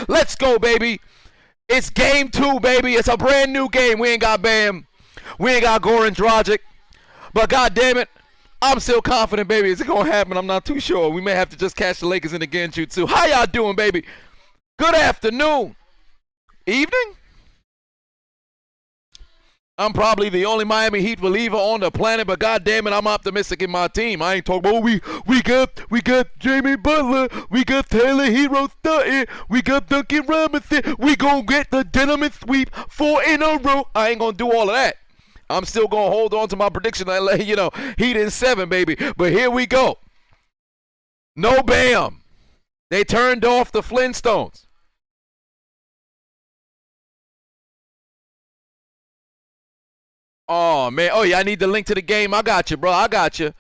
Let's go, baby. It's game 2, baby. It's a brand new game. We ain't got Bam. We ain't got Goran Dragic. But God damn it, I'm still confident, baby. Is it going to happen? I'm not too sure. We may have to just catch the Lakers in the game too. How y'all doing, baby? Good afternoon. Evening? I'm probably the only Miami Heat believer on the planet, but God damn it, I'm optimistic in my team. I ain't talking about we got Jamie Butler, we got Taylor Hero Sutton, we got Duncan Robinson, we gonna get the Dynamite sweep 4 in a row. I ain't gonna do all of that. I'm still gonna hold on to my prediction that, Heat in 7, baby. But here we go. No Bam. They turned off the Flintstones. Oh, man. Oh, yeah, I need the link to the game. I got you, bro. I got you.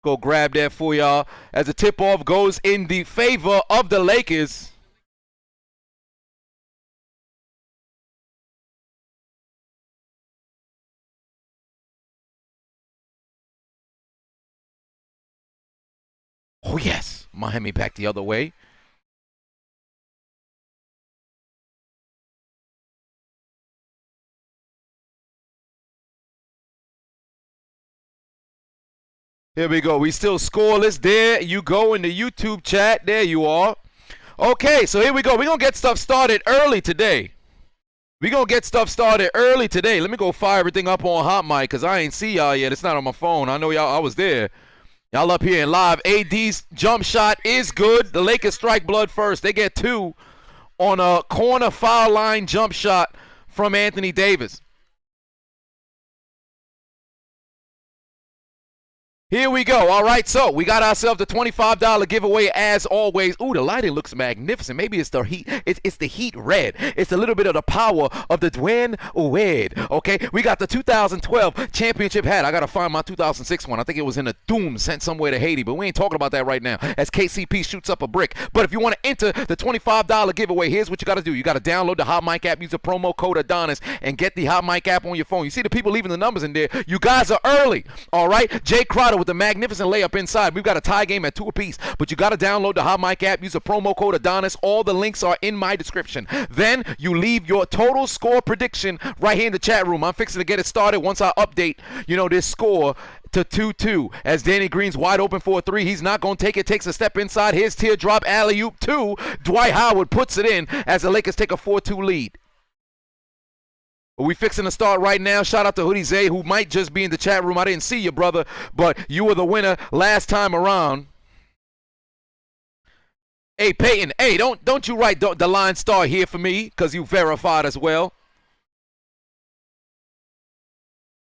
Go grab that for y'all as the tip-off goes in the favor of the Lakers. Oh, yes. Miami back the other way. Here we go. We still scoreless. There you go in the YouTube chat. There you are. Okay, so here we go. We're going to get stuff started early today. Let me go fire everything up on Hot Mic because I ain't see y'all yet. It's not on my phone. I know y'all. I was there. Y'all up here in live. AD's jump shot is good. The Lakers strike blood first. They get 2 on a corner foul line jump shot from Anthony Davis. Here we go. All right, so we got ourselves the $25 giveaway as always. Ooh, the lighting looks magnificent. Maybe it's the heat. It's the heat red. It's a little bit of the power of the Dwayne Wade. Okay, we got the 2012 championship hat. I got to find my 2006 one. I think it was in a Doom sent somewhere to Haiti, but we ain't talking about that right now as KCP shoots up a brick. But if you want to enter the $25 giveaway, here's what you got to do. You got to download the Hot Mic app, use the promo code Adonis, and get the Hot Mic app on your phone. You see the people leaving the numbers in there. You guys are early. All right, Jay Crowder with the magnificent layup inside. We've got a tie game at 2 apiece, but you got to download the Hot Mic app. Use the promo code Adonis. All the links are in my description. Then you leave your total score prediction right here in the chat room. I'm fixing to get it started once I update, this score to 2-2 as Danny Green's wide open for a 3. He's not going to take it. Takes a step inside. Here's teardrop alley-oop 2. Dwight Howard puts it in as the Lakers take a 4-2 lead. We fixing to start right now. Shout out to Hoodie Zay, who might just be in the chat room. I didn't see you, brother, but you were the winner last time around. Hey, Peyton, hey, don't you write the line star here for me because you verified as well.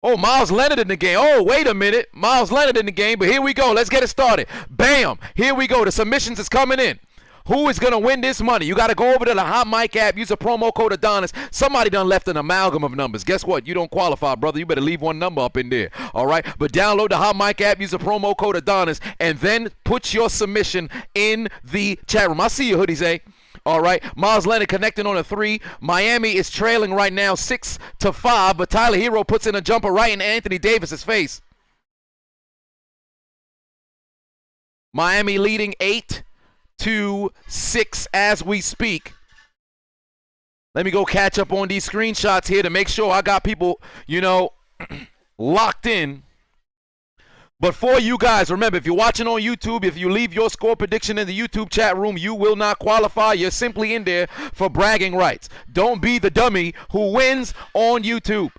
Oh, Miles Leonard in the game. Oh, wait a minute. Miles Leonard in the game, but here we go. Let's get it started. Bam. Here we go. The submissions is coming in. Who is going to win this money? You got to go over to the Hot Mic app. Use a promo code Adonis. Somebody done left an amalgam of numbers. Guess what? You don't qualify, brother. You better leave one number up in there. All right? But download the Hot Mic app. Use the promo code Adonis. And then put your submission in the chat room. I see you, Hoodies, eh? All right. Miles Leonard connecting on a 3. Miami is trailing right now 6-5. But Tyler Hero puts in a jumper right in Anthony Davis's face. Miami leading 8-6 as we speak. Let me go catch up on these screenshots here to make sure I got people, locked in. But for you guys, remember, if you're watching on YouTube, if you leave your score prediction in the YouTube chat room, you will not qualify. You're simply in there for bragging rights. Don't be the dummy who wins on YouTube,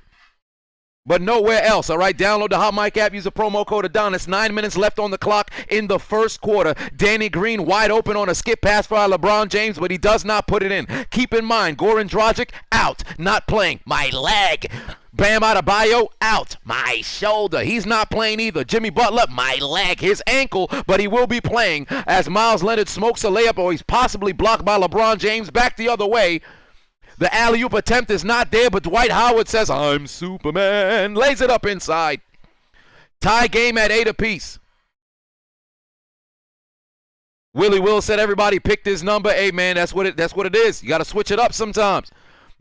but nowhere else. All right, download the Hot Mic app. Use the promo code Adonis. 9 minutes left on the clock in the first quarter. Danny Green wide open on a skip pass for LeBron James, but he does not put it in. Keep in mind, Goran Dragic out, not playing. My leg. Bam Adebayo out. My shoulder. He's not playing either. Jimmy Butler, my leg. His ankle, but he will be playing as Miles Leonard smokes a layup, or he's possibly blocked by LeBron James. Back the other way. The alley-oop attempt is not there, but Dwight Howard says, I'm Superman. Lays it up inside. Tie game at 8 apiece. Willie Will said everybody picked his number. Hey, man, that's what it is. You got to switch it up sometimes.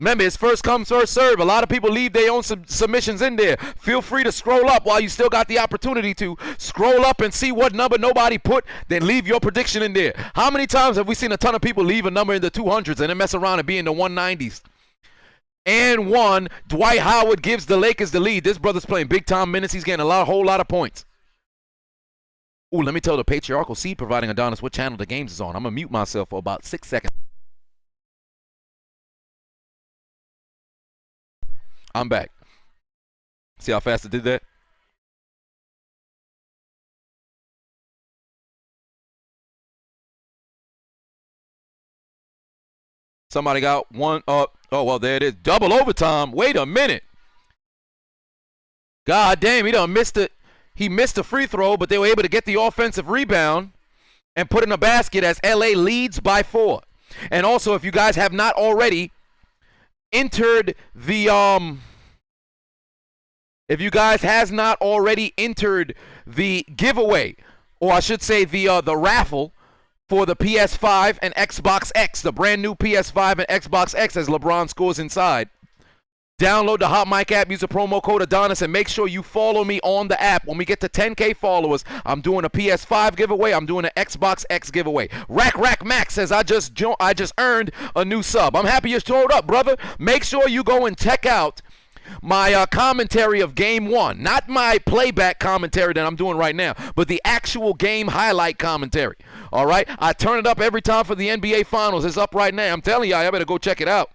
Remember, it's first come, first serve. A lot of people leave their own submissions in there. Feel free to scroll up while you still got the opportunity to. Scroll up and see what number nobody put, then leave your prediction in there. How many times have we seen a ton of people leave a number in the 200s and then mess around and be in the 190s? And one, Dwight Howard gives the Lakers the lead. This brother's playing big-time minutes. He's getting a whole lot of points. Ooh, let me tell the patriarchal seed providing Adonis what channel the games is on. I'm going to mute myself for about 6 seconds. I'm back. See how fast I did that? Somebody got one up. Oh, well, there it is. Double overtime. Wait a minute. God damn, he done missed it. He missed a free throw, but they were able to get the offensive rebound and put in a basket as LA leads by 4. And also, if you guys have not already entered the if you guys has not already entered the giveaway, or I should say the raffle for the PS5 and Xbox X, the brand new PS5 and Xbox X as LeBron scores inside. Download the Hot Mic app, use the promo code Adonis, and make sure you follow me on the app. When we get to 10K followers, I'm doing a PS5 giveaway. I'm doing an Xbox X giveaway. Rack Max says, I just earned a new sub. I'm happy you showed up, brother. Make sure you go and check out my commentary of Game 1. Not my playback commentary that I'm doing right now, but the actual game highlight commentary. All right? I turn it up every time for the NBA Finals. It's up right now. I'm telling you, I better go check it out.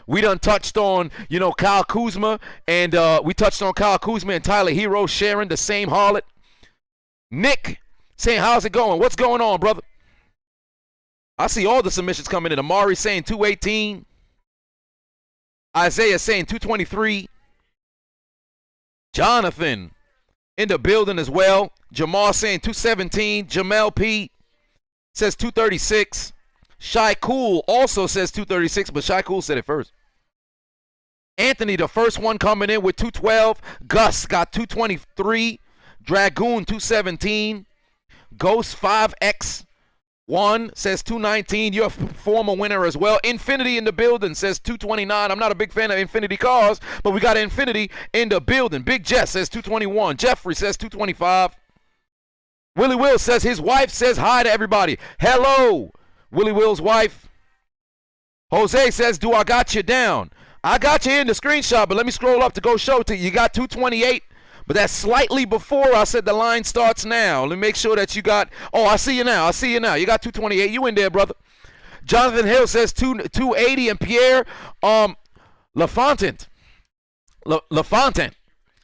We done touched on, Kyle Kuzma, and Tyler Hero sharing the same harlot. Nick saying, how's it going? What's going on, brother? I see all the submissions coming in. Amari saying 218. Isaiah saying 223. Jonathan in the building as well. Jamal saying 217. Jamel P says 236. Shy Cool also says 236, but Shy Cool said it first. Anthony, the first one coming in with 212. Gus got 223. Dragoon 217. Ghost 5X1 says 219. You're a former winner as well. Infinity in the building says 229. I'm not a big fan of Infinity cars, but we got Infinity in the building. Big Jess says 221. Jeffrey says 225. Willie Will says his wife says hi to everybody. Hello, Willie Will's wife. Jose says, do I got you down? I got you in the screenshot, but let me scroll up to go show it to you. You got 228, but that's slightly before I said the line starts now. Let me make sure that you got, oh, I see you now. You got 228. You in there, brother. Jonathan Hill says 280, and Pierre LaFontaine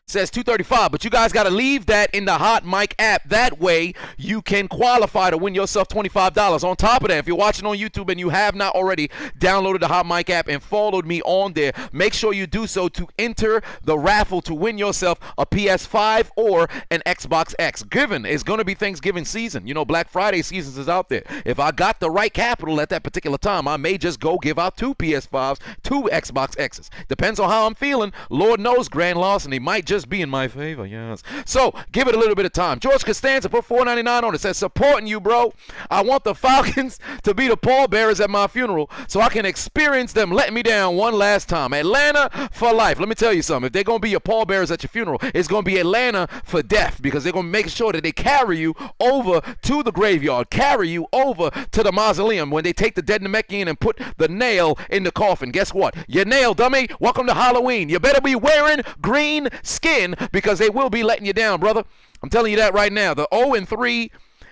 says 235, but you guys got to leave that in the Hot Mic app. That way you can qualify to win yourself $25. On top of that, if you're watching on YouTube and you have not already downloaded the Hot Mic app and followed me on there, make sure you do so to enter the raffle to win yourself a PS5 or an Xbox X. Given it's going to be Thanksgiving season. Black Friday seasons is out there. If I got the right capital at that particular time, I may just go give out 2 PS5s, 2 Xbox X's. Depends on how I'm feeling. Lord knows, Grand Larceny might just be in my favor, yes. So give it a little bit of time. George Costanza put $4.99 on it. Says, supporting you, bro. I want the Falcons to be the pallbearers at my funeral so I can experience them letting me down one last time. Atlanta for life. Let me tell you something. If they're going to be your pallbearers at your funeral, it's going to be Atlanta for death, because they're going to make sure that they carry you over to the graveyard, carry you over to the mausoleum when they take the dead Namekian and put the nail in the coffin. Guess what? Your nail, dummy. Welcome to Halloween. You better be wearing green skin, because they will be letting you down, brother. I'm telling you that right now. The 0-3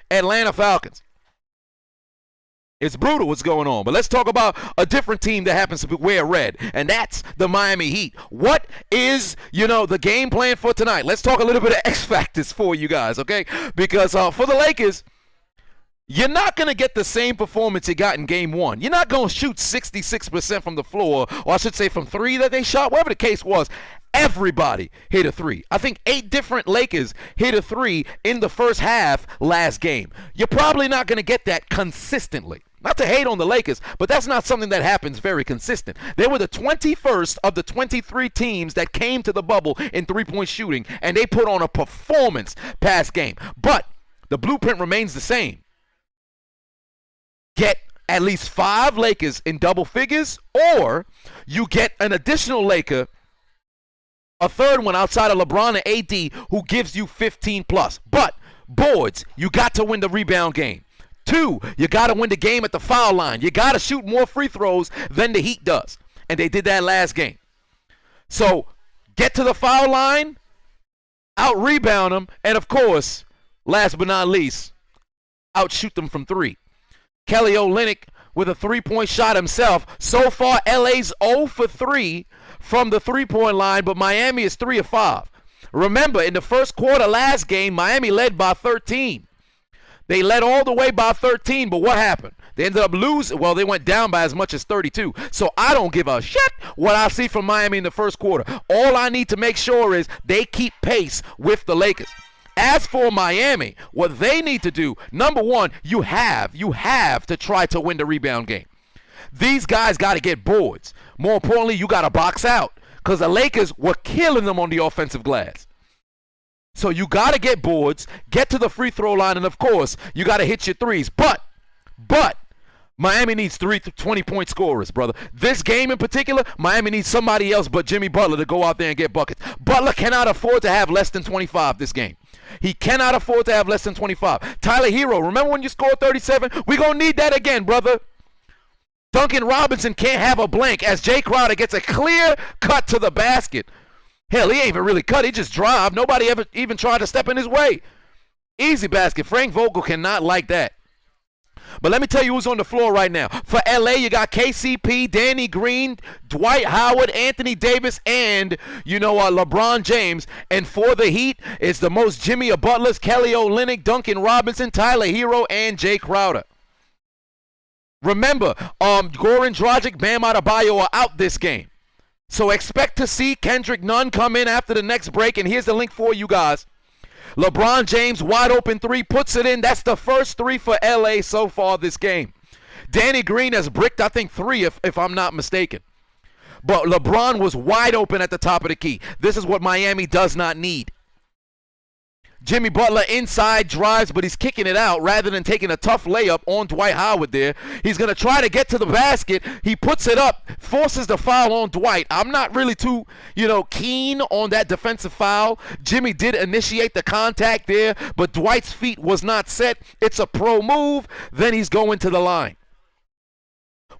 Atlanta Falcons. It's brutal what's going on. But let's talk about a different team that happens to wear red, and that's the Miami Heat. What is, the game plan for tonight? Let's talk a little bit of X factors for you guys, okay? Because for the Lakers, you're not going to get the same performance you got in Game 1. You're not going to shoot 66% from the floor, or I should say from 3 that they shot, whatever the case was. Everybody hit a 3. I think 8 different Lakers hit a 3 in the first half last game. You're probably not going to get that consistently. Not to hate on the Lakers, but that's not something that happens very consistent. They were the 21st of the 23 teams that came to the bubble in three-point shooting, and they put on a performance past game. But the blueprint remains the same. Get at least 5 Lakers in double figures, or you get an additional Laker, a third one outside of LeBron and AD, who gives you 15 plus. But boards, you got to win the rebound game. 2, you got to win the game at the foul line. You got to shoot more free throws than the Heat does. And they did that last game. So get to the foul line, out-rebound them, and of course, last but not least, outshoot them from 3. Kelly Olynyk with a 3-point shot himself. So far, LA's 0 for 3 from the 3-point line, but Miami is 3 of 5. Remember, in the first quarter last game, Miami led by 13. They led all the way by 13, but what happened? They ended up losing. Well, they went down by as much as 32. So I don't give a shit what I see from Miami in the first quarter. All I need to make sure is they keep pace with the Lakers. As for Miami, what they need to do, number one, you have to try to win the rebound game. These guys got to get boards. More importantly, you got to box out, because the Lakers were killing them on the offensive glass. So you got to get boards, get to the free throw line, and of course, you got to hit your threes. But Miami needs 3 20-point scorers, brother. This game in particular, Miami needs somebody else but Jimmy Butler to go out there and get buckets. Butler cannot afford to have less than 25 this game. He cannot afford to have less than 25. Tyler Hero, remember when you scored 37? We're going to need that again, brother. Duncan Robinson can't have a blank as Jay Crowder gets a clear cut to the basket. Hell, he ain't even really cut. He just drive. Nobody ever even tried to step in his way. Easy basket. Frank Vogel cannot like that. But let me tell you who's on the floor right now. For LA, you got KCP, Danny Green, Dwight Howard, Anthony Davis, and, LeBron James. And for the Heat, it's the most Jimmy Butlers, Kelly Olynyk, Duncan Robinson, Tyler Hero, and Jay Crowder. Remember, Goran Dragic, Bam Adebayo are out this game. So expect to see Kendrick Nunn come in after the next break. And here's the link for you guys. LeBron James, wide open 3, puts it in. That's the first 3 for LA so far this game. Danny Green has bricked, I think, 3 if I'm not mistaken. But LeBron was wide open at the top of the key. This is what Miami does not need. Jimmy Butler inside drives, but he's kicking it out rather than taking a tough layup on Dwight Howard there. He's going to try to get to the basket. He puts it up, forces the foul on Dwight. I'm not really too, keen on that defensive foul. Jimmy did initiate the contact there, but Dwight's feet was not set. It's a pro move. Then he's going to the line.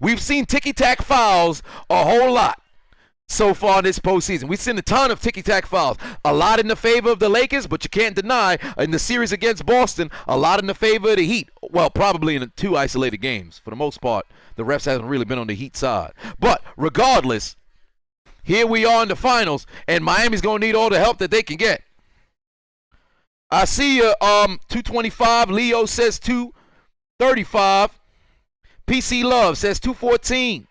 We've seen ticky-tack fouls a whole lot so far this postseason. We've seen a ton of ticky-tack fouls. A lot in the favor of the Lakers, but you can't deny in the series against Boston, a lot in the favor of the Heat. Well, probably in 2 isolated games. For the most part, the refs haven't really been on the Heat side. But regardless, here we are in the finals, and Miami's going to need all the help that they can get. I see you, 225. Leo says 235. PC Love says 214.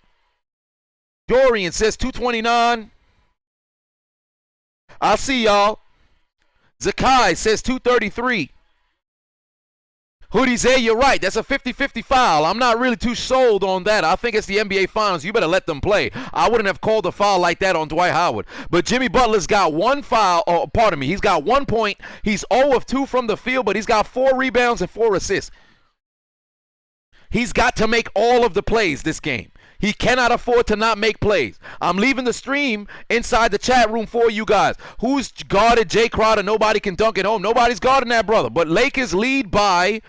Dorian says 229. I see y'all. Zakai says 233. Hoodie Zay, you're right. That's a 50-50 foul. I'm not really too sold on that. I think it's the NBA Finals. You better let them play. I wouldn't have called a foul like that on Dwight Howard. But Jimmy Butler's got 1 foul. Oh, pardon me. He's got 1 point. He's 0 of 2 from the field, but he's got 4 rebounds and 4 assists. He's got to make all of the plays this game. He cannot afford to not make plays. I'm leaving the stream inside the chat room for you guys. Who's guarded Jay Crowder? Nobody can dunk it home. Nobody's guarding that brother. But Lakers lead by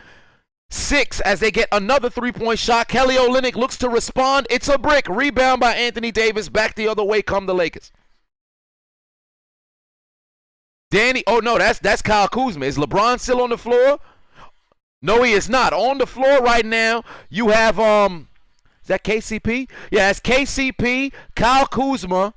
6 as they get another 3-point shot. Kelly Olynyk looks to respond. It's a brick. Rebound by Anthony Davis. Back the other way come the Lakers. That's Kyle Kuzma. Is LeBron still on the floor? No, he is not. On the floor right now, you have is that KCP? Yeah, it's KCP, Kyle Kuzma.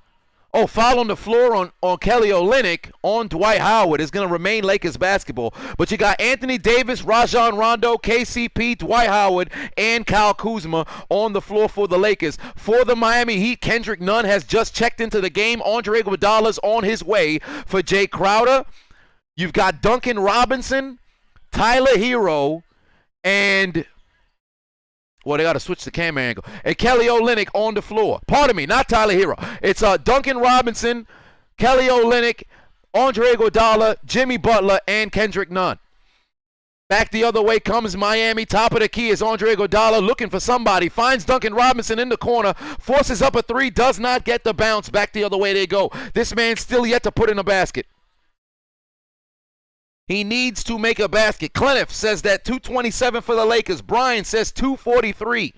Oh, foul on the floor on Kelly Olynyk on Dwight Howard. Is going to remain Lakers basketball. But you got Anthony Davis, Rajon Rondo, KCP, Dwight Howard, and Kyle Kuzma on the floor for the Lakers. For the Miami Heat, Kendrick Nunn has just checked into the game. Andre Iguodala's on his way for Jay Crowder. You've got Duncan Robinson, Tyler Hero, and they got to switch the camera angle. And Kelly Olynyk on the floor. Pardon me, not Tyler Hero. It's Duncan Robinson, Kelly Olynyk, Andre Iguodala, Jimmy Butler, and Kendrick Nunn. Back the other way comes Miami. Top of the key is Andre Iguodala looking for somebody. Finds Duncan Robinson in the corner. Forces up a three. Does not get the bounce. Back the other way they go. This man still yet to put in a basket. He needs to make a basket. Cliniff says that 227 for the Lakers. Brian says 243.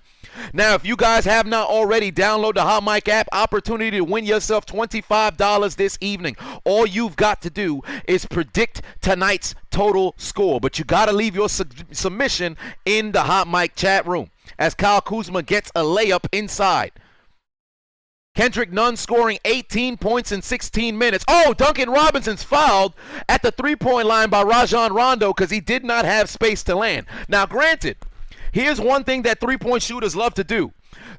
Now, if you guys have not already, download the Hot Mic app. Opportunity to win yourself $25 this evening. All you've got to do is predict tonight's total score. But you got to leave your submission in the Hot Mic chat room as Kyle Kuzma gets a layup inside. Kendrick Nunn scoring 18 points in 16 minutes. Oh, Duncan Robinson's fouled at the three-point line by Rajon Rondo because he did not have space to land. Now, granted, here's one thing that three-point shooters love to do.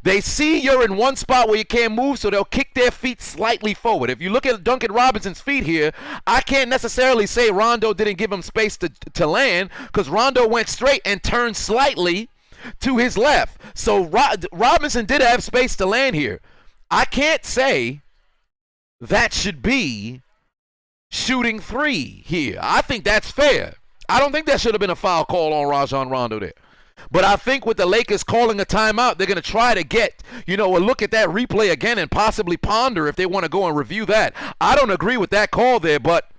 They see you're in one spot where you can't move, so they'll kick their feet slightly forward. If you look at Duncan Robinson's feet here, I can't necessarily say Rondo didn't give him space to land because Rondo went straight and turned slightly to his left. So Robinson did have space to land here. I can't say that should be shooting three here. I think that's fair. I don't think that should have been a foul call on Rajon Rondo there. But I think with the Lakers calling a timeout, they're going to try to get, a look at that replay again and possibly ponder if they want to go and review that. I don't agree with that call there, but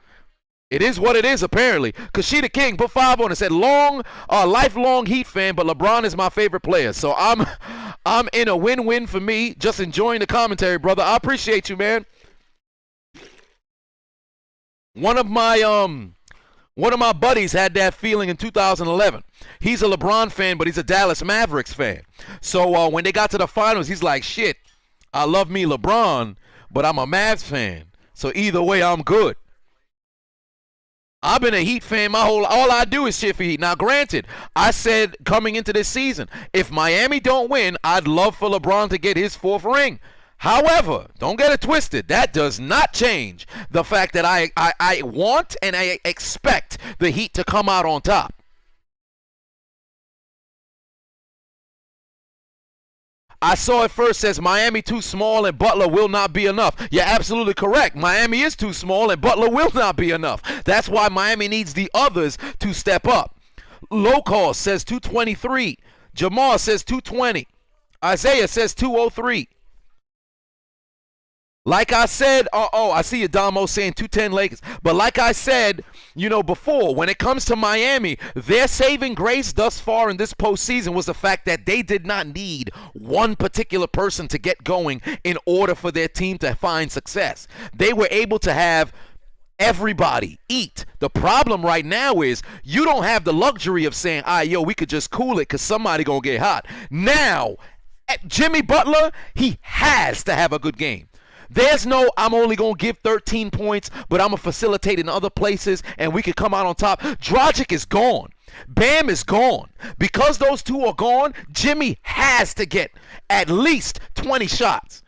it is what it is apparently. Kashida King put 5 on it, said lifelong Heat fan, but LeBron is my favorite player. So I'm in a win-win for me. Just enjoying the commentary, brother. I appreciate you, man. One of my buddies had that feeling in 2011. He's a LeBron fan, but he's a Dallas Mavericks fan. So when they got to the finals, he's like, shit, I love me LeBron, but I'm a Mavs fan. So either way, I'm good. I've been a Heat fan all I do is cheer for Heat. Now, granted, I said coming into this season, if Miami don't win, I'd love for LeBron to get his 4th ring. However, don't get it twisted. That does not change the fact that I want and I expect the Heat to come out on top. I saw it first, says Miami too small and Butler will not be enough. You're absolutely correct. Miami is too small and Butler will not be enough. That's why Miami needs the others to step up. Low cost says 223. Jamal says 220. Isaiah says 203. Like I said, I see Adamo saying 210 Lakers. But like I said, before, when it comes to Miami, their saving grace thus far in this postseason was the fact that they did not need one particular person to get going in order for their team to find success. They were able to have everybody eat. The problem right now is you don't have the luxury of saying, we could just cool it because somebody going to get hot. Now, Jimmy Butler, he has to have a good game. There's no, I'm only going to give 13 points, but I'm going to facilitate in other places, and we could come out on top. Dragic is gone. Bam is gone. Because those two are gone, Jimmy has to get at least 20 shots.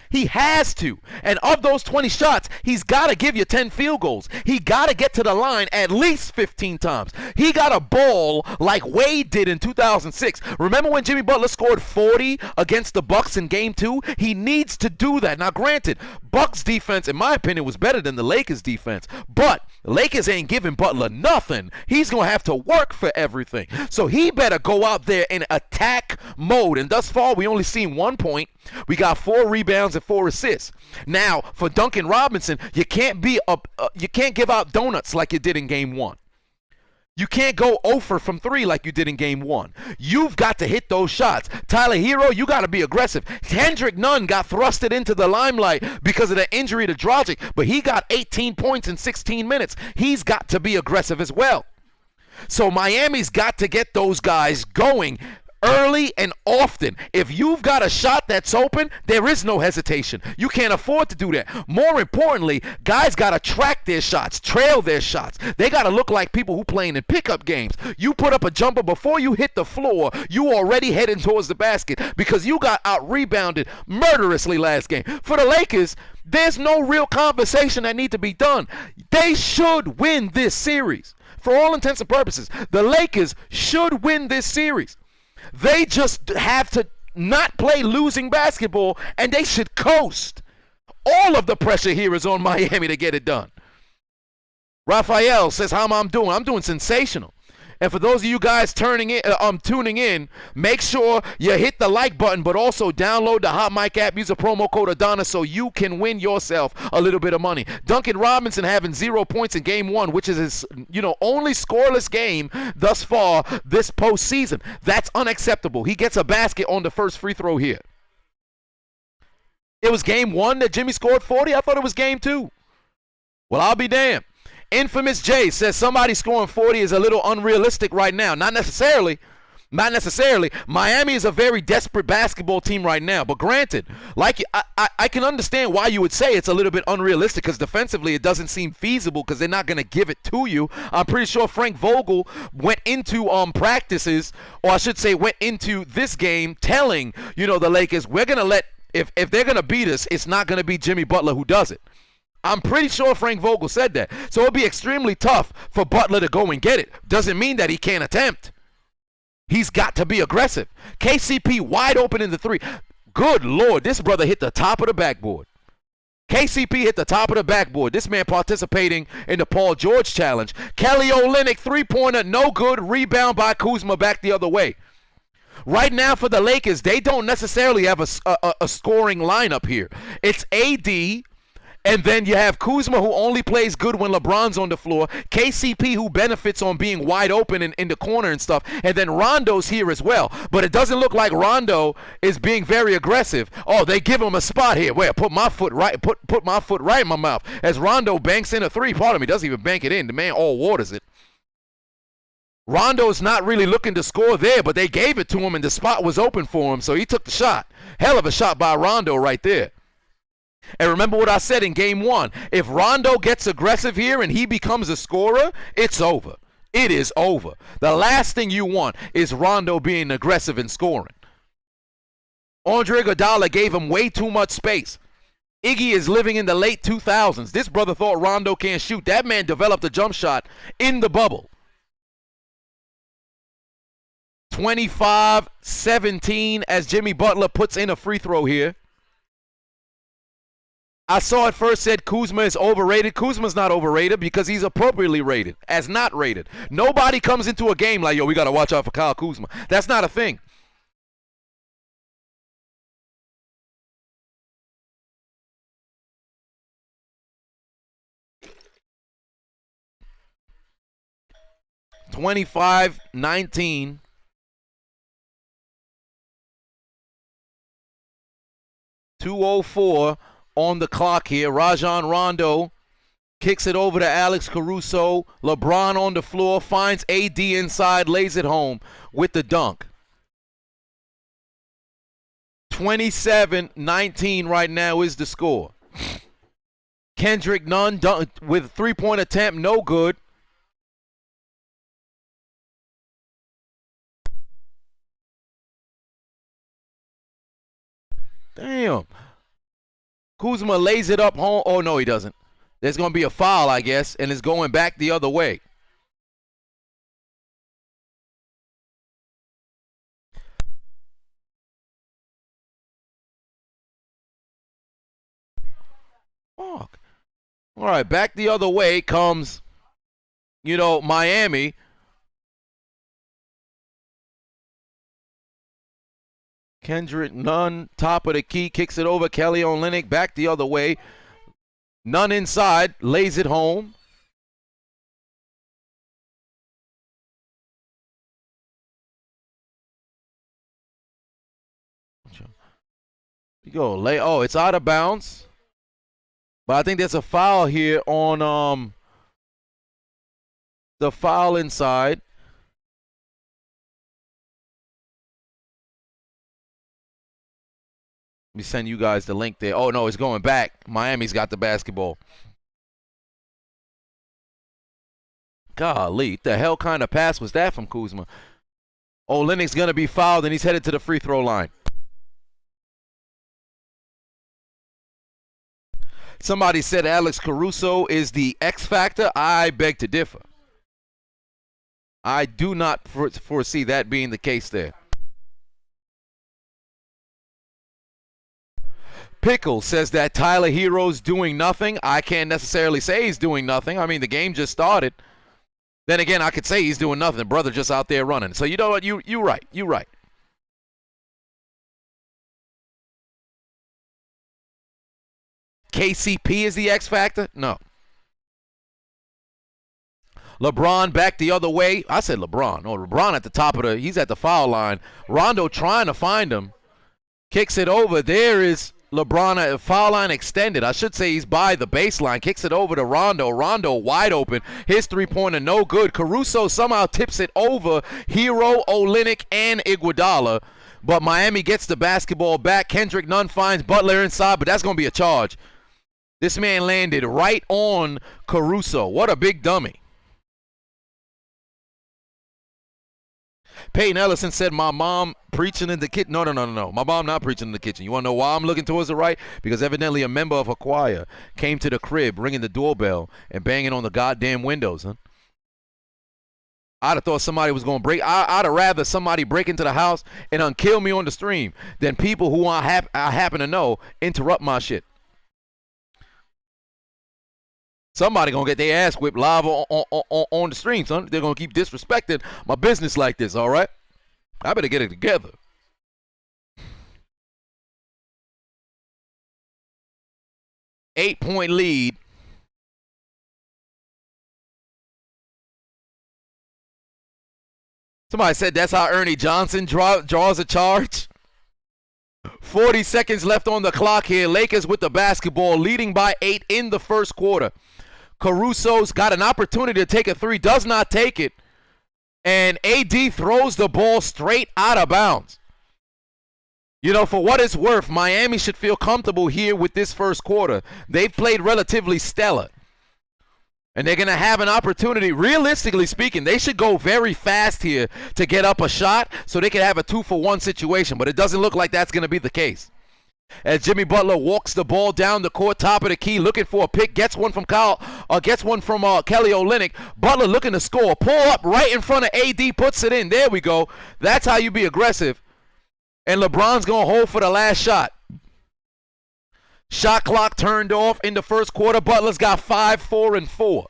He has to. And of those 20 shots, he's got to give you 10 field goals. He got to get to the line at least 15 times. He got a ball like Wade did in 2006. Remember when Jimmy Butler scored 40 against the Bucks in Game 2? He needs to do that. Now, granted, Bucks defense, in my opinion, was better than the Lakers defense. But the Lakers ain't giving Butler nothing. He's going to have to work for everything. So he better go out there in attack mode. And thus far, we only seen 1 point. We got 4 rebounds and 4 assists. Now, for Duncan Robinson, you can't give out donuts like you did in Game 1. You can't go 0 from 3 like you did in Game 1. You've got to hit those shots. Tyler Hero, you got to be aggressive. Kendrick Nunn got thrusted into the limelight because of the injury to Dragic, but he got 18 points in 16 minutes. He's got to be aggressive as well. So Miami's got to get those guys going early and often. If you've got a shot that's open, there is no hesitation. You can't afford to do that. More importantly, guys got to track their shots, trail their shots. They got to look like people who playing in pickup games. You put up a jumper before you hit the floor, you already heading towards the basket because you got out-rebounded murderously last game. For the Lakers, there's no real conversation that need to be done. They should win this series. For all intents and purposes, the Lakers should win this series. They just have to not play losing basketball, and they should coast. All of the pressure here is on Miami to get it done. Raphael says, how am I doing? I'm doing sensational. And for those of you guys tuning in, make sure you hit the like button, but also download the Hot Mic app. Use a promo code Adonis so you can win yourself a little bit of money. Duncan Robinson having 0 points in game 1, which is his, only scoreless game thus far this postseason. That's unacceptable. He gets a basket on the first free throw here. It was game 1 that Jimmy scored 40. I thought it was game 2. Well, I'll be damned. Infamous J says somebody scoring 40 is a little unrealistic right now. Not necessarily. Miami is a very desperate basketball team right now. But granted, like I can understand why you would say it's a little bit unrealistic, because defensively it doesn't seem feasible because they're not going to give it to you. I'm pretty sure Frank Vogel went into practices, or I should say went into this game telling, the Lakers, we're going to let, if they're going to beat us, it's not going to be Jimmy Butler who does it. I'm pretty sure Frank Vogel said that. So it'll be extremely tough for Butler to go and get it. Doesn't mean that he can't attempt. He's got to be aggressive. KCP wide open in the 3. Good Lord, this brother hit the top of the backboard. KCP hit the top of the backboard. This man participating in the Paul George challenge. Kelly Olynyk, 3-pointer, no good. Rebound by Kuzma back the other way. Right now for the Lakers, they don't necessarily have a scoring lineup here. It's AD, and then you have Kuzma, who only plays good when LeBron's on the floor. KCP, who benefits on being wide open in the corner and stuff. And then Rondo's here as well. But it doesn't look like Rondo is being very aggressive. Oh, they give him a spot here. Where put my foot right in my mouth. As Rondo banks in a 3. Pardon me, doesn't even bank it in. The man all waters it. Rondo's not really looking to score there, but they gave it to him and the spot was open for him, so he took the shot. Hell of a shot by Rondo right there. And remember what I said in game 1. If Rondo gets aggressive here and he becomes a scorer, it's over. It is over. The last thing you want is Rondo being aggressive and scoring. Andre Iguodala gave him way too much space. Iggy is living in the late 2000s. This brother thought Rondo can't shoot. That man developed a jump shot in the bubble. 25-17 as Jimmy Butler puts in a free throw here. I saw it first, said Kuzma is overrated. Kuzma's not overrated because he's appropriately rated as not rated. Nobody comes into a game like, yo, we got to watch out for Kyle Kuzma. That's not a thing. (25-19). .204 on the clock here. Rajon Rondo kicks it over to Alex Caruso. LeBron on the floor, finds AD inside, lays it home with the dunk. 27-19 right now is the score. Kendrick Nunn with a 3-point attempt, no good. Damn. Kuzma lays it up home. Oh, no, he doesn't. There's going to be a foul, I guess, and it's going back the other way. Fuck. All right, back the other way comes, Miami. Kendrick Nunn, top of the key, kicks it over. Kelly Olynyk back the other way. Nunn inside, lays it home. You go, oh, it's out of bounds. But I think there's a foul here on the foul inside. Let me send you guys the link there. Oh, no, it's going back. Miami's got the basketball. Golly, what the hell kind of pass was that from Kuzma? Olynyk's going to be fouled, and he's headed to the free throw line. Somebody said Alex Caruso is the X factor. I beg to differ. I do not foresee that being the case there. Pickle says that Tyler Hero's doing nothing. I can't necessarily say he's doing nothing. I mean, the game just started. Then again, I could say he's doing nothing. Brother just out there running. So you know what? You right. You right. KCP is the X factor? No. LeBron back the other way. I said LeBron. No, LeBron at the top of the, he's at the foul line. Rondo trying to find him. Kicks it over. There is LeBron at foul line extended. I should say he's by the baseline. Kicks it over to Rondo. Rondo wide open. His three-pointer no good. Caruso somehow tips it over Hero, Olynyk, and Iguodala. But Miami gets the basketball back. Kendrick Nunn finds Butler inside, but that's going to be a charge. This man landed right on Caruso. What a big dummy. Peyton Ellison said, my mom preaching in the kitchen. No. My mom not preaching in the kitchen. You want to know why I'm looking towards the right? Because evidently a member of her choir came to the crib ringing the doorbell and banging on the goddamn windows, huh? I'd have thought somebody was going to break. I'd have rather somebody break into the house and unkill me on the stream than people who I happen to know interrupt my shit. Somebody going to get their ass whipped live on the stream, son. They're going to keep disrespecting my business like this, all right? I better get it together. Eight-point lead. Somebody said that's how Ernie Johnson draws a charge. 40 seconds left on the clock here. Lakers with the basketball, leading by 8 in the first quarter. Caruso's got an opportunity to take a three, does not take it. And AD throws the ball straight out of bounds. You know, for what it's worth, Miami should feel comfortable here with this first quarter. They've played relatively stellar. And they're going to have an opportunity, realistically speaking, they should go very fast here to get up a shot so they can have a 2-for-1 situation. But it doesn't look like that's going to be the case. As Jimmy Butler walks the ball down the court, top of the key, looking for a pick, gets one from Kelly Olynyk. Butler looking to score, pull up right in front of AD, puts it in. There we go. That's how you be aggressive. And LeBron's going to hold for the last shot. Shot clock turned off in the first quarter. Butler's got 5, 4, and 4.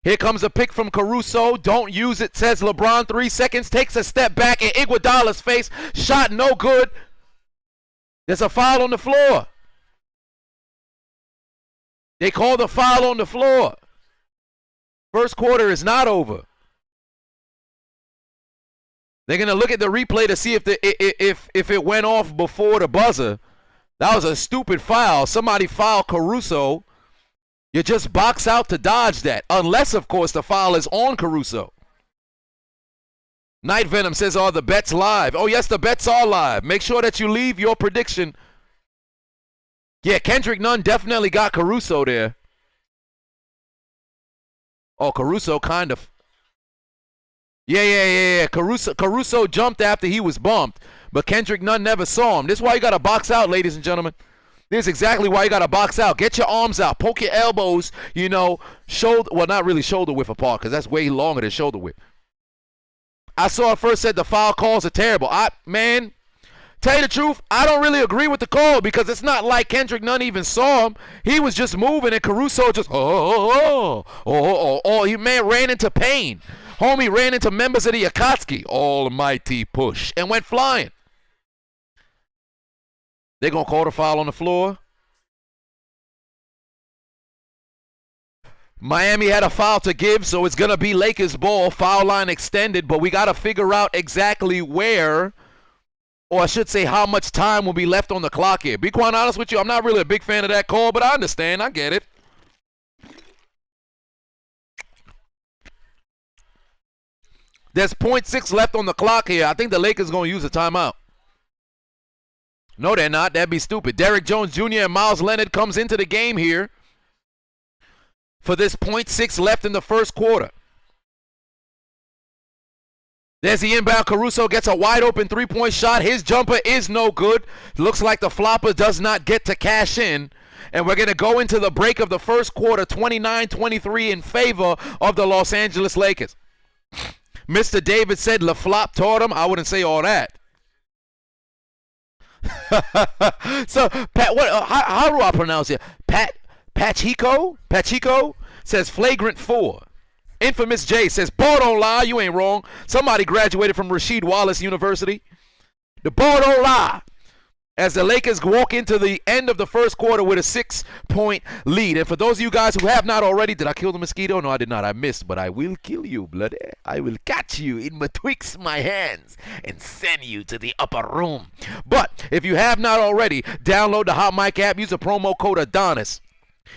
Here comes a pick from Caruso. Don't use it, says LeBron. 3 seconds. Takes a step back in Iguodala's face. Shot no good. There's a foul on the floor. They call the foul on the floor. First quarter is not over. They're going to look at the replay to see if it went off before the buzzer. That was a stupid foul. Somebody fouled Caruso. You just box out to dodge that. Unless, of course, the foul is on Caruso. Night Venom says, are the bets live? Oh, yes, the bets are live. Make sure that you leave your prediction. Yeah, Kendrick Nunn definitely got Caruso there. Oh, Caruso kind of. Yeah. Caruso jumped after he was bumped, but Kendrick Nunn never saw him. This is why you got to box out, ladies and gentlemen. This is exactly why you got to box out. Get your arms out. Poke your elbows, shoulder. Well, not really shoulder width apart because that's way longer than shoulder width. I saw it first, said the foul calls are terrible. Man, tell you the truth, I don't really agree with the call because it's not like Kendrick Nunn even saw him. He was just moving and Caruso just, he ran into pain. Homie ran into members of the Akatsuki. Almighty push and went flying. They're going to call the foul on the floor. Miami had a foul to give, so it's going to be Lakers ball. Foul line extended, but we got to figure out exactly where, or I should say how much time will be left on the clock here. Be quite honest with you, I'm not really a big fan of that call, but I understand. I get it. There's 0.6 left on the clock here. I think the Lakers are going to use a timeout. No, they're not. That'd be stupid. Derrick Jones Jr. and Miles Leonard comes into the game here for this 0.6 left in the first quarter. There's the inbound. Caruso gets a wide open three-point shot. His jumper is no good. Looks like the flopper does not get to cash in. And we're going to go into the break of the first quarter, 29-23 in favor of the Los Angeles Lakers. Mr. David said LaFlop taught him. I wouldn't say all that. So, Pat, how do I pronounce it? Pachico says flagrant 4. Infamous J says, ball don't lie. You ain't wrong. Somebody graduated from Rasheed Wallace University. The ball don't lie. As the Lakers walk into the end of the first quarter with a 6-point lead. And for those of you guys who have not already, did I kill the mosquito? No, I did not. I missed, but I will kill you, bloody. I will catch you in betwixt my hands and send you to the upper room. But if you have not already, download the Hot Mic app. Use the promo code Adonis.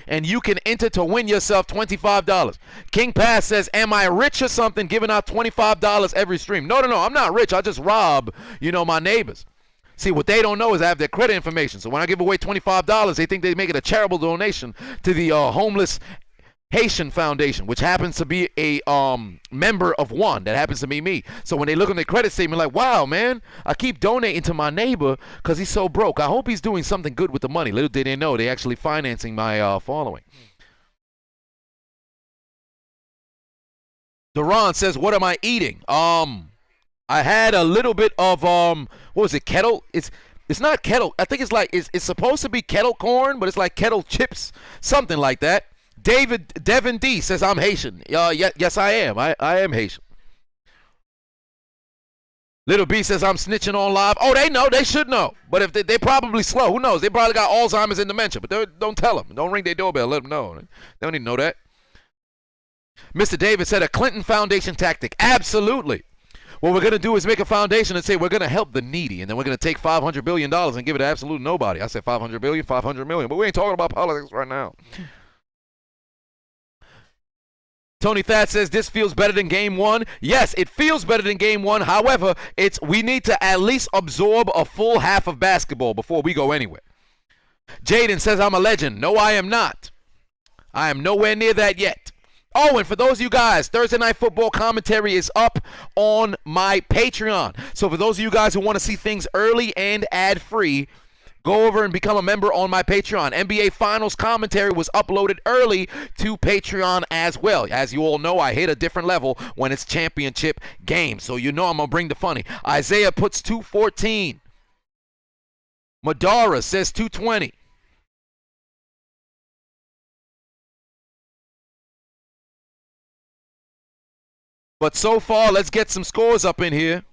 And you can enter to win yourself $25. King Pass says, am I rich or something giving out $25 every stream? No, I'm not rich. I just rob, my neighbors. See, what they don't know is I have their credit information. So when I give away $25, they think they make it a charitable donation to the Homeless Haitian Foundation, which happens to be a member of one. That happens to be me. So when they look on their credit statement, like, wow, man, I keep donating to my neighbor because he's so broke. I hope he's doing something good with the money. Little did they know, they're actually financing my following. Duran says, what am I eating? I had a little bit of what was it? Kettle? It's not kettle. I think it's supposed to be kettle corn, but it's like kettle chips, something like that. Devin D says I'm Haitian. Yes, I am. I am Haitian. Little B says I'm snitching on live. Oh, they know. They should know. But if they're probably slow. Who knows? They probably got Alzheimer's and dementia. But don't tell them. Don't ring their doorbell. Let them know. They don't need to know that. Mr. David said a Clinton Foundation tactic. Absolutely. What we're going to do is make a foundation and say we're going to help the needy, and then we're going to take $500 billion and give it to absolute nobody. I said 500 billion, 500 million, but we ain't talking about politics right now. Tony Thatch says this feels better than game one. Yes, it feels better than game one. However, we need to at least absorb a full half of basketball before we go anywhere. Jaden says I'm a legend. No, I am not. I am nowhere near that yet. Oh, and for those of you guys, Thursday Night Football commentary is up on my Patreon. So for those of you guys who want to see things early and ad-free, go over and become a member on my Patreon. NBA Finals commentary was uploaded early to Patreon as well. As you all know, I hit a different level when it's championship games. So you know I'm going to bring the funny. Isaiah puts 214. Madara says 220. But so far, let's get some scores up in here.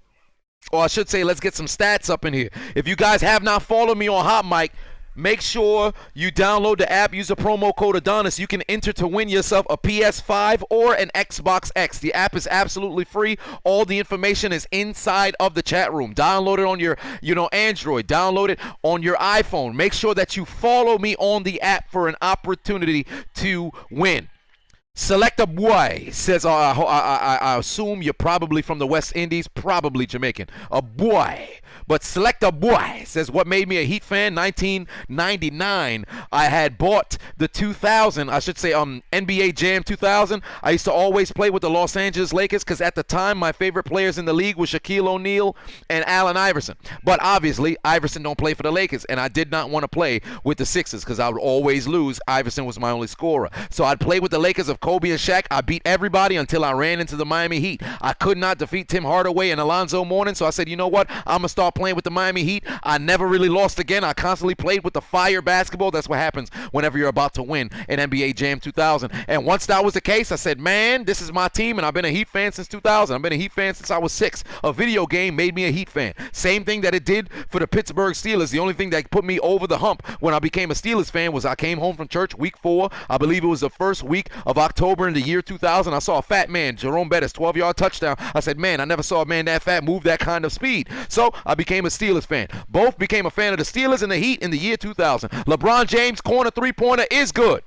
Or I should say, let's get some stats up in here. If you guys have not followed me on Hot Mic, make sure you download the app. Use the promo code Adonis. You can enter to win yourself a PS5 or an Xbox X. The app is absolutely free. All the information is inside of the chat room. Download it on your, Android. Download it on your iPhone. Make sure that you follow me on the app for an opportunity to win. Select a boy says, I assume you're probably from the West Indies, probably Jamaican. A boy. But Select a boy says, what made me a Heat fan? 1999, I had bought the 2000, I should say NBA Jam 2000. I used to always play with the Los Angeles Lakers because at the time my favorite players in the league were Shaquille O'Neal and Allen Iverson. But obviously, Iverson don't play for the Lakers, and I did not want to play with the Sixers because I would always lose. Iverson was my only scorer. So I'd play with the Lakers of Kobe and Shaq. I beat everybody until I ran into the Miami Heat. I could not defeat Tim Hardaway and Alonzo Mourning, so I said, you know what? I'm going to start playing with the Miami Heat. I never really lost again. I constantly played with the fire basketball. That's what happens whenever you're about to win an NBA Jam 2000. And once that was the case, I said, man, this is my team, and I've been a Heat fan since 2000. I've been a Heat fan since I was 6. A video game made me a Heat fan. Same thing that it did for the Pittsburgh Steelers. The only thing that put me over the hump when I became a Steelers fan was I came home from church week 4. I believe it was the first week of October in the year 2000. I saw a fat man, Jerome Bettis, 12-yard touchdown. I said, man, I never saw a man that fat move that kind of speed. So I became a Steelers fan. Both became a fan of the Steelers and the Heat in the year 2000. LeBron James' corner three-pointer is good.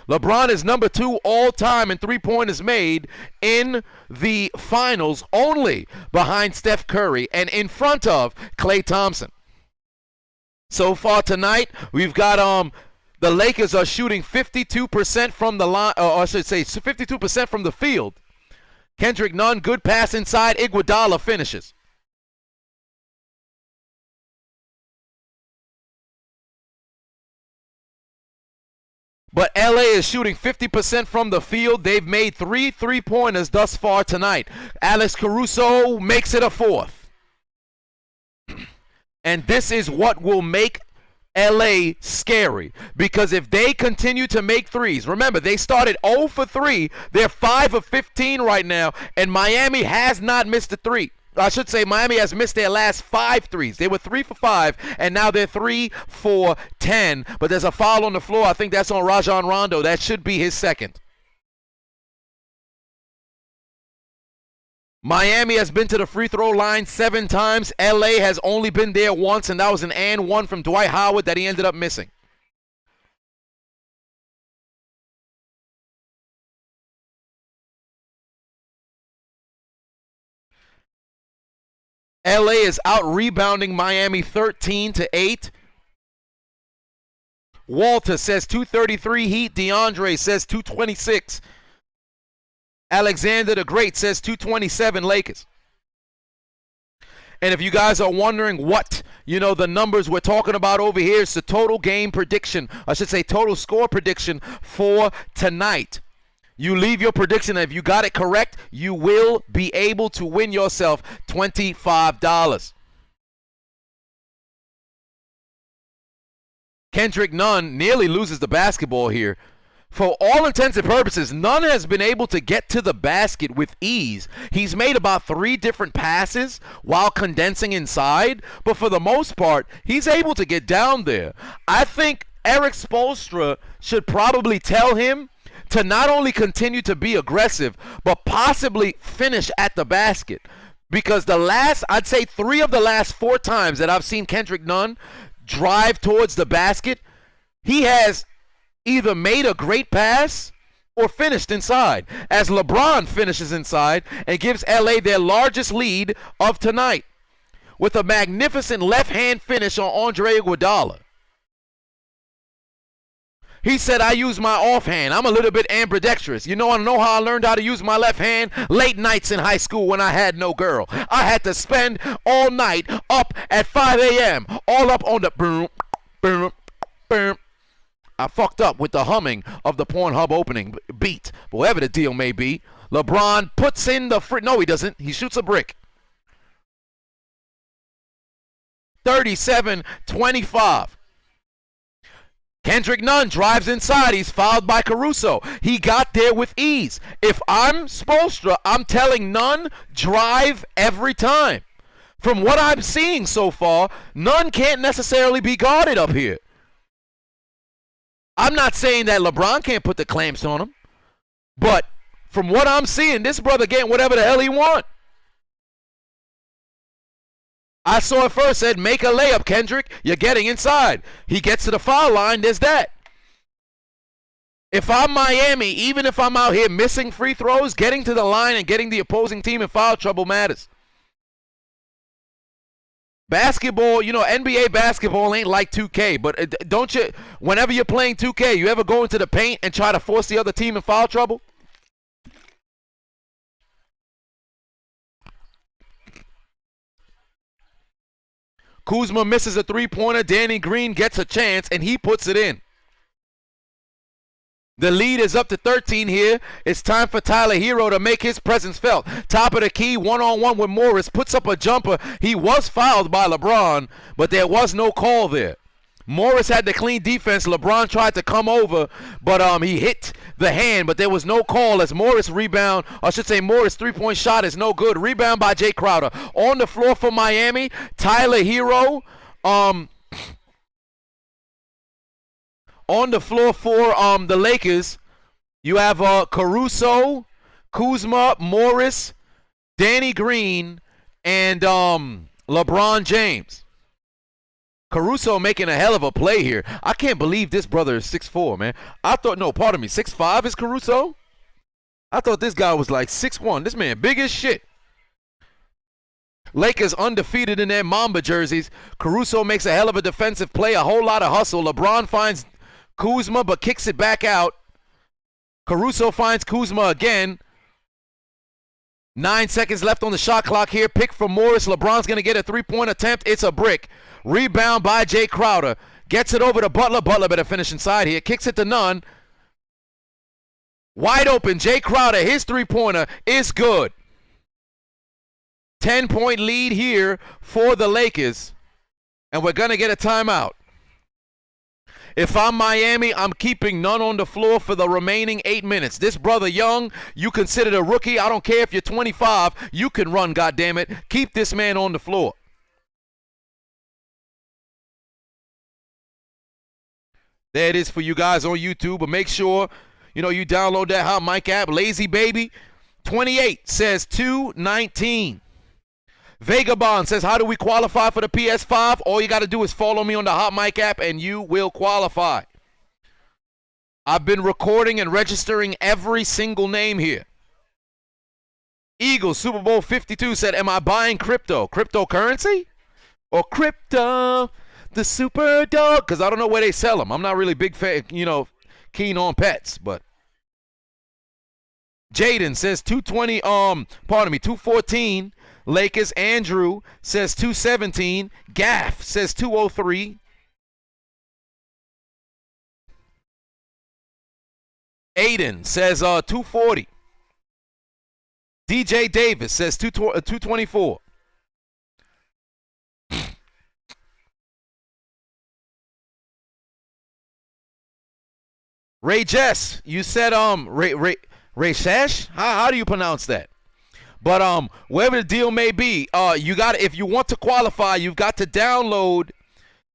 LeBron is number 2 all-time in three-pointers made in the finals, only behind Steph Curry and in front of Klay Thompson. So far tonight, we've got the Lakers are shooting 52% from the line, or I should say 52% from the field. Kendrick Nunn, good pass inside. Iguodala finishes. But LA is shooting 50% from the field. They've made 3 3-pointers thus far tonight. Alex Caruso makes it a 4th. And this is what will make LA scary, because if they continue to make threes, remember they started 0 for 3, they're 5 of 15 right now, and Miami has not missed a three. I should say Miami has missed their last 5 threes. They were 3 for 5, and now they're 3 for 10. But there's a foul on the floor. I think that's on Rajon Rondo. That should be his second. Miami has been to the free throw line 7 times. LA has only been there once, and that was an and one from Dwight Howard that he ended up missing. LA is out rebounding Miami 13-8. Walter says 233 Heat. DeAndre says 226. Alexander the Great says 227 Lakers. And if you guys are wondering what, the numbers we're talking about over here, it's the total game prediction. I should say total score prediction for tonight. You leave your prediction, and if you got it correct, you will be able to win yourself $25. Kendrick Nunn nearly loses the basketball here. For all intents and purposes, Nunn has been able to get to the basket with ease. He's made about 3 different passes while condensing inside, but for the most part, he's able to get down there. I think Eric Spoelstra should probably tell him to not only continue to be aggressive, but possibly finish at the basket. Because I'd say 3 of the last 4 times that I've seen Kendrick Nunn drive towards the basket, he has either made a great pass or finished inside, as LeBron finishes inside and gives LA their largest lead of tonight with a magnificent left-hand finish on Andre Iguodala. He said, I use my offhand. I'm a little bit ambidextrous. I know how I learned how to use my left hand? Late nights in high school when I had no girl. I had to spend all night up at 5 a.m. all up on the boom, boom, boom. I fucked up with the humming of the Pornhub opening beat. But whatever the deal may be, LeBron puts in the no, he doesn't. He shoots a brick. 37-25. Kendrick Nunn drives inside. He's fouled by Caruso. He got there with ease. If I'm Spoelstra, I'm telling Nunn, drive every time. From what I'm seeing so far, Nunn can't necessarily be guarded up here. I'm not saying that LeBron can't put the clamps on him, but from what I'm seeing, this brother getting whatever the hell he want. I saw it first, said, make a layup, Kendrick. You're getting inside. He gets to the foul line, there's that. If I'm Miami, even if I'm out here missing free throws, getting to the line and getting the opposing team in foul trouble matters. Basketball, NBA basketball ain't like 2K, but don't you, whenever you're playing 2K, you ever go into the paint and try to force the other team in foul trouble? Kuzma misses a 3-pointer. Danny Green gets a chance, and he puts it in. The lead is up to 13 here. It's time for Tyler Hero to make his presence felt. Top of the key, one-on-one with Morris. Puts up a jumper. He was fouled by LeBron, but there was no call there. Morris had the clean defense. LeBron tried to come over, but he hit the hand, but there was no call as Morris rebound. I should say Morris' 3-point shot is no good. Rebound by Jay Crowder. On the floor for Miami, Tyler Hero. On the floor for the Lakers, you have Caruso, Kuzma, Morris, Danny Green, and LeBron James. Caruso making a hell of a play here. I can't believe this brother is 6'4", man. I thought, no, pardon me, 6'5" is Caruso? I thought this guy was like 6'1". This man big as shit. Lakers undefeated in their Mamba jerseys. Caruso makes a hell of a defensive play, a whole lot of hustle. LeBron finds Kuzma but kicks it back out. Caruso finds Kuzma again. 9 seconds left on the shot clock here. Pick from Morris. LeBron's going to get a 3-point attempt. It's a brick. Rebound by Jay Crowder. Gets it over to Butler. Butler better finish inside here. Kicks it to Nunn. Wide open. Jay Crowder. His 3-pointer is good. 10-point lead here for the Lakers. And we're going to get a timeout. If I'm Miami, I'm keeping none on the floor for the remaining 8 minutes. This brother Young, you considered a rookie. I don't care if you're 25. You can run, goddammit. Keep this man on the floor. There it is for you guys on YouTube. But make sure, you download that Hot Mic app. Lazy Baby 28 says 219. Vagabond says, how do we qualify for the PS5? All you got to do is follow me on the Hot Mic app and you will qualify. I've been recording and registering every single name here. Eagle Super Bowl 52 said, am I buying crypto? Cryptocurrency? Or crypto? The super dog? Because I don't know where they sell them. I'm not really big fan, keen on pets, but. Jaden says 214. Lakers. Andrew says 217. Gaff says 203. Aiden says 240. DJ Davis says 224. Ray Jess, you said Ray Shesh? How do you pronounce that? But whatever the deal may be, if you want to qualify, you've got to download.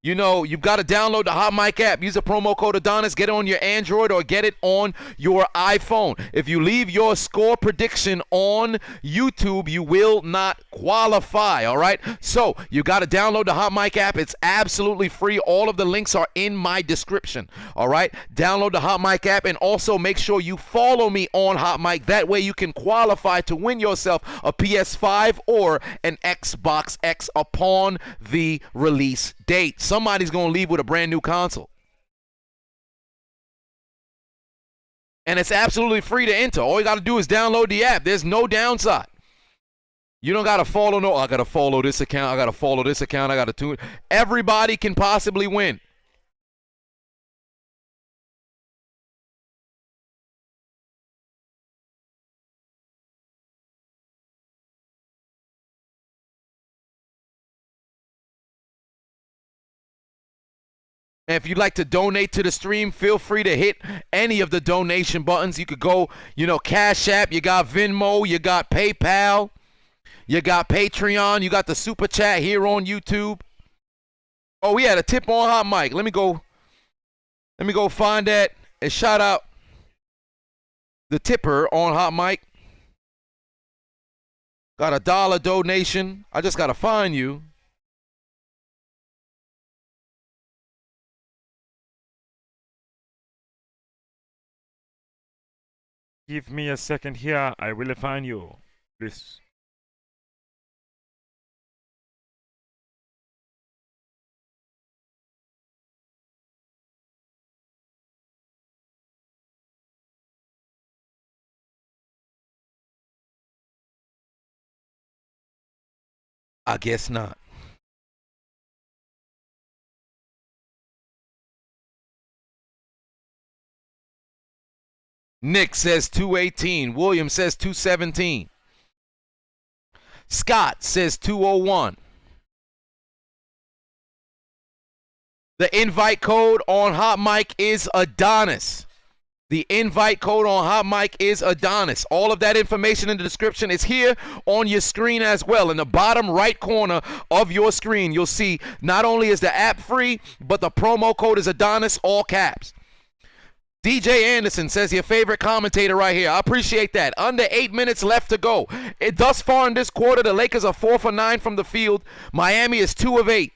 You've got to download the Hot Mic app. Use the promo code Adonis. Get it on your Android or get it on your iPhone. If you leave your score prediction on YouTube, you will not qualify, all right? So you got to download the Hot Mic app. It's absolutely free. All of the links are in my description, all right? Download the Hot Mic app and also make sure you follow me on Hot Mic. That way you can qualify to win yourself a PS5 or an Xbox X upon the release date. Somebody's going to leave with a brand new console. And it's absolutely free to enter. All you got to do is download the app. There's no downside. You don't got to follow I got to follow this account. I got to follow this account. I got to tune. Everybody can possibly win. And if you'd like to donate to the stream, feel free to hit any of the donation buttons. You could go, Cash App, you got Venmo, you got PayPal, you got Patreon, you got the Super Chat here on YouTube. Oh, we had a tip on Hot Mic. Let me go find that and shout out the tipper on Hot Mic. Got a $1 donation. I just got to find you. Give me a second here. I will find you. Please. I guess not. Nick says 218. William says 217. Scott says 201. The invite code on Hot Mic is Adonis. The invite code on Hot Mic is Adonis. All of that information in the description is here on your screen as well. In the bottom right corner of your screen, you'll see not only is the app free, but the promo code is Adonis, all caps. DJ Anderson says your favorite commentator right here. I appreciate that. Under 8 minutes left to go. Thus far in this quarter, the Lakers are 4 for 9 from the field. Miami is 2 of 8.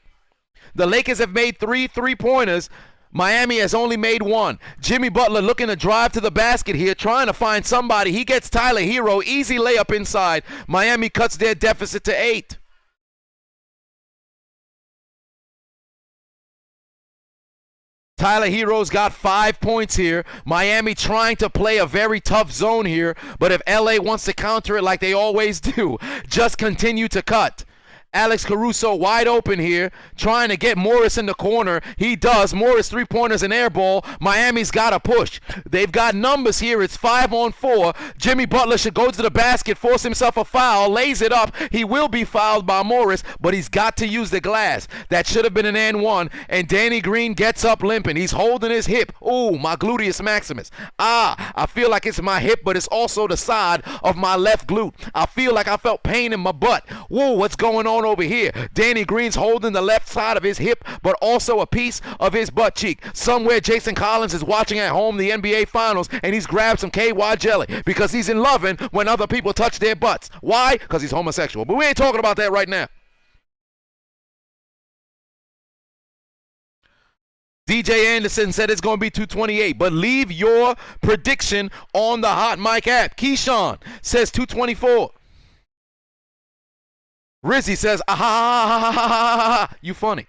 The Lakers have made 3 3-pointers. Miami has only made 1. Jimmy Butler looking to drive to the basket here, trying to find somebody. He gets Tyler Hero. Easy layup inside. Miami cuts their deficit to 8. Tyler Hero's got 5 points here. Miami trying to play a very tough zone here, but if LA wants to counter it like they always do, just continue to cut. Alex Caruso wide open here, trying to get Morris in the corner. He does. Morris three-pointers and air ball. Miami's got to push. They've got numbers here. It's 5-on-4. Jimmy Butler should go to the basket, force himself a foul, lays it up. He will be fouled by Morris, but he's got to use the glass. That should have been an and one, and Danny Green gets up limping. He's holding his hip. Ooh, my gluteus maximus. I feel like it's my hip, but it's also the side of my left glute. I feel like I felt pain in my butt. Whoa, what's going on over here? Danny Green's holding the left side of his hip, but also a piece of his butt cheek. Somewhere Jason Collins is watching at home the NBA Finals, and he's grabbed some KY jelly because he's in loving when other people touch their butts. Why? Because he's homosexual. But we ain't talking about that right now. DJ Anderson said it's going to be 228, but leave your prediction on the Hot Mic app. Keyshawn says 224. Rizzy says, you funny.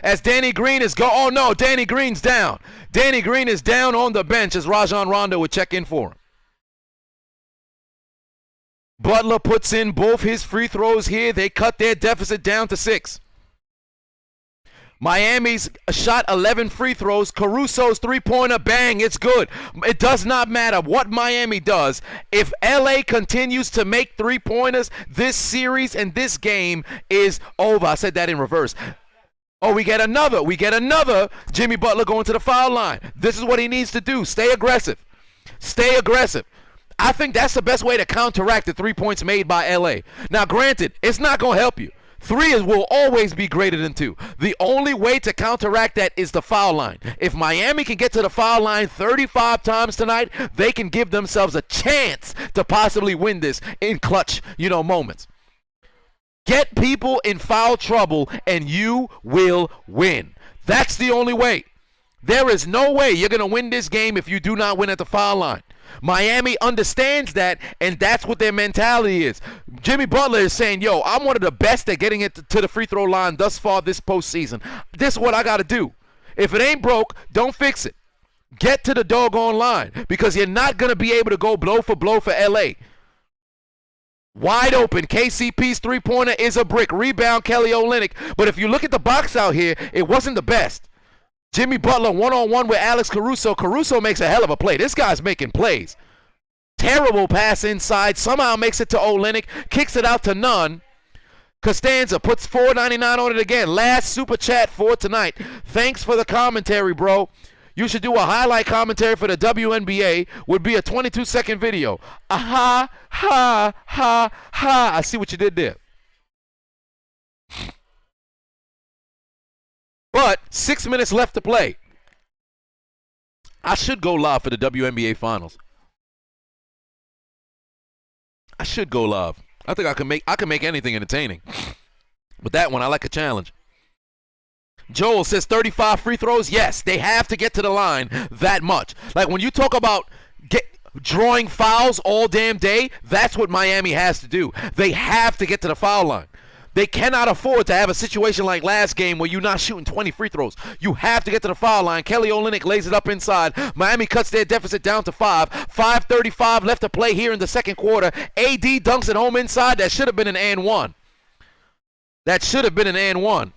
As Danny Green is oh no, Danny Green's down. Danny Green is down on the bench as Rajon Rondo would check in for him. Butler puts in both his free throws here. They cut their deficit down to 6. Miami's shot 11 free throws. Caruso's three-pointer, bang, it's good. It does not matter what Miami does. If LA continues to make three-pointers, this series and this game is over. I said that in reverse. Oh, we get another Jimmy Butler going to the foul line. This is what he needs to do. Stay aggressive. Stay aggressive. I think that's the best way to counteract the 3 points made by LA. Now, granted, it's not going to help you. 3 will always be greater than 2. The only way to counteract that is the foul line. If Miami can get to the foul line 35 times tonight, they can give themselves a chance to possibly win this in clutch, moments. Get people in foul trouble and you will win. That's the only way. There is no way you're going to win this game if you do not win at the foul line. Miami understands that, and that's what their mentality is. Jimmy Butler is saying, yo, I'm one of the best at getting it to the free throw line thus far this postseason. This is what I got to do. If it ain't broke, don't fix it. Get to the doggone line because you're not going to be able to go blow for LA. Wide open. KCP's three-pointer is a brick. Rebound, Kelly Olynyk. But if you look at the box out here, it wasn't the best. Jimmy Butler one-on-one with Alex Caruso. Caruso makes a hell of a play. This guy's making plays. Terrible pass inside. Somehow makes it to Olynyk. Kicks it out to Nunn. Costanza puts $4.99 on it again. Last super chat for tonight. Thanks for the commentary, bro. You should do a highlight commentary for the WNBA. Would be a 22-second video. Ha, ha, ha. I see what you did there. But 6 minutes left to play. I should go live for the WNBA Finals. I should go live. I think I can make anything entertaining. But that one, I like a challenge. Joel says 35 free throws. Yes, they have to get to the line that much. Like when you talk about drawing fouls all damn day, that's what Miami has to do. They have to get to the foul line. They cannot afford to have a situation like last game where you're not shooting 20 free throws. You have to get to the foul line. Kelly Olynyk lays it up inside. Miami cuts their deficit down to 5. 5:35 left to play here in the second quarter. AD dunks it home inside. That should have been an and one. That should have been an and one.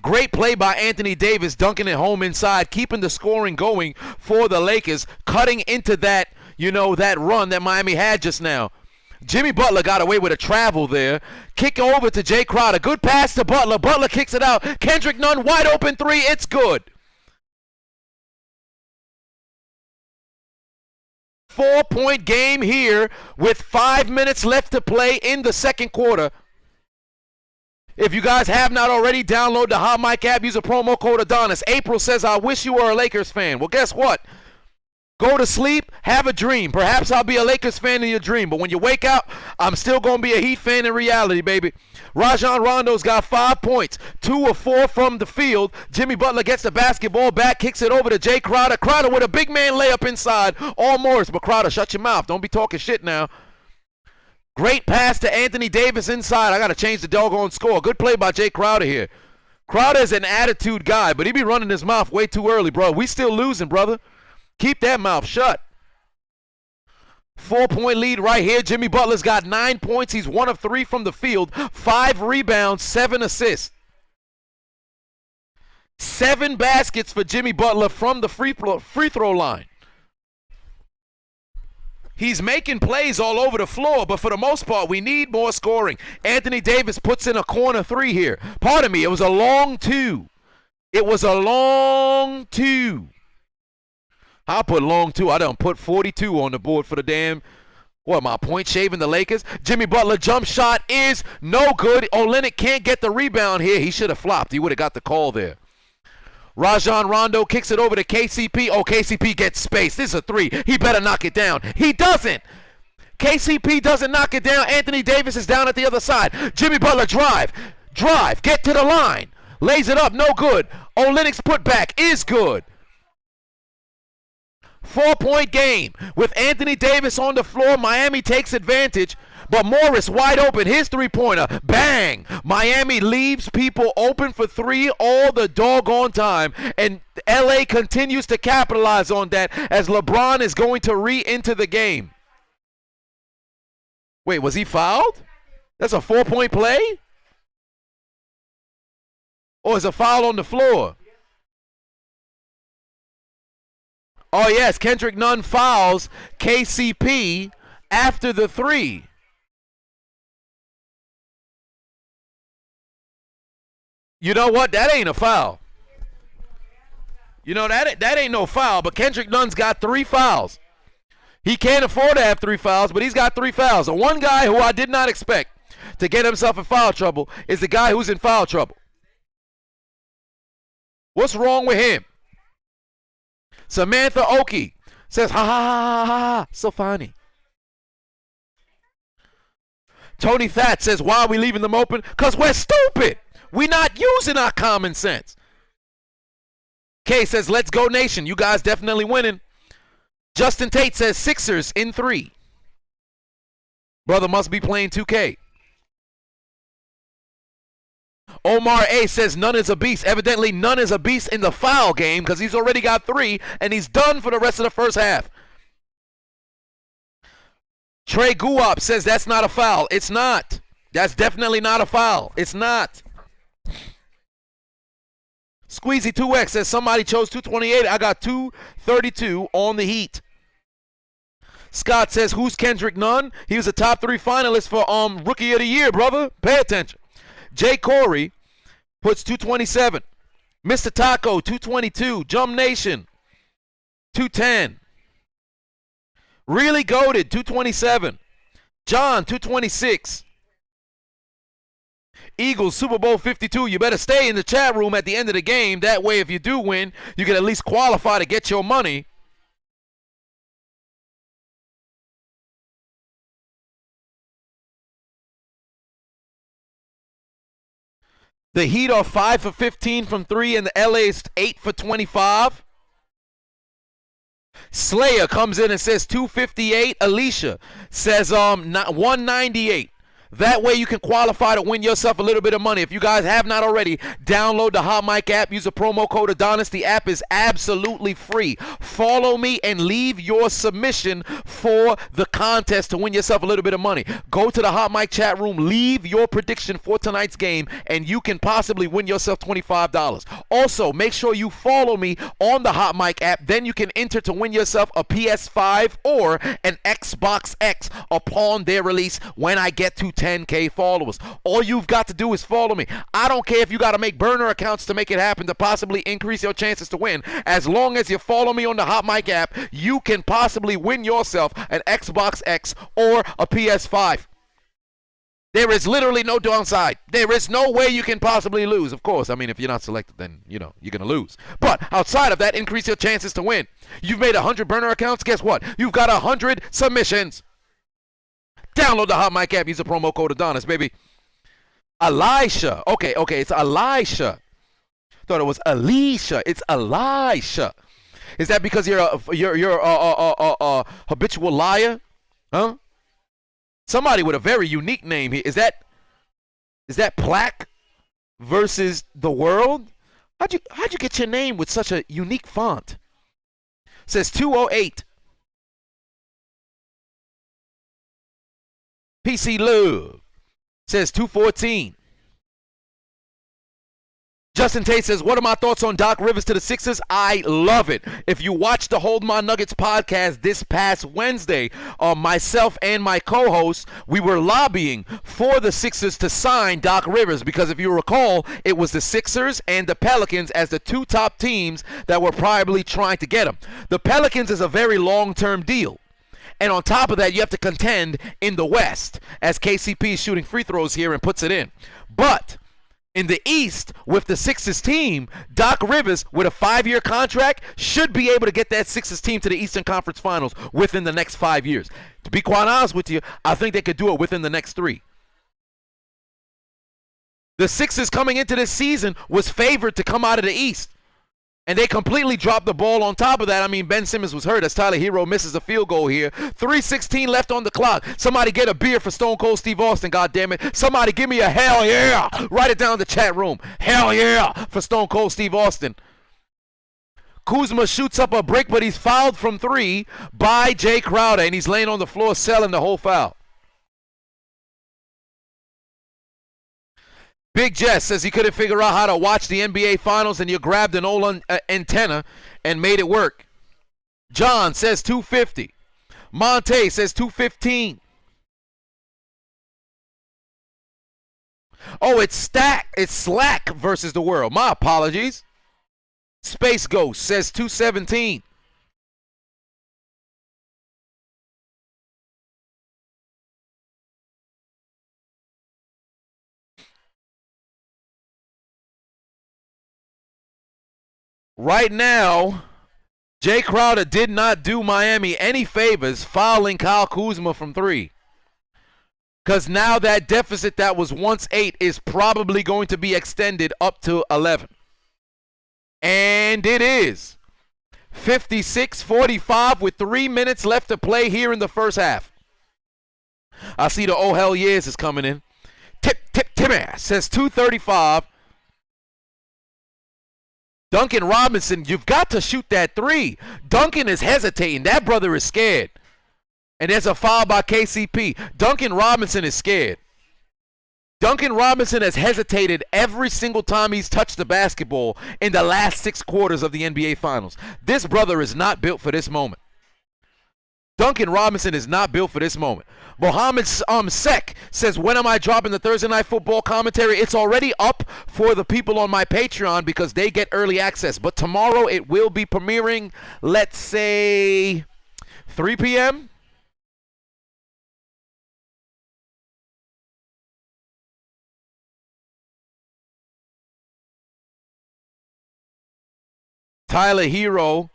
Great play by Anthony Davis, dunking it home inside, keeping the scoring going for the Lakers, cutting into that, that run that Miami had just now. Jimmy Butler got away with a travel there. Kick over to Jay Crowder. Good pass to Butler. Butler kicks it out. Kendrick Nunn, wide open 3. It's good. 4-point game here with 5 minutes left to play in the second quarter. If you guys have not already, download the Hot Mic app. Use a promo code Adonis. April says, I wish you were a Lakers fan. Well, guess what? Go to sleep, have a dream. Perhaps I'll be a Lakers fan in your dream, but when you wake up, I'm still going to be a Heat fan in reality, baby. Rajon Rondo's got 5 points, 2 of 4 from the field. Jimmy Butler gets the basketball back, kicks it over to Jay Crowder. Crowder with a big man layup inside. All Morris, but Crowder, shut your mouth. Don't be talking shit now. Great pass to Anthony Davis inside. I got to change the doggone score. Good play by Jay Crowder here. Crowder's an attitude guy, but he be running his mouth way too early, bro. We still losing, brother. Keep that mouth shut. 4-point lead right here. Jimmy Butler's got 9 points. He's 1 of 3 from the field. 5 rebounds, 7 assists. 7 baskets for Jimmy Butler from the free throw line. He's making plays all over the floor, but for the most part, we need more scoring. Anthony Davis puts in a corner 3 here. Pardon me, it was a long 2. It was a long 2. I put long 2. I done put 42 on the board for the damn, what am I, point shaving the Lakers? Jimmy Butler jump shot is no good. Olynyk can't get the rebound here. He should have flopped. He would have got the call there. Rajon Rondo kicks it over to KCP. Oh, KCP gets space. This is a 3. He better knock it down. He doesn't. KCP doesn't knock it down. Anthony Davis is down at the other side. Jimmy Butler drive, get to the line. Lays it up, no good. Olynyk's putback is good. 4-point game. With Anthony Davis on the floor, Miami takes advantage. But Morris wide open, his 3-pointer, bang! Miami leaves people open for 3 all the doggone time, and LA continues to capitalize on that as LeBron is going to re-enter the game. Wait, was he fouled? That's a 4-point play? Or is a foul on the floor? Oh yes, Kendrick Nunn fouls KCP after the 3. You know what? That ain't a foul. You know, that ain't no foul, but Kendrick Nunn's got 3 fouls. He can't afford to have 3 fouls, but he's got 3 fouls. The one guy who I did not expect to get himself in foul trouble is the guy who's in foul trouble. What's wrong with him? Samantha Oki says, ha ha ha ha ha, so funny. Tony Thatch says, why are we leaving them open? Because we're stupid. We're not using our common sense. Kay says, let's go nation. You guys definitely winning. Justin Tate says, Sixers in 3. Brother must be playing 2K. Omar A says, Nunn is a beast. Evidently, Nunn is a beast in the foul game because he's already got 3, and he's done for the rest of the first half. Trey Guap says, that's not a foul. It's not. That's definitely not a foul. It's not. Squeezy 2X says somebody chose 228. I got 232 on the Heat. Scott says, who's Kendrick Nunn? He was a top 3 finalist for Rookie of the Year, brother. Pay attention. Jay Corey puts 227. Mr. Taco, 222. Jump Nation, 210. Really Goated, 227. John, 226. Eagles, Super Bowl 52. You better stay in the chat room at the end of the game. That way, if you do win, you can at least qualify to get your money. The Heat are 5 for 15 from 3, and the LA is 8 for 25. Slayer comes in and says 258. Alicia says 198. That way you can qualify to win yourself a little bit of money. If you guys have not already, download the Hot Mic app. Use the promo code Adonis. The app is absolutely free. Follow me and leave your submission for the contest to win yourself a little bit of money. Go to the Hot Mic chat room. Leave your prediction for tonight's game, and you can possibly win yourself $25. Also, make sure you follow me on the Hot Mic app. Then you can enter to win yourself a PS5 or an Xbox X upon their release when I get to 10K followers. All you've got to do is follow me. I don't care if you got to make burner accounts to make it happen to possibly increase your chances to win. As long as you follow me on the Hot Mic app, you can possibly win yourself an Xbox X or a PS5. There is literally no downside. There is no way you can possibly lose. Of course, I mean, if you're not selected, then, you know, you're going to lose. But outside of that, increase your chances to win. You've made 100 burner accounts. Guess what? You've got 100 submissions. Download the Hot Mic app. Use the promo code Adonis, baby. Elisha. Okay, it's Elisha. Thought it was Alicia. It's Elisha. Is that because you're a habitual liar? Huh? Somebody with a very unique name here. Is that Plaque versus the World? How'd you get your name with such a unique font? Says 208. PC Love says 214. Justin Tate says, what are my thoughts on Doc Rivers to the Sixers? I love it. If you watched the Hold My Nuggets podcast this past Wednesday, myself and my co-host, we were lobbying for the Sixers to sign Doc Rivers because if you recall, it was the Sixers and the Pelicans as the two top teams that were probably trying to get him. The Pelicans is a very long-term deal. And on top of that, you have to contend in the West as KCP is shooting free throws here and puts it in. But in the East, with the Sixers team, Doc Rivers, with a 5-year contract, should be able to get that Sixers team to the Eastern Conference Finals within the next 5 years. To be quite honest with you, I think they could do it within the next 3. The Sixers coming into this season was favored to come out of the East. And they completely dropped the ball on top of that. I mean, Ben Simmons was hurt as Tyler Hero misses a field goal here. 3:16 left on the clock. Somebody get a beer for Stone Cold Steve Austin, goddammit. Somebody give me a hell yeah. Write it down in the chat room. Hell yeah for Stone Cold Steve Austin. Kuzma shoots up a break, but he's fouled from 3 by Jay Crowder, and he's laying on the floor selling the whole foul. Big Jess says he couldn't figure out how to watch the NBA Finals and you grabbed an old antenna and made it work. John says 250. Monte says 215. Oh, it's Slack versus the world. My apologies. Space Ghost says 217. Right now, Jay Crowder did not do Miami any favors fouling Kyle Kuzma from 3. Because now that deficit that was once 8 is probably going to be extended up to 11. And it is. 56-45 with 3 minutes left to play here in the first half. I see the oh hell yes is coming in. Timmy says 235. Duncan Robinson, you've got to shoot that 3. Duncan is hesitating. That brother is scared. And there's a foul by KCP. Duncan Robinson is scared. Duncan Robinson has hesitated every single time he's touched the basketball in the last 6 quarters of the NBA Finals. This brother is not built for this moment. Duncan Robinson is not built for this moment. Mohammed Sek says, when am I dropping the Thursday Night Football commentary? It's already up for the people on my Patreon because they get early access. But tomorrow it will be premiering, let's say, 3 p.m.? Tyler Hero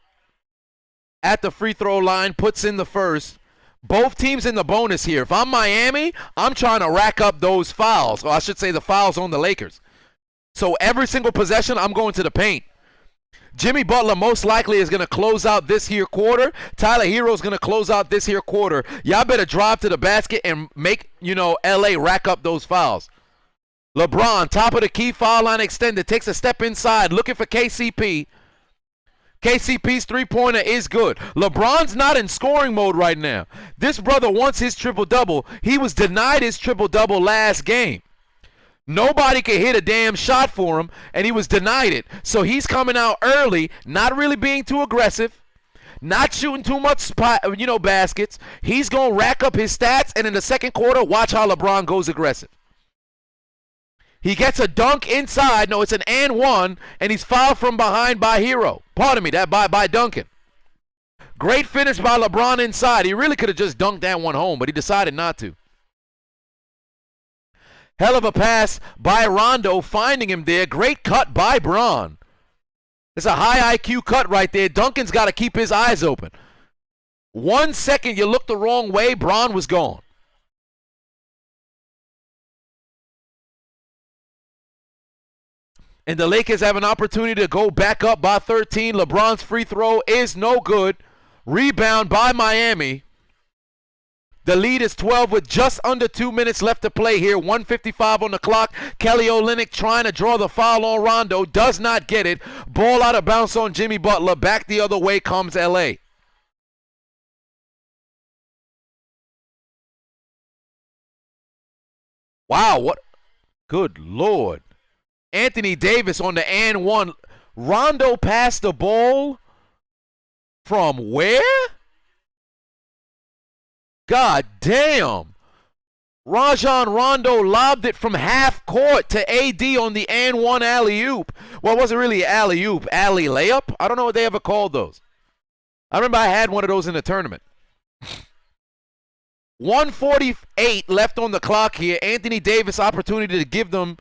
at the free throw line puts in the first. Both teams in the bonus here. If I'm Miami, I'm trying to rack up those fouls. Or I should say the fouls on the Lakers. So every single possession, I'm going to the paint. Jimmy Butler most likely is going to close out this here quarter. Tyler Hero is going to close out this here quarter. Y'all better drive to the basket and make, LA rack up those fouls. LeBron, top of the key, foul line extended. Takes a step inside, looking for KCP. KCP's three-pointer is good. LeBron's not in scoring mode right now. This brother wants his triple-double. He was denied his triple-double last game. Nobody could hit a damn shot for him, and he was denied it. So he's coming out early, not really being too aggressive, not shooting too much baskets. He's going to rack up his stats, and in the second quarter, watch how LeBron goes aggressive. He gets a dunk inside. No, it's an and one, and he's fouled from behind by Hero. Pardon me, that by Duncan. Great finish by LeBron inside. He really could have just dunked that one home, but he decided not to. Hell of a pass by Rondo, finding him there. Great cut by Bron. It's a high IQ cut right there. Duncan's got to keep his eyes open. 1 second you look the wrong way, Bron was gone. And the Lakers have an opportunity to go back up by 13. LeBron's free throw is no good. Rebound by Miami. The lead is 12 with just under 2 minutes left to play here. 1:55 on the clock. Kelly Olynyk trying to draw the foul on Rondo. Does not get it. Ball out of bounds on Jimmy Butler. Back the other way comes L.A. Wow, what? Good Lord. Anthony Davis on the and one. Rondo passed the ball from where? God damn. Rajon Rondo lobbed it from half court to AD on the and one alley-oop. Well, it wasn't really alley-oop, alley layup. I don't know what they ever called those. I remember I had one of those in the tournament. 1:48 left on the clock here. Anthony Davis opportunity to give them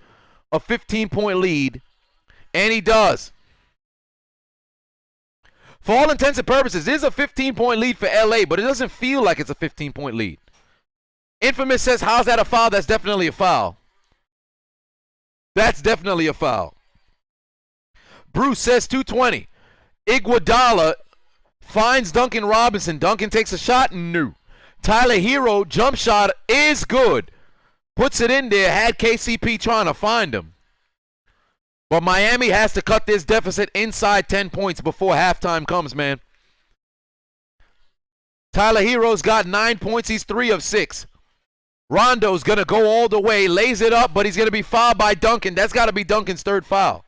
a 15-point lead, and he does. For all intents and purposes, this is a 15-point lead for LA, but it doesn't feel like it's a 15-point lead. Infamous says, how's that a foul? That's definitely a foul. That's definitely a foul. Bruce says 220. Iguodala finds Duncan Robinson. Duncan takes a shot. No. Tyler Hero, jump shot is good. Puts it in there. Had KCP trying to find him. But Miami has to cut this deficit inside 10 points before halftime comes, man. Tyler Hero's got 9 points. He's 3 of 6. Rondo's going to go all the way. Lays it up, but he's going to be fouled by Duncan. That's got to be Duncan's third foul.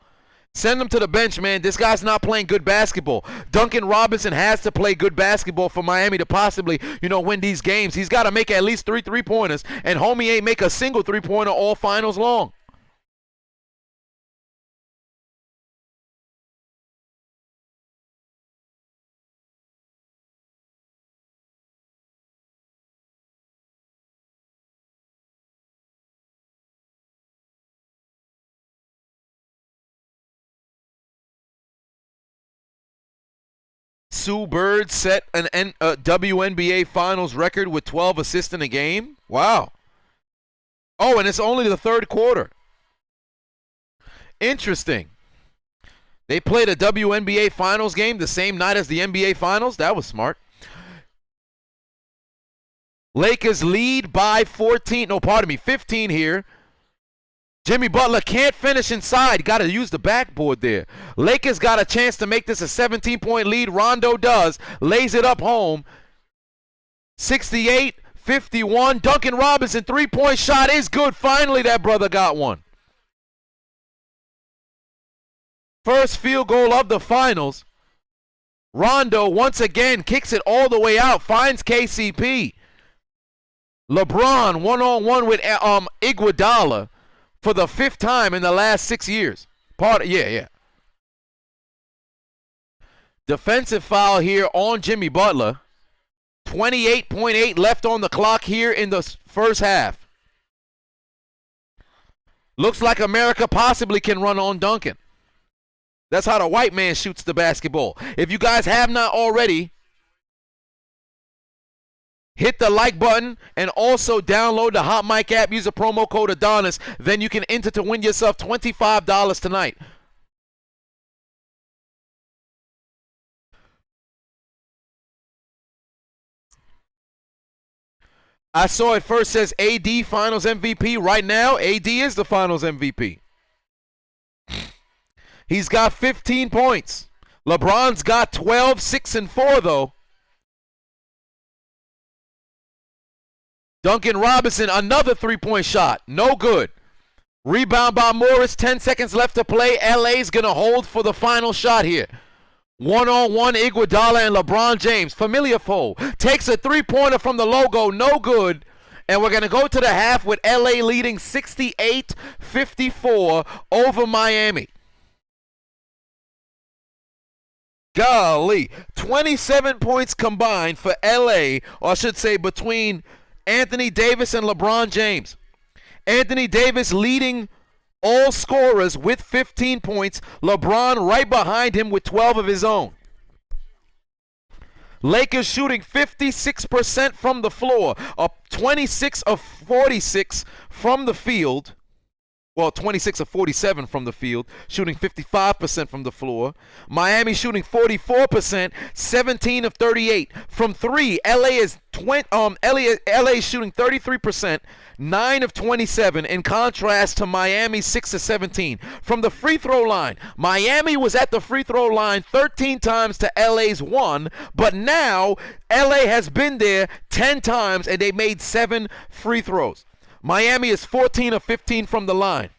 Send him to the bench, man. This guy's not playing good basketball. Duncan Robinson has to play good basketball for Miami to possibly, win these games. He's got to make at least 3 3-pointers, and homie ain't make a single 3-pointer all finals long. Sue Bird set an WNBA Finals record with 12 assists in a game. Wow. Oh, and it's only the third quarter. Interesting. They played a WNBA Finals game the same night as the NBA Finals. That was smart. Lakers lead by 15 here. Jimmy Butler can't finish inside. Got to use the backboard there. Lakers got a chance to make this a 17-point lead. Rondo does. Lays it up home. 68-51. Duncan Robinson, 3-point shot is good. Finally, that brother got one. First field goal of the finals. Rondo once again kicks it all the way out. Finds KCP. LeBron one-on-one with Iguodala. For the 5th time in the last 6 years. Defensive foul here on Jimmy Butler. 28.8 left on the clock here in the first half. Looks like America possibly can run on Duncan. That's how the white man shoots the basketball. If you guys have not already, hit the like button and also download the Hot Mic app. Use the promo code Adonis. Then you can enter to win yourself $25 tonight. I saw it first says AD Finals MVP. Right now, AD is the Finals MVP. He's got 15 points. LeBron's got 12, 6, and 4, though. Duncan Robinson, another 3-point shot. No good. Rebound by Morris. 10 seconds left to play. LA's going to hold for the final shot here. One-on-one, Iguodala and LeBron James. Familiar foe. Takes a 3-pointer from the logo. No good. And we're going to go to the half with LA leading 68-54 over Miami. Golly. 27 points combined for LA, or I should say between Anthony Davis and LeBron James. Anthony Davis leading all scorers with 15 points. LeBron right behind him with 12 of his own. Lakers shooting 56% from the floor, up 26 of 46 from the field. Well, 26 of 47 from the field, shooting 55% from the floor. Miami shooting 44%, 17 of 38 from 3. LA is LA shooting 33%, 9 of 27. In contrast to Miami, 6 of 17 from the free throw line. Miami was at the free throw line 13 times to LA's 1, but now LA has been there 10 times and they made 7 free throws. Miami is 14 of 15 from the line.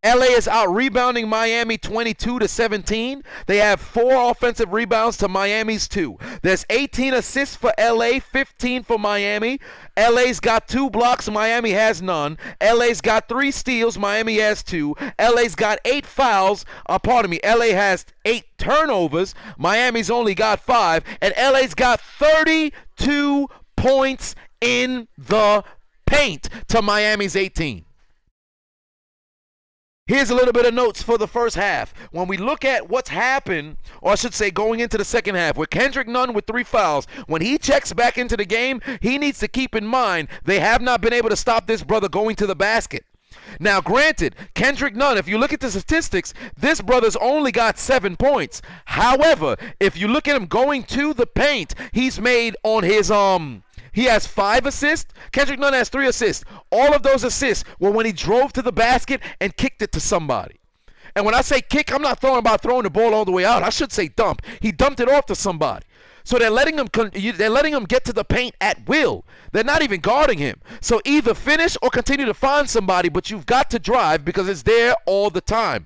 LA is out rebounding Miami 22-17. They have 4 offensive rebounds to Miami's 2. There's 18 assists for LA, 15 for Miami. LA's got 2 blocks, Miami has none. LA's got 3 steals, Miami has 2. LA's got 8 fouls. LA has 8 turnovers. Miami's only got 5. And LA's got 32 points in the paint to Miami's 18. Here's a little bit of notes for the first half. When we look at what's happened, or I should say going into the second half, with Kendrick Nunn with 3 fouls, when he checks back into the game, he needs to keep in mind they have not been able to stop this brother going to the basket. Now, granted, Kendrick Nunn, if you look at the statistics, this brother's only got 7 points. However, if you look at him going to the paint, he's made on his he has 5 assists. Kendrick Nunn has 3 assists. All of those assists were when he drove to the basket and kicked it to somebody. And when I say kick, I'm not throwing the ball all the way out. I should say dump. He dumped it off to somebody. So they're letting him get to the paint at will. They're not even guarding him. So either finish or continue to find somebody, but you've got to drive because it's there all the time.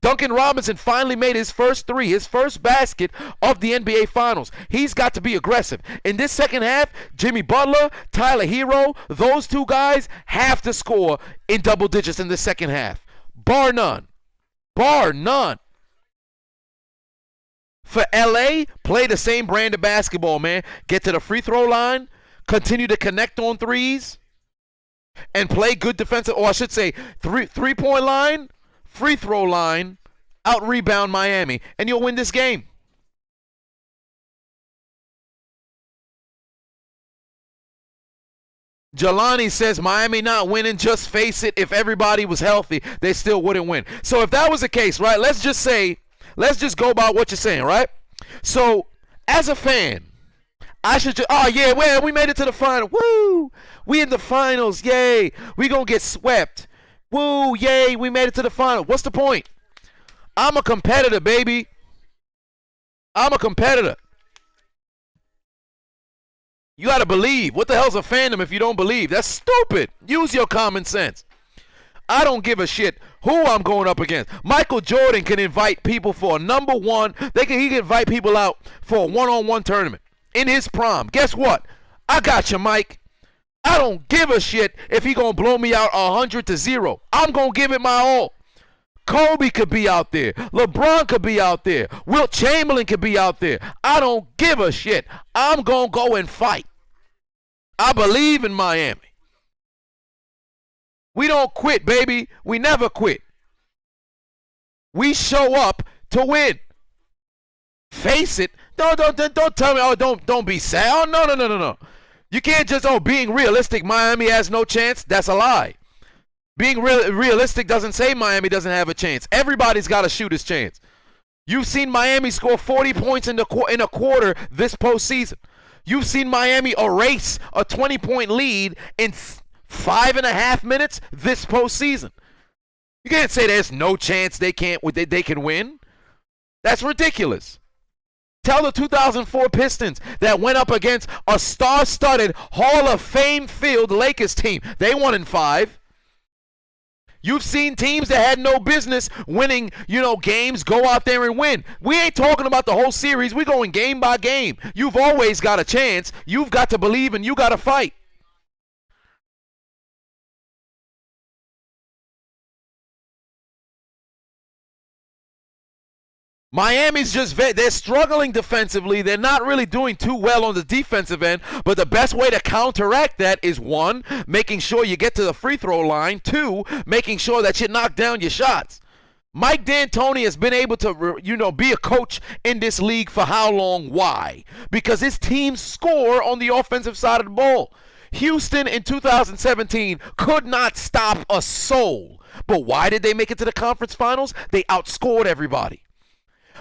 Duncan Robinson finally made his first 3, his first basket of the NBA Finals. He's got to be aggressive. In this second half, Jimmy Butler, Tyler Hero, those 2 guys have to score in double digits in the second half. Bar none. Bar none. For LA, play the same brand of basketball, man. Get to the free throw line, continue to connect on threes, and play good defensive, or I should say three-point line, free throw line, out rebound Miami, and you'll win this game. Jelani says Miami not winning, just face it, if everybody was healthy, they still wouldn't win. So if that was the case, right, let's just go about what you're saying, right? So as a fan, I should just, oh yeah, well, we made it to the final. Woo! We in the finals, yay. We gonna get swept. Woo, yay, we made it to the final. What's the point? I'm a competitor, baby. I'm a competitor. You got to believe. What the hell's a fandom if you don't believe? That's stupid. Use your common sense. I don't give a shit who I'm going up against. Michael Jordan can invite people for a number 1. He can invite people out for a one-on-one tournament in his prime. Guess what? I got you, Mike. I don't give a shit if he going to blow me out 100-0. I'm going to give it my all. Kobe could be out there. LeBron could be out there. Wilt Chamberlain could be out there. I don't give a shit. I'm going to go and fight. I believe in Miami. We don't quit, baby. We never quit. We show up to win. Face it. Don't tell me, oh, don't be sad. Oh, no. You can't just, being realistic, Miami has no chance. That's a lie. Being realistic doesn't say Miami doesn't have a chance. Everybody's got a shooter's chance. You've seen Miami score 40 points in a quarter this postseason. You've seen Miami erase a 20-point lead in 5.5 minutes this postseason. You can't say there's no chance they can win. That's ridiculous. Tell the 2004 Pistons that went up against a star-studded Hall of Fame-filled Lakers team. They won in 5. You've seen teams that had no business winning, games go out there and win. We ain't talking about the whole series. We're going game by game. You've always got a chance. You've got to believe and you got to fight. Miami's they're struggling defensively. They're not really doing too well on the defensive end, but the best way to counteract that is 1, making sure you get to the free throw line, 2, making sure that you knock down your shots. Mike D'Antoni has been able to, be a coach in this league for how long? Why? Because his teams score on the offensive side of the ball. Houston in 2017 could not stop a soul. But why did they make it to the conference finals? They outscored everybody.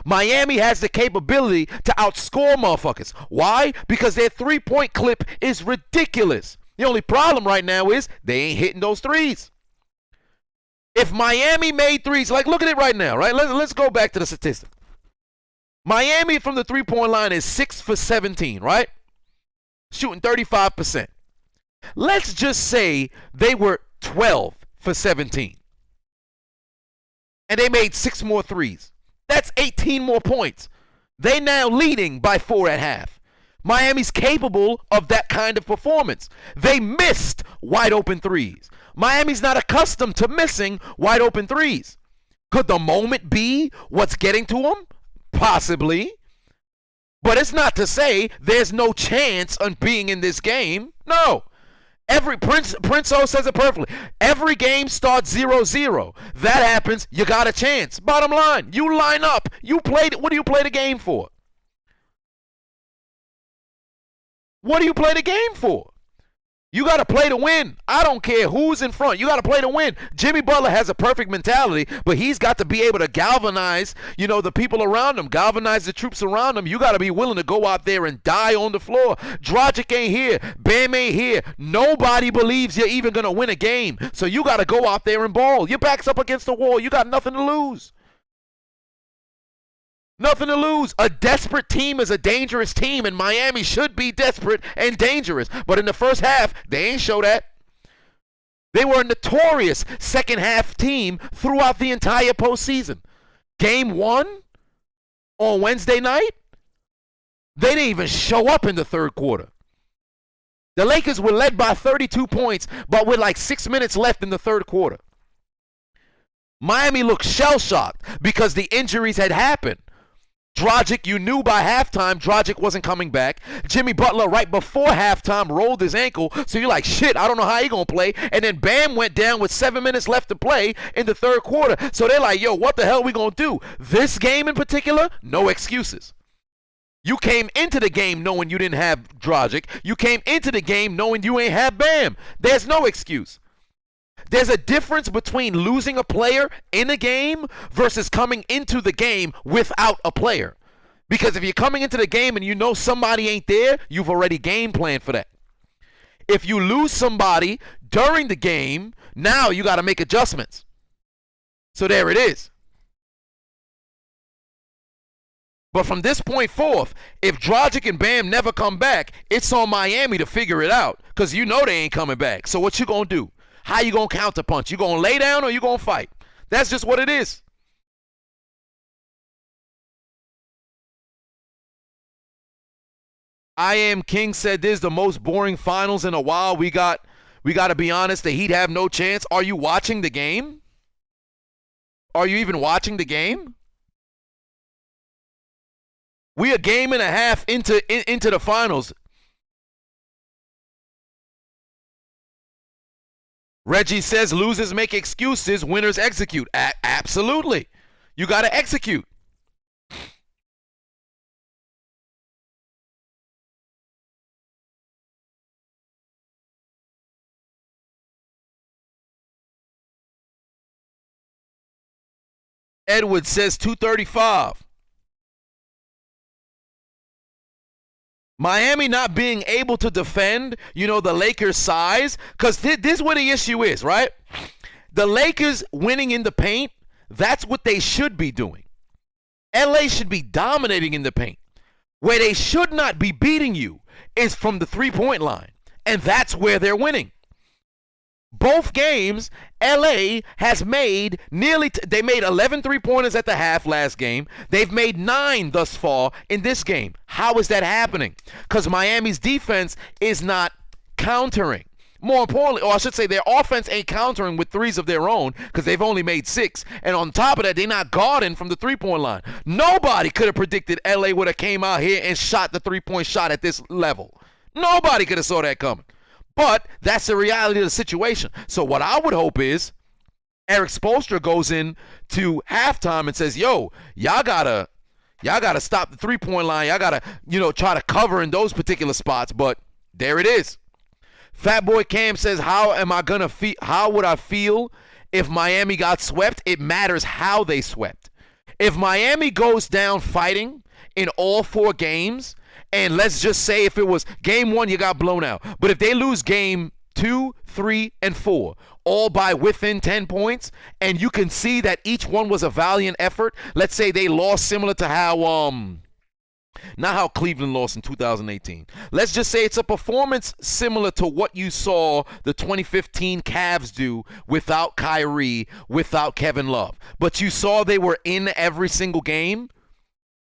Miami has the capability to outscore motherfuckers. Why? Because their three-point clip is ridiculous. The only problem right now is they ain't hitting those threes. If Miami made threes, like look at it right now, right? Let's go back to the statistic. Miami from the three-point line is 6 for 17, right? Shooting 35%. Let's just say they were 12 for 17. And they made 6 more threes. That's 18 more points. They now leading by 4 at half. Miami's capable of that kind of performance. They missed wide open threes. Miami's not accustomed to missing wide open threes. Could the moment be what's getting to them? Possibly. But it's not to say there's no chance on being in this game. No. Every Prince-O says it perfectly. Every game starts 0-0. That happens, you got a chance. Bottom line, you line up. You played. What do you play the game for? What do you play the game for? You got to play to win. I don't care who's in front. You got to play to win. Jimmy Butler has a perfect mentality, but he's got to be able to galvanize, the people around him, galvanize the troops around him. You got to be willing to go out there and die on the floor. Dragic ain't here. Bam ain't here. Nobody believes you're even going to win a game. So you got to go out there and ball. Your back's up against the wall. You got nothing to lose. Nothing to lose. A desperate team is a dangerous team, and Miami should be desperate and dangerous. But in the first half, they ain't show that. They were a notorious second half team throughout the entire postseason. Game 1 on Wednesday night, they didn't even show up in the third quarter. The Lakers were led by 32 points, but with like 6 minutes left in the third quarter. Miami looked shell-shocked because the injuries had happened. Dragic, you knew by halftime Dragic wasn't coming back. Jimmy Butler right before halftime rolled his ankle, so you're like, shit, I don't know how he gonna play. And then Bam went down with 7 minutes left to play in the third quarter. So they're like, yo, what the hell we gonna do? This game in particular, no excuses. You came into the game knowing you didn't have Dragic. You came into the game knowing you ain't have Bam. There's no excuse. There's a difference between losing a player in a game versus coming into the game without a player. Because if you're coming into the game and you know somebody ain't there, you've already game planned for that. If you lose somebody during the game, now you got to make adjustments. So there it is. But from this point forth, if Dragic and Bam never come back, it's on Miami to figure it out. Because you know they ain't coming back. So what you going to do? How you going to counterpunch? You going to lay down or you going to fight? That's just what it is. I Am King said this is the most boring finals in a while. We got to be honest, the Heat have no chance. Are you watching the game? Are you even watching the game? We a game and a half into the finals. Reggie says losers make excuses, winners execute. Absolutely. You got to execute. Edward says 235. Miami not being able to defend, the Lakers' size, because this is where the issue is, right? The Lakers winning in the paint, that's what they should be doing. LA should be dominating in the paint. Where they should not be beating you is from the three-point line, and that's where they're winning. Both games, LA has made they made 11 three-pointers at the half last game. They've made 9 thus far in this game. How is that happening? Because Miami's defense is not countering. More importantly, or I should say their offense ain't countering with threes of their own because they've only made 6. And on top of that, they're not guarding from the three-point line. Nobody could have predicted LA would have came out here and shot the three-point shot at this level. Nobody could have saw that coming. But that's the reality of the situation. So what I would hope is Eric Spoelstra goes in to halftime and says, yo, y'all gotta stop the three-point line. Y'all gotta, try to cover in those particular spots. But there it is. Fatboy Cam says, how would I feel if Miami got swept? It matters how they swept. If Miami goes down fighting in all 4 games, and let's just say if it was game 1, you got blown out. But if they lose game 2, 3, and 4, all by within 10 points, and you can see that each one was a valiant effort. Let's say they lost similar to how Not how Cleveland lost in 2018. Let's just say it's a performance similar to what you saw the 2015 Cavs do without Kyrie, without Kevin Love. But you saw they were in every single game.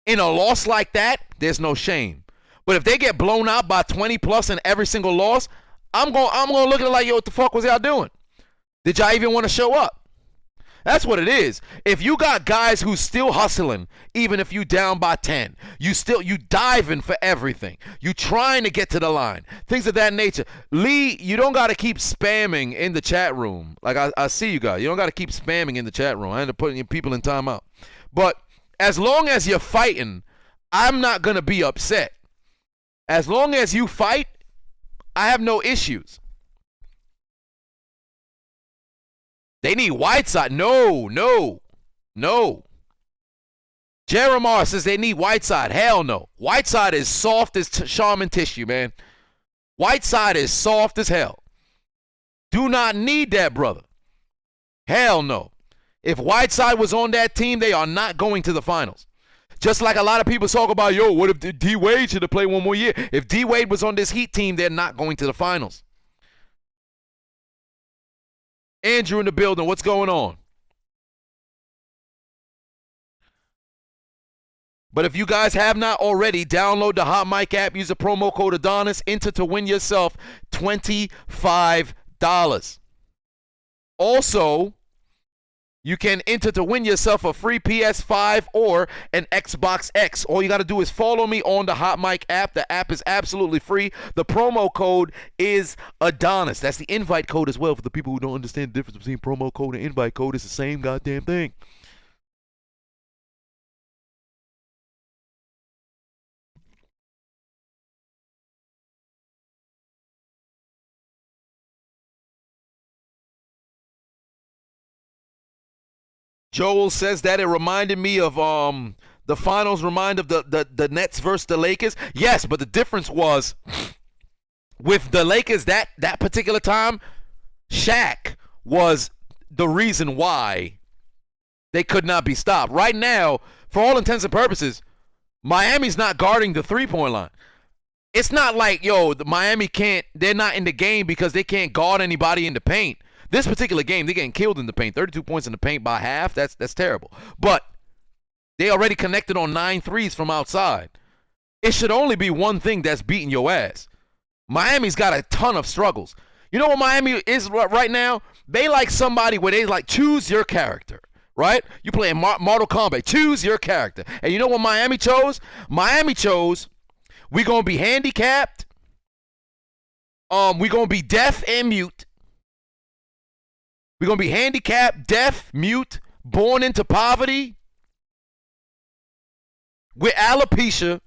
In a loss like that, there's no shame. But if they get blown out by 20 plus in every single loss, I'm gonna look at it like, yo, what the fuck was y'all doing? Did y'all even want to show up? That's what it is. If you got guys who's still hustling, even if you down by 10, you diving for everything. You trying to get to the line. Things of that nature. Lee, you don't got to keep spamming in the chat room. Like I see you guys. You don't got to keep spamming in the chat room. I end up putting people in timeout. But as long as you're fighting, I'm not going to be upset. As long as you fight, I have no issues. They need Whiteside. No. Jeremiah says they need Whiteside. Hell no. Whiteside is soft as shaman tissue, man. Whiteside is soft as hell. Do not need that, brother. Hell no. If Whiteside was on that team, they are not going to the finals. Just like a lot of people talk about, yo, what if D-Wade should have played one more year? If D-Wade was on this Heat team, they're not going to the finals. Andrew in the building, what's going on? But if you guys have not already, download the Hot Mic app, use the promo code Adonis, enter to win yourself $25. Also, you can enter to win yourself a free PS5 or an Xbox X. All you got to do is follow me on the Hot Mic app. The app is absolutely free. The promo code is Adonis. That's the invite code as well for the people who don't understand the difference between promo code and invite code. It's the same goddamn thing. Joel says that it reminded me of the finals remind of the Nets versus the Lakers. Yes, but the difference was with the Lakers that particular time, Shaq was the reason why they could not be stopped. Right now, for all intents and purposes, Miami's not guarding the three-point line. It's not like, yo, Miami they're not in the game because they can't guard anybody in the paint. This particular game, they're getting killed in the paint. 32 points in the paint by half. That's terrible. But they already connected on 9 threes from outside. It should only be one thing that's beating your ass. Miami's got a ton of struggles. You know what Miami is right now? They like somebody where they like choose your character, right? You play in Mortal Kombat. Choose your character. And you know what Miami chose? Miami chose we're going to be handicapped. We're going to be deaf and mute. We're going to be handicapped, deaf, mute, born into poverty, with alopecia,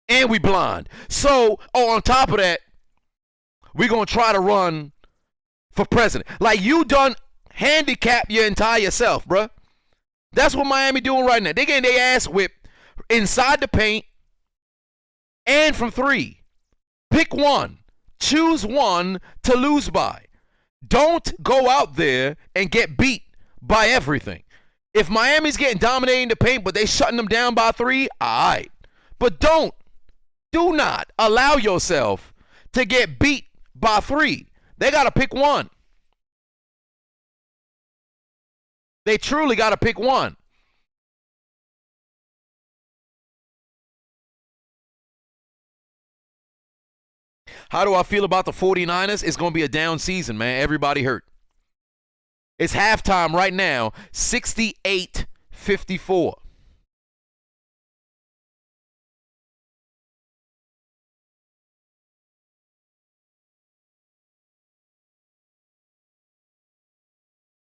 and we blind. So, on top of that, we're going to try to run for president. Like, you done handicap your entire self, bruh. That's what Miami doing right now. They getting their ass whipped inside the paint and from 3. Pick one. Choose one to lose by. Don't go out there and get beat by everything. If Miami's getting dominated in the paint, but they shutting them down by 3, all right. But do not allow yourself to get beat by 3. They got to pick one. They truly got to pick one. How do I feel about the 49ers? It's going to be a down season, man. Everybody hurt. It's halftime right now, 68-54.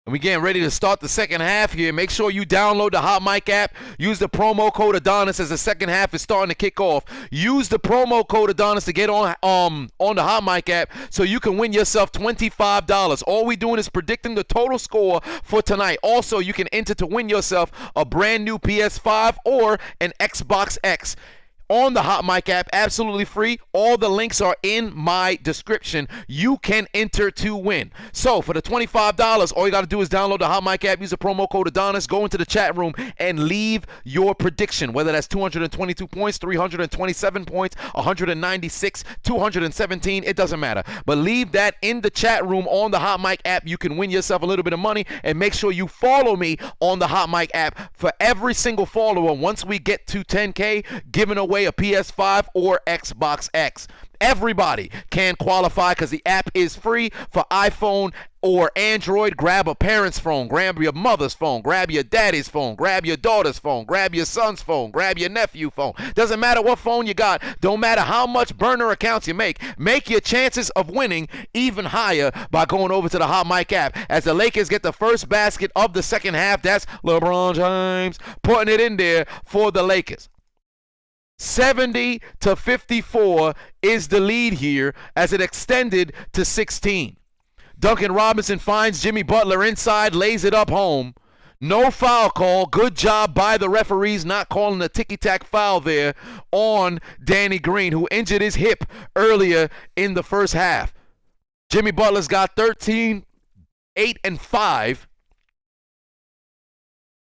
And we getting ready to start the second half here. Make sure you download the Hot Mic app. Use the promo code Adonis as the second half is starting to kick off. Use the promo code Adonis to get on the Hot Mic app so you can win yourself $25. All we doing is predicting the total score for tonight. Also, you can enter to win yourself a brand new PS5 or an Xbox X. on the Hot Mic app, absolutely free. All the links are in my description. You can enter to win. So for the $25, all you got to do is download the Hot Mic app, use the promo code Adonis, go into the chat room, and leave your prediction, whether that's 222 points, 327 points, 196, 217, it doesn't matter. But leave that in the chat room on the Hot Mic app. You can win yourself a little bit of money, and make sure you follow me on the Hot Mic app. For every single follower, once we get to 10K, giving away a PS5 or Xbox X. Everybody can qualify because the app is free for iPhone or Android. Grab a parent's phone, grab your mother's phone, grab your daddy's phone, grab your daughter's phone, grab your son's phone, grab your nephew's phone. Doesn't matter what phone you got, don't matter how much burner accounts you make your chances of winning even higher by going over to the Hot Mic app. As the Lakers get the first basket of the second half, that's LeBron James putting it in there for the Lakers. 70-54 is the lead here as it extended to 16. Duncan Robinson finds Jimmy Butler inside, lays it up home. No foul call. Good job by the referees not calling a ticky-tack foul there on Danny Green, who injured his hip earlier in the first half. Jimmy Butler's got 13, 8, and 5.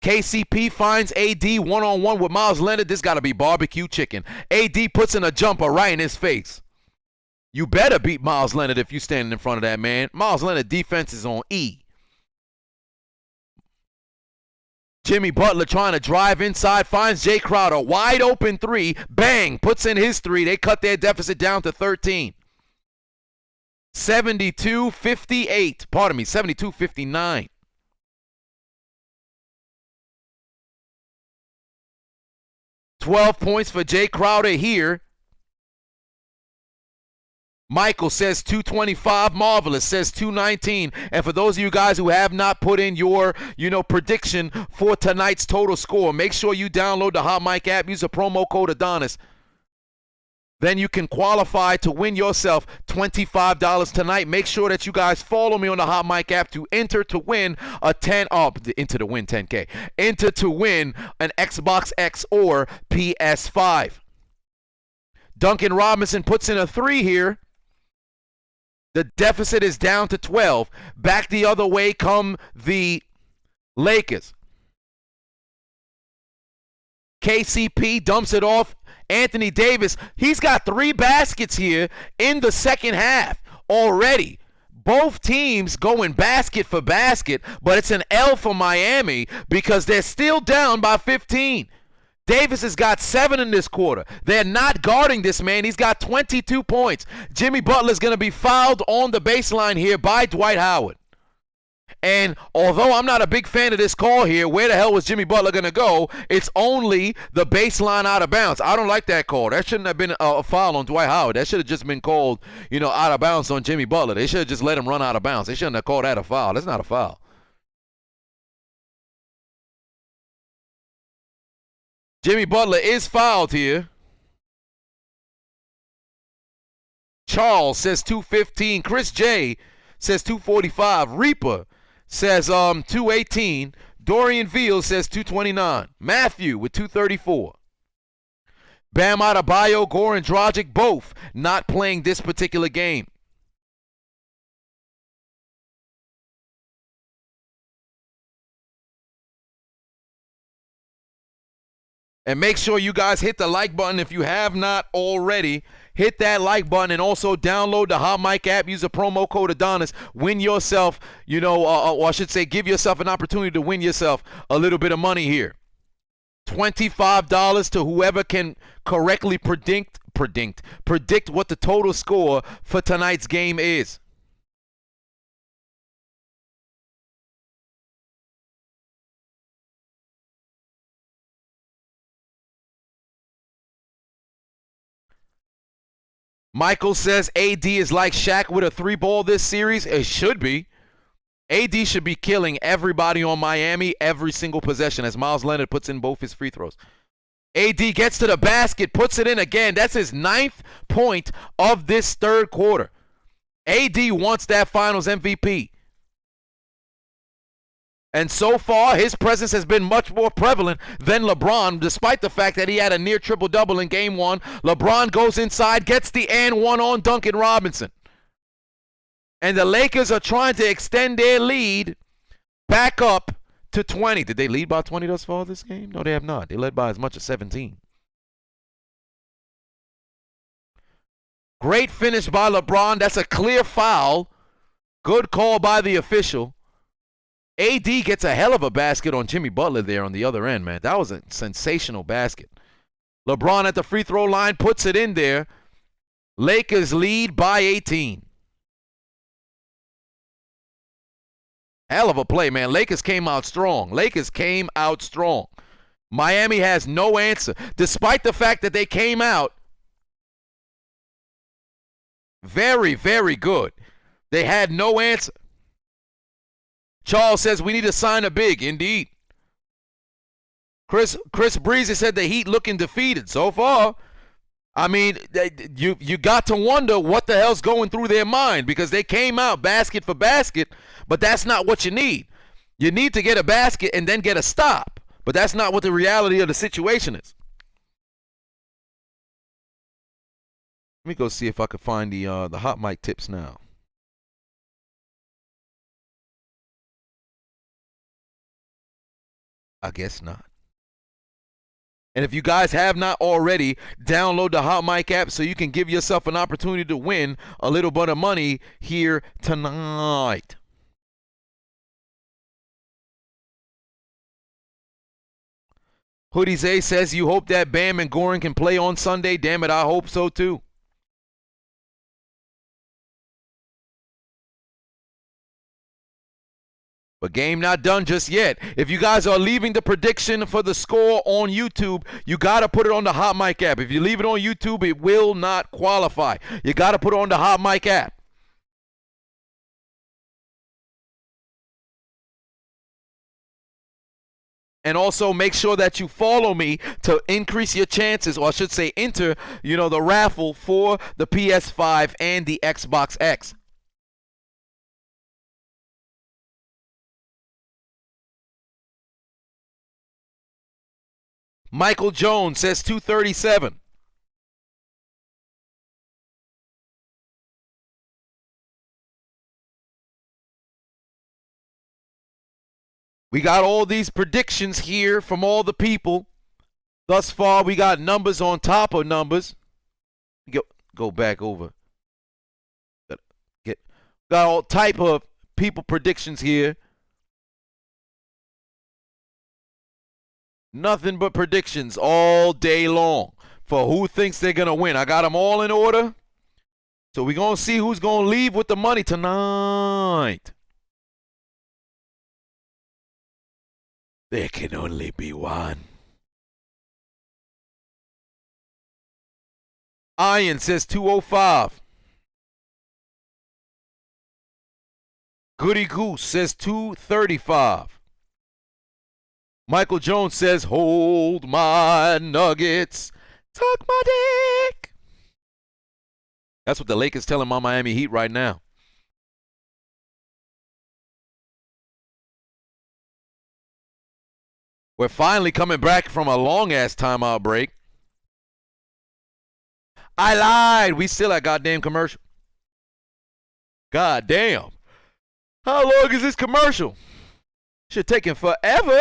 KCP finds AD one-on-one with Miles Leonard. This got to be barbecue chicken. AD puts in a jumper right in his face. You better beat Miles Leonard if you standing in front of that man. Miles Leonard defense is on E. Jimmy Butler trying to drive inside, finds Jay Crowder. Wide open three. Bang. Puts in his three. They cut their deficit down to 13. 72-58. Pardon me, 72-59. $12 points for Jay Crowder here. Michael says 225. Marvelous says 219. And for those of you guys who have not put in your, prediction for tonight's total score, make sure you download the Hot Mic app. Use the promo code Adonis. Then you can qualify to win yourself $25 tonight. Make sure that you guys follow me on the Hot Mic app to enter to win enter to win 10K. Enter to win an Xbox X or PS5. Duncan Robinson puts in a 3 here. The deficit is down to 12. Back the other way come the Lakers. KCP dumps it off. Anthony Davis, he's got 3 baskets here in the second half already. Both teams going basket for basket, but it's an L for Miami because they're still down by 15. Davis has got 7 in this quarter. They're not guarding this man. He's got 22 points. Jimmy Butler's going to be fouled on the baseline here by Dwight Howard. And although I'm not a big fan of this call here, where the hell was Jimmy Butler going to go? It's only the baseline out of bounds. I don't like that call. That shouldn't have been a foul on Dwight Howard. That should have just been called, out of bounds on Jimmy Butler. They should have just let him run out of bounds. They shouldn't have called that a foul. That's not a foul. Jimmy Butler is fouled here. Charles says 215. Chris J says 245. Reaper says 218. Dorian Veal says 229. Matthew with 234. Bam Adebayo, Goran Dragic, both not playing this particular game. And make sure you guys hit the like button if you have not already. Hit that like button and also download the Hot Mic app. Use the promo code Adonis. Win yourself, or I should say give yourself an opportunity to win yourself a little bit of money here. $25 to whoever can correctly predict what the total score for tonight's game is. Michael says AD is like Shaq with a 3-ball this series. It should be. AD should be killing everybody on Miami every single possession as Miles Leonard puts in both his free throws. AD gets to the basket, puts it in again. That's his 9th point of this third quarter. AD wants that finals MVP. And so far, his presence has been much more prevalent than LeBron, despite the fact that he had a near triple-double in Game 1. LeBron goes inside, gets the and one on Duncan Robinson. And the Lakers are trying to extend their lead back up to 20. Did they lead by 20 thus far this game? No, they have not. They led by as much as 17. Great finish by LeBron. That's a clear foul. Good call by the official. AD gets a hell of a basket on Jimmy Butler there on the other end, man. That was a sensational basket. LeBron at the free throw line puts it in there. Lakers lead by 18. Hell of a play, man. Lakers came out strong. Lakers came out strong. Miami has no answer. Despite the fact that they came out very, very good, they had no answer. Charles says we need to sign a big. Indeed. Chris Breezy said the Heat looking defeated so far. I mean, you got to wonder what the hell's going through their mind, because they came out basket for basket, but that's not what you need. You need to get a basket and then get a stop, but that's not what the reality of the situation is. Let me go see if I can find the hot mic tips now. I guess not. And if you guys have not already, download the Hot Mic app so you can give yourself an opportunity to win a little bit of money here tonight. Hoodie Zay says you hope that Bam and Goran can play on Sunday. Damn it, I hope so too. But game not done just yet. If you guys are leaving the prediction for the score on YouTube, you got to put it on the Hot Mic app. If you leave it on YouTube, it will not qualify. You got to put it on the Hot Mic app. And also make sure that you follow me to increase your chances, or I should say enter, the raffle for the PS5 and the Xbox X. Michael Jones says 237. We got all these predictions here from all the people. Thus far, we got numbers on top of numbers. Go back over. Got all type of people predictions here. Nothing but predictions all day long for who thinks they're going to win. I got them all in order. So we're going to see who's going to leave with the money tonight. There can only be one. Iron says 205. Goody Goose says 235. Michael Jones says, hold my nuggets, suck my dick. That's what the Lakers telling my Miami Heat right now. We're finally coming back from a long-ass timeout break. I lied. We still at goddamn commercial. Goddamn. How long is this commercial? Should take him forever.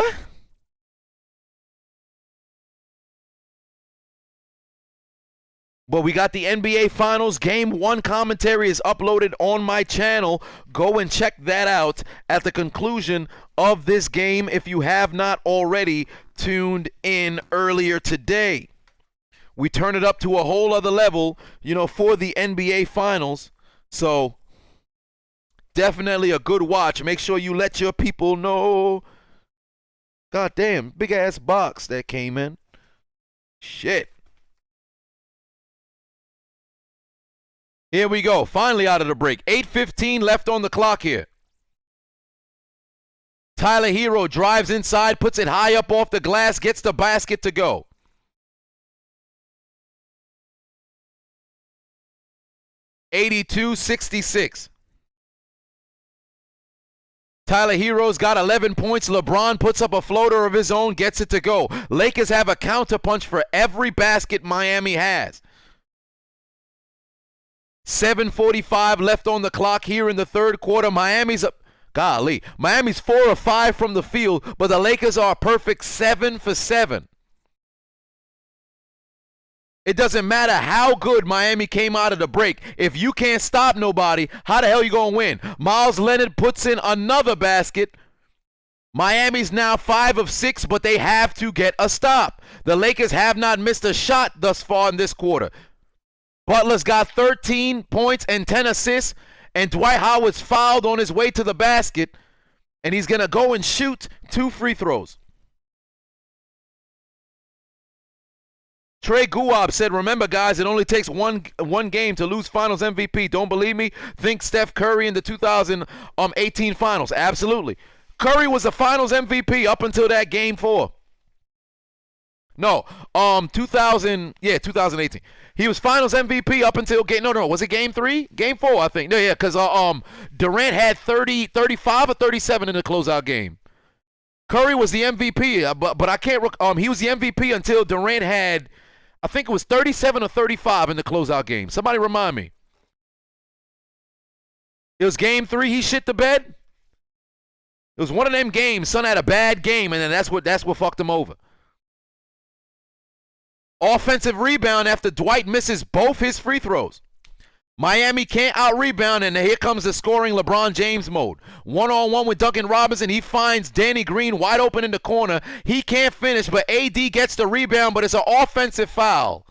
But we got the NBA Finals. Game 1 commentary is uploaded on my channel. Go and check that out at the conclusion of this game if you have not already tuned in earlier today. We turn it up to a whole other level, for the NBA Finals. So definitely a good watch. Make sure you let your people know. God damn, big ass box that came in. Shit. Here we go. Finally out of the break. 8:15 left on the clock here. Tyler Hero drives inside, puts it high up off the glass, gets the basket to go. (82-66). Tyler Hero's got 11 points. LeBron puts up a floater of his own, gets it to go. Lakers have a counterpunch for every basket Miami has. 7:45 left on the clock here in the third quarter. Miami's 4 of 5 from the field, but the Lakers are a perfect 7 for 7. It doesn't matter how good Miami came out of the break. If you can't stop nobody, how the hell you going to win? Miles Leonard puts in another basket. Miami's now 5 of 6, but they have to get a stop. The Lakers have not missed a shot thus far in this quarter. Butler's got 13 points and 10 assists, and Dwight Howard's fouled on his way to the basket, and he's going to go and shoot 2 free throws. Trey Guab said, remember, guys, it only takes one game to lose finals MVP. Don't believe me? Think Steph Curry in the 2018 finals. Absolutely. Curry was the finals MVP up until that game 4. No, 2018. He was finals MVP up until was it game 3? Game 4, I think. No, yeah, because Durant had 35 or 37 in the closeout game. Curry was the MVP, but I can't he was the MVP until Durant had, I think it was 37 or 35 in the closeout game. Somebody remind me. It was game 3, he shit the bed. It was one of them games. Son had a bad game, and then that's what fucked him over. Offensive rebound after Dwight misses both his free throws. Miami can't out-rebound, and here comes the scoring LeBron James mode. One-on-one with Duncan Robinson. He finds Danny Green wide open in the corner. He can't finish, but AD gets the rebound, but it's an offensive foul.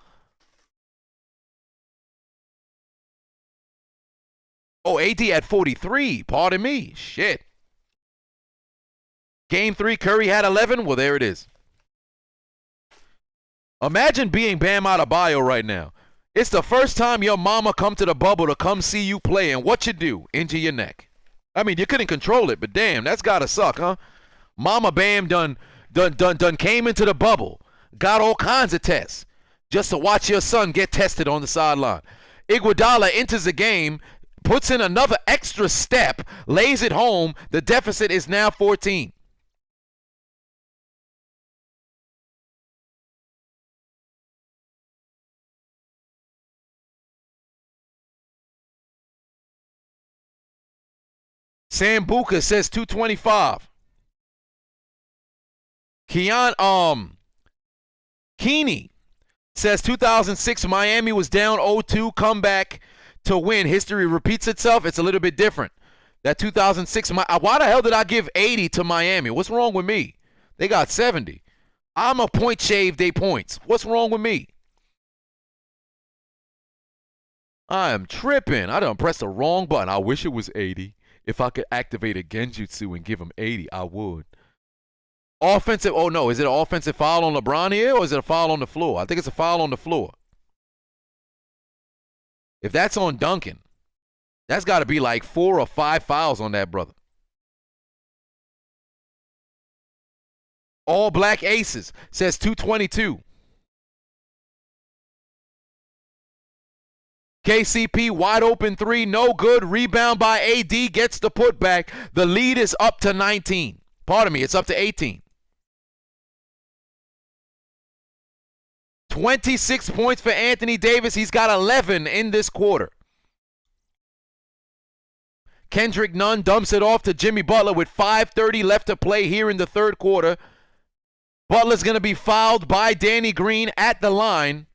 Oh, AD at 43. Pardon me. Shit. Game 3, Curry had 11. Well, there it is. Imagine being Bam Adebayo right now. It's the first time your mama come to the bubble to come see you play, and what you do? Into your neck. I mean, you couldn't control it, but damn, that's gotta suck, huh? Mama Bam done came into the bubble, got all kinds of tests, just to watch your son get tested on the sideline. Iguodala enters the game, puts in another extra step, lays it home. The deficit is now 14. Sam Buka says 225. Keeney says 2006 Miami was down 0-2, comeback to win. History repeats itself. It's a little bit different. That 2006, why the hell did I give 80 to Miami? What's wrong with me? They got 70. I'm a point shaved 8 points. What's wrong with me? I am tripping. I done pressed the wrong button. I wish it was 80. If I could activate a Genjutsu and give him 80, I would. Offensive, oh no, is it an offensive foul on LeBron here, or is it a foul on the floor? I think it's a foul on the floor. If that's on Duncan, that's got to be like 4 or 5 fouls on that brother. All Black Aces says 222. KCP wide open 3, no good. Rebound by AD, gets the putback. The lead is up to 19. Pardon me, it's up to 18. 26 points for Anthony Davis. He's got 11 in this quarter. Kendrick Nunn dumps it off to Jimmy Butler with 5:30 left to play here in the third quarter. Butler's going to be fouled by Danny Green at the line,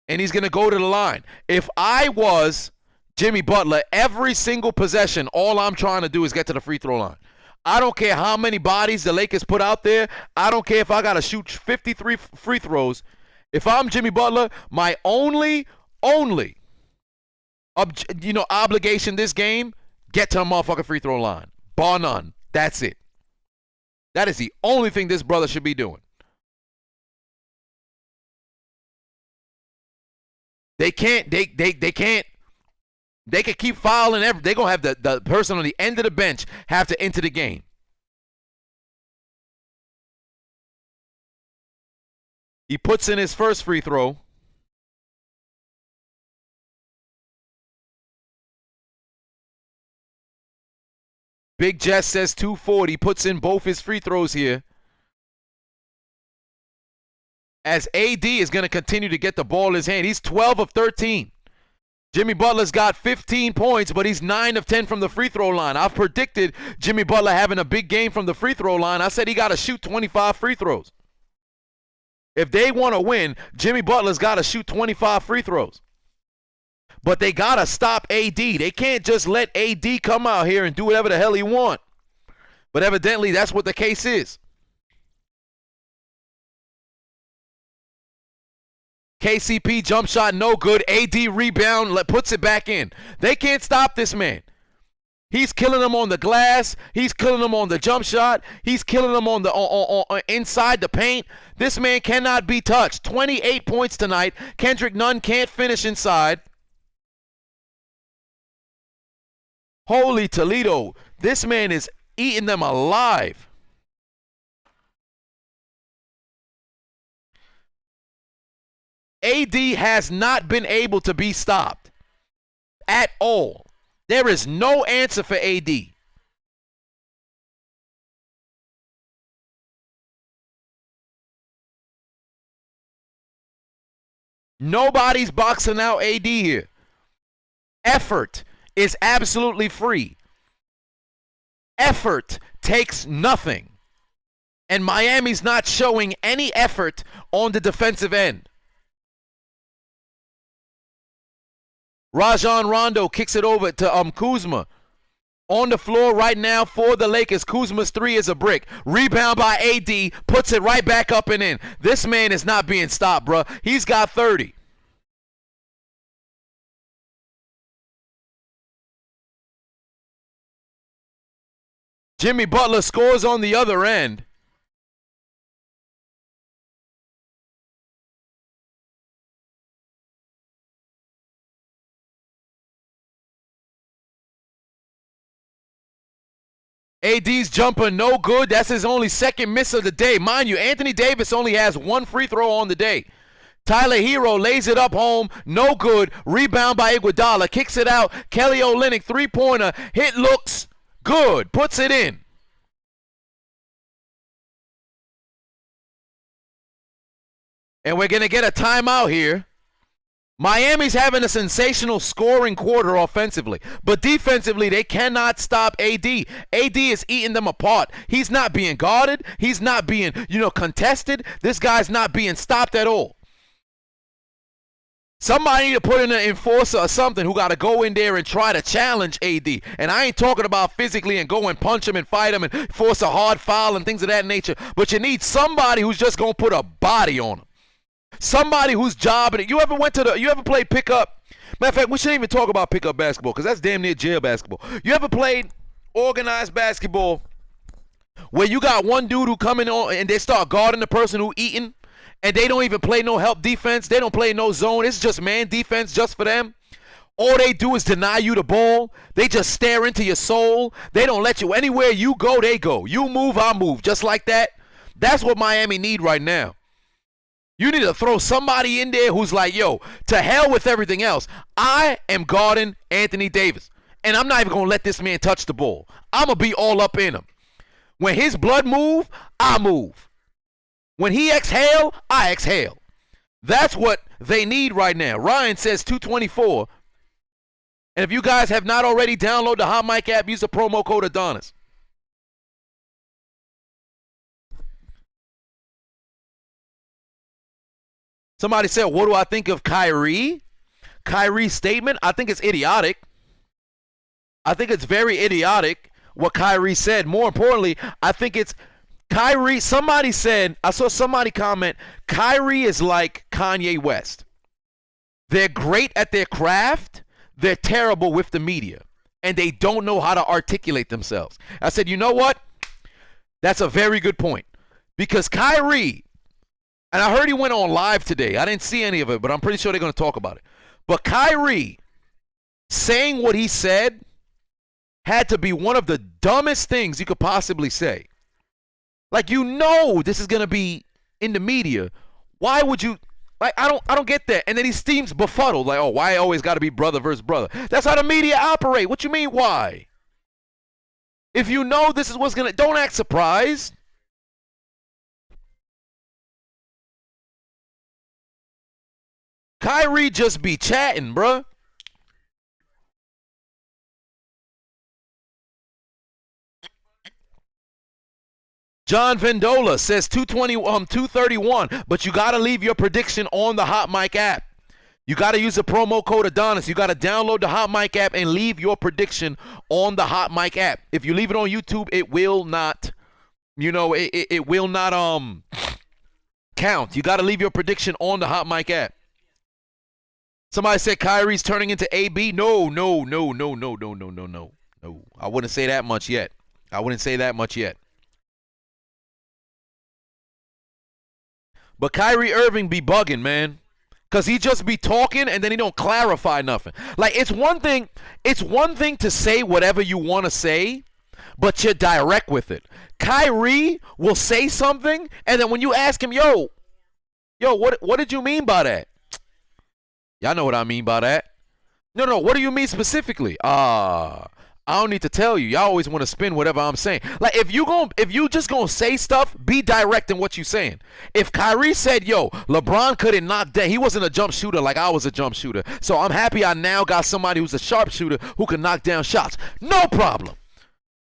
and he's going to go to the line. If I was Jimmy Butler, every single possession, all I'm trying to do is get to the free throw line. I don't care how many bodies the Lakers put out there. I don't care if I got to shoot 53 free throws. If I'm Jimmy Butler, my only obligation this game, get to the motherfucking free throw line. Bar none. That's it. That is the only thing this brother should be doing. They can't, they can keep fouling they're going to have the person on the end of the bench have to enter the game. He puts in his first free throw. Big Jess says 240, puts in both his free throws here. As AD is going to continue to get the ball in his hand. He's 12 of 13. Jimmy Butler's got 15 points, but he's 9 of 10 from the free throw line. I've predicted Jimmy Butler having a big game from the free throw line. I said he got to shoot 25 free throws. If they want to win, Jimmy Butler's got to shoot 25 free throws. But they got to stop AD. They can't just let AD come out here and do whatever the hell he want. But evidently, that's what the case is. KCP jump shot, no good. AD rebound, puts it back in. They can't stop this man. He's killing them on the glass. He's killing them on the jump shot. He's killing them on the inside the paint. This man cannot be touched. 28 points tonight. Kendrick Nunn can't finish inside. Holy Toledo. This man is eating them alive. AD has not been able to be stopped at all. There is no answer for AD. Nobody's boxing out AD here. Effort is absolutely free. Effort takes nothing. And Miami's not showing any effort on the defensive end. Rajon Rondo kicks it over to Kuzma. On the floor right now for the Lakers. Kuzma's three is a brick. Rebound by AD. Puts it right back up and in. This man is not being stopped, bro. He's got 30. Jimmy Butler scores on the other end. AD's jumper, no good. That's his only second miss of the day. Mind you, Anthony Davis only has one free throw on the day. Tyler Hero lays it up home, no good. Rebound by Iguodala, kicks it out. Kelly Olynyk, three-pointer, hit looks good, puts it in. And we're going to get a timeout here. Miami's having a sensational scoring quarter offensively, but defensively they cannot stop AD. AD is eating them apart. He's not being guarded. He's not being, contested. This guy's not being stopped at all. Somebody need to put in an enforcer or something who got to go in there and try to challenge AD. And I ain't talking about physically and go and punch him and fight him and force a hard foul and things of that nature, but you need somebody who's just going to put a body on him. Somebody whose job it. You ever played pickup? Matter of fact, we shouldn't even talk about pickup basketball because that's damn near jail basketball. You ever played organized basketball where you got one dude who coming on and they start guarding the person who eating and they don't even play no help defense. They don't play no zone. It's just man defense just for them. All they do is deny you the ball. They just stare into your soul. They don't let you anywhere you go, they go. You move, I move. Just like that. That's what Miami need right now. You need to throw somebody in there who's like, yo, to hell with everything else. I am guarding Anthony Davis. And I'm not even going to let this man touch the ball. I'm going to be all up in him. When his blood move, I move. When he exhale, I exhale. That's what they need right now. Ryan says 224. And if you guys have not already downloaded the Hot Mic app, use the promo code Adonis. Somebody said, what do I think of Kyrie? Kyrie's statement? I think it's idiotic. I think it's very idiotic what Kyrie said. More importantly, I think it's Kyrie. Somebody said, I saw somebody comment, Kyrie is like Kanye West. They're great at their craft. They're terrible with the media. And they don't know how to articulate themselves. I said, you know what? That's a very good point. Because Kyrie, and I heard he went on live today. I didn't see any of it, but I'm pretty sure they're going to talk about it. But Kyrie saying what he said had to be one of the dumbest things you could possibly say. Like, this is going to be in the media. Why would you? Like, I don't get that. And then he seems befuddled. Like, oh, why always got to be brother versus brother? That's how the media operate. What you mean, why? If you know this is what's gonna, don't act surprised. Kyrie just be chatting, bruh. John Vendola says 231, but you got to leave your prediction on the Hot Mic app. You got to use the promo code Adonis. You got to download the Hot Mic app and leave your prediction on the Hot Mic app. If you leave it on YouTube, it will not, it will not count. You got to leave your prediction on the Hot Mic app. Somebody said Kyrie's turning into AB. No. I wouldn't say that much yet. But Kyrie Irving be bugging, man. Because he just be talking and then he don't clarify nothing. Like, it's one thing to say whatever you want to say, but you're direct with it. Kyrie will say something, and then when you ask him, yo, what did you mean by that? Y'all know what I mean by that. No, what do you mean specifically? I don't need to tell you. Y'all always want to spin whatever I'm saying. Like, if you just gonna say stuff, be direct in what you saying. If Kyrie said, yo, LeBron couldn't knock down, he wasn't a jump shooter like I was a jump shooter. So I'm happy I now got somebody who's a sharpshooter who can knock down shots. No problem.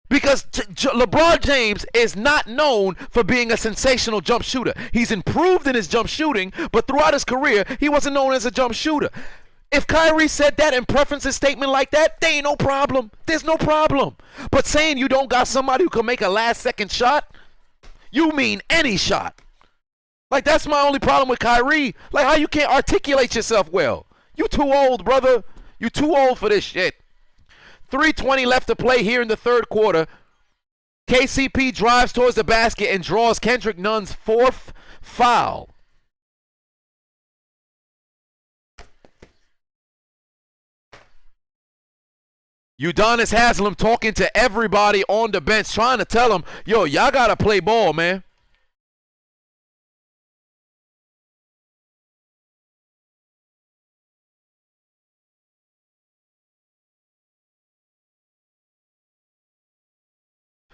Because LeBron James is not known for being a sensational jump shooter. He's improved in his jump shooting, but throughout his career, he wasn't known as a jump shooter. If Kyrie said that and preference his statement like that, there ain't no problem. There's no problem. But saying you don't got somebody who can make a last-second shot, you mean any shot. Like, that's my only problem with Kyrie. Like, how you can't articulate yourself well. You too old, brother. You too old for this shit. 3:20 left to play here in the third quarter. KCP drives towards the basket and draws Kendrick Nunn's fourth foul. Udonis Haslem talking to everybody on the bench, trying to tell them, yo, y'all got to play ball, man.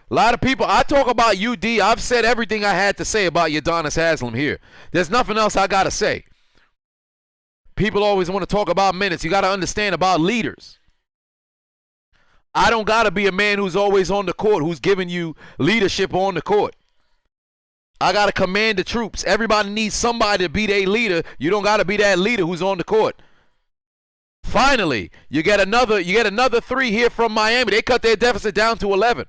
A lot of people, I talk about UD. I've said everything I had to say about Udonis Haslem here. There's nothing else I got to say. People always want to talk about minutes. You got to understand about leaders. I don't got to be a man who's always on the court, who's giving you leadership on the court. I got to command the troops. Everybody needs somebody to be their leader. You don't got to be that leader who's on the court. Finally, you get another three here from Miami. They cut their deficit down to 11.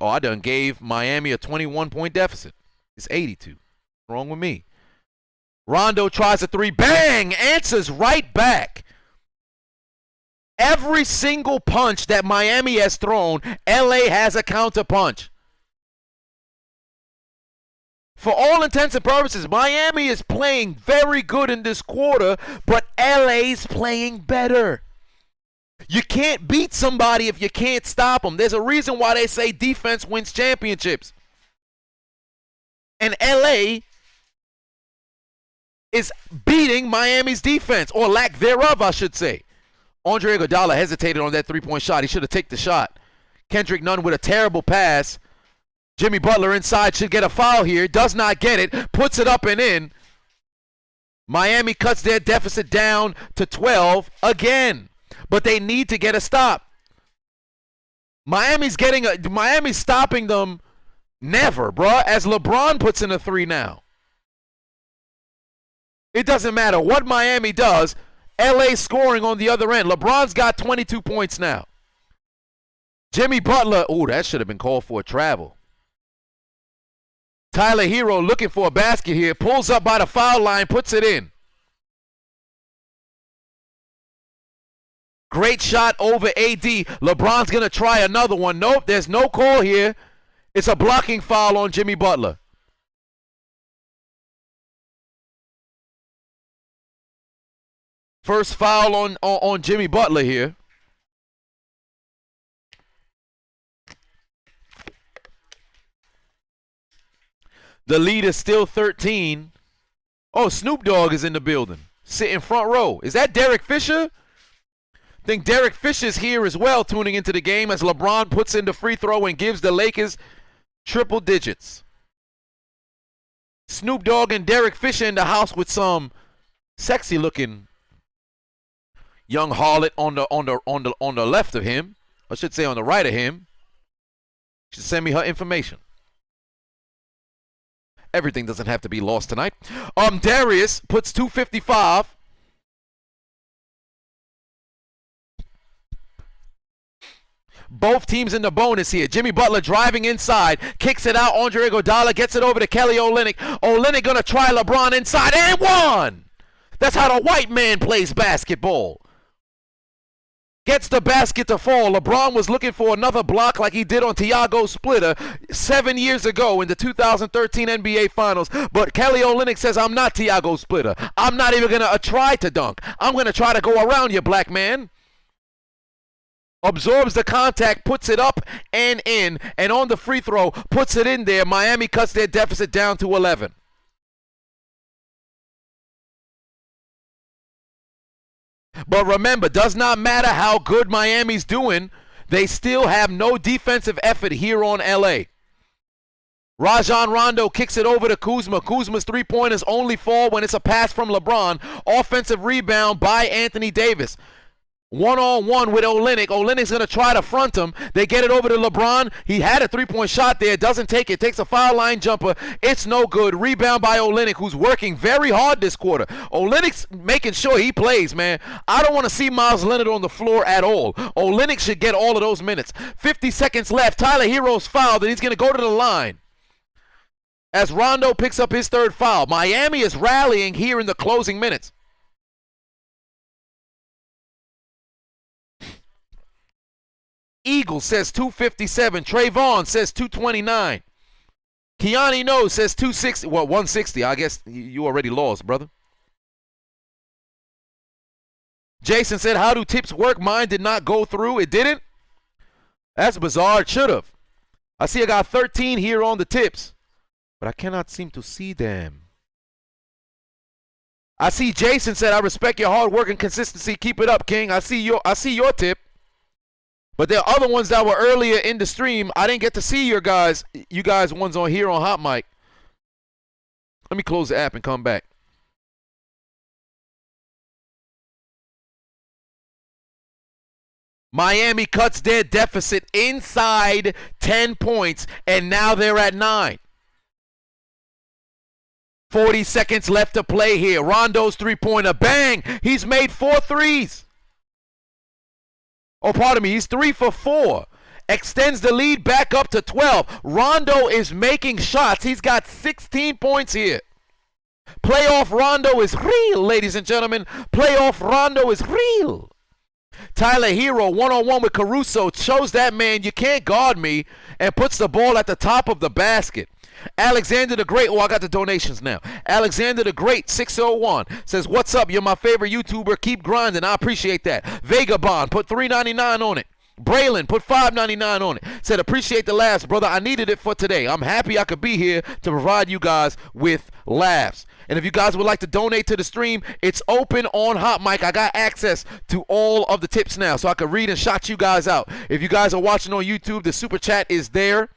Oh, I done gave Miami a 21-point deficit. It's 82. What's wrong with me? Rondo tries a three. Bang! Answers right back. Every single punch that Miami has thrown, LA has a counter punch. For all intents and purposes, Miami is playing very good in this quarter, but LA's playing better. You can't beat somebody if you can't stop them. There's a reason why they say defense wins championships. And LA is beating Miami's defense, or lack thereof, I should say. Andre Iguodala hesitated on that three-point shot. He should have taken the shot. Kendrick Nunn with a terrible pass. Jimmy Butler inside should get a foul here. Does not get it. Puts it up and in. Miami cuts their deficit down to 12 again. But they need to get a stop. Miami's stopping them never, bruh, as LeBron puts in a three now. It doesn't matter what Miami does. LA scoring on the other end. LeBron's got 22 points now. Jimmy Butler, ooh, that should have been called for a travel. Tyler Hero looking for a basket here. Pulls up by the foul line, puts it in. Great shot over AD. LeBron's going to try another one. Nope, there's no call here. It's a blocking foul on Jimmy Butler. First foul on Jimmy Butler here. The lead is still 13. Oh, Snoop Dogg is in the building. Sitting front row. Is that Derek Fisher? think Derek Fisher's here as well, tuning into the game as LeBron puts in the free throw and gives the Lakers triple digits. Snoop Dogg and Derek Fisher in the house with some sexy looking young harlot on the left of him. I should say on the right of him. She should send me her information. Everything doesn't have to be lost tonight. Darius puts 255. Both teams in the bonus here. Jimmy Butler driving inside, kicks it out. Andre Iguodala gets it over to Kelly Olynyk. Olynyk gonna try LeBron inside and one. That's how the white man plays basketball. Gets the basket to fall. LeBron was looking for another block like he did on Tiago Splitter 7 years ago in the 2013 NBA Finals. But Kelly Olynyk says, I'm not Tiago Splitter. I'm not even going to try to dunk. I'm going to try to go around you, black man. Absorbs the contact, puts it up and in, and on the free throw, puts it in there. Miami cuts their deficit down to 11. But remember, does not matter how good Miami's doing, they still have no defensive effort here on LA. Rajon Rondo kicks it over to Kuzma. Kuzma's three-pointers only fall when it's a pass from LeBron. Offensive rebound by Anthony Davis. One-on-one with Olynyk. Olynyk's going to try to front him. They get it over to LeBron. He had a three-point shot there. Doesn't take it. Takes a foul line jumper. It's no good. Rebound by Olynyk, who's working very hard this quarter. Olynyk's making sure he plays, man. I don't want to see Miles Leonard on the floor at all. Olynyk should get all of those minutes. 50 seconds left. Tyler Hero's fouled, and he's going to go to the line as Rondo picks up his third foul. Miami is rallying here in the closing minutes. Eagle says 257. Trayvon says 229. Kiani knows says 260. Well, 160. I guess you already lost, brother. Jason said, how do tips work? Mine did not go through. It didn't? That's bizarre. It should have. I see I got 13 here on the tips, but I cannot seem to see them. I see Jason said, I respect your hard work and consistency. Keep it up, King. I see your tip. But there are other ones that were earlier in the stream. I didn't get to see you guys ones on here on Hot Mic. Let me close the app and come back. Miami cuts their deficit inside 10 points, and now they're at 9. 40 seconds left to play here. Rondo's three-pointer. Bang! He's made 4 threes. Oh, pardon me. He's 3 for 4. Extends the lead back up to 12. Rondo is making shots. He's got 16 points here. Playoff Rondo is real, ladies and gentlemen. Playoff Rondo is real. Tyler Hero, one-on-one with Caruso, shows that man you can't guard me and puts the ball at the top of the basket. Alexander the Great, I got the donations now. Alexander the Great, 601, says, what's up? You're my favorite YouTuber. Keep grinding. I appreciate that. Vagabond, put $3.99 on it. Braylon, put $5.99 on it. Said, appreciate the laughs, brother. I needed it for today. I'm happy I could be here to provide you guys with laughs. And if you guys would like to donate to the stream, it's open on Hot Mic. I got access to all of the tips now, so I can read and shout you guys out. If you guys are watching on YouTube, the super chat is there.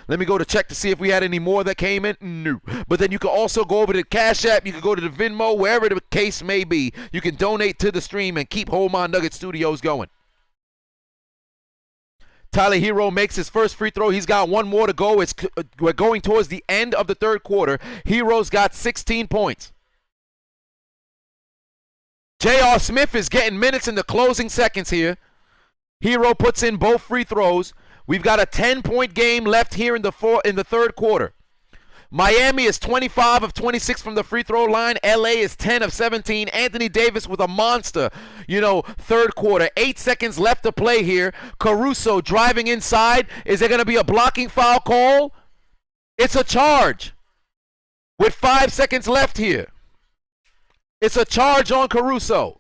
Let me go to check to see if we had any more that came in. No. But then you can also go over to the Cash App. You can go to the Venmo, wherever the case may be. You can donate to the stream and keep Hold My Nugget Studios going. Tyler Hero makes his first free throw. He's got one more to go. We're going towards the end of the third quarter. Hero's got 16 points. J.R. Smith is getting minutes in the closing seconds here. Hero puts in both free throws. We've got a 10-point game left here in the third quarter. Miami is 25 of 26 from the free throw line. LA is 10 of 17. Anthony Davis with a monster, third quarter. 8 seconds left to play here. Caruso driving inside. Is there going to be a blocking foul call? It's a charge with 5 seconds left here. It's a charge on Caruso.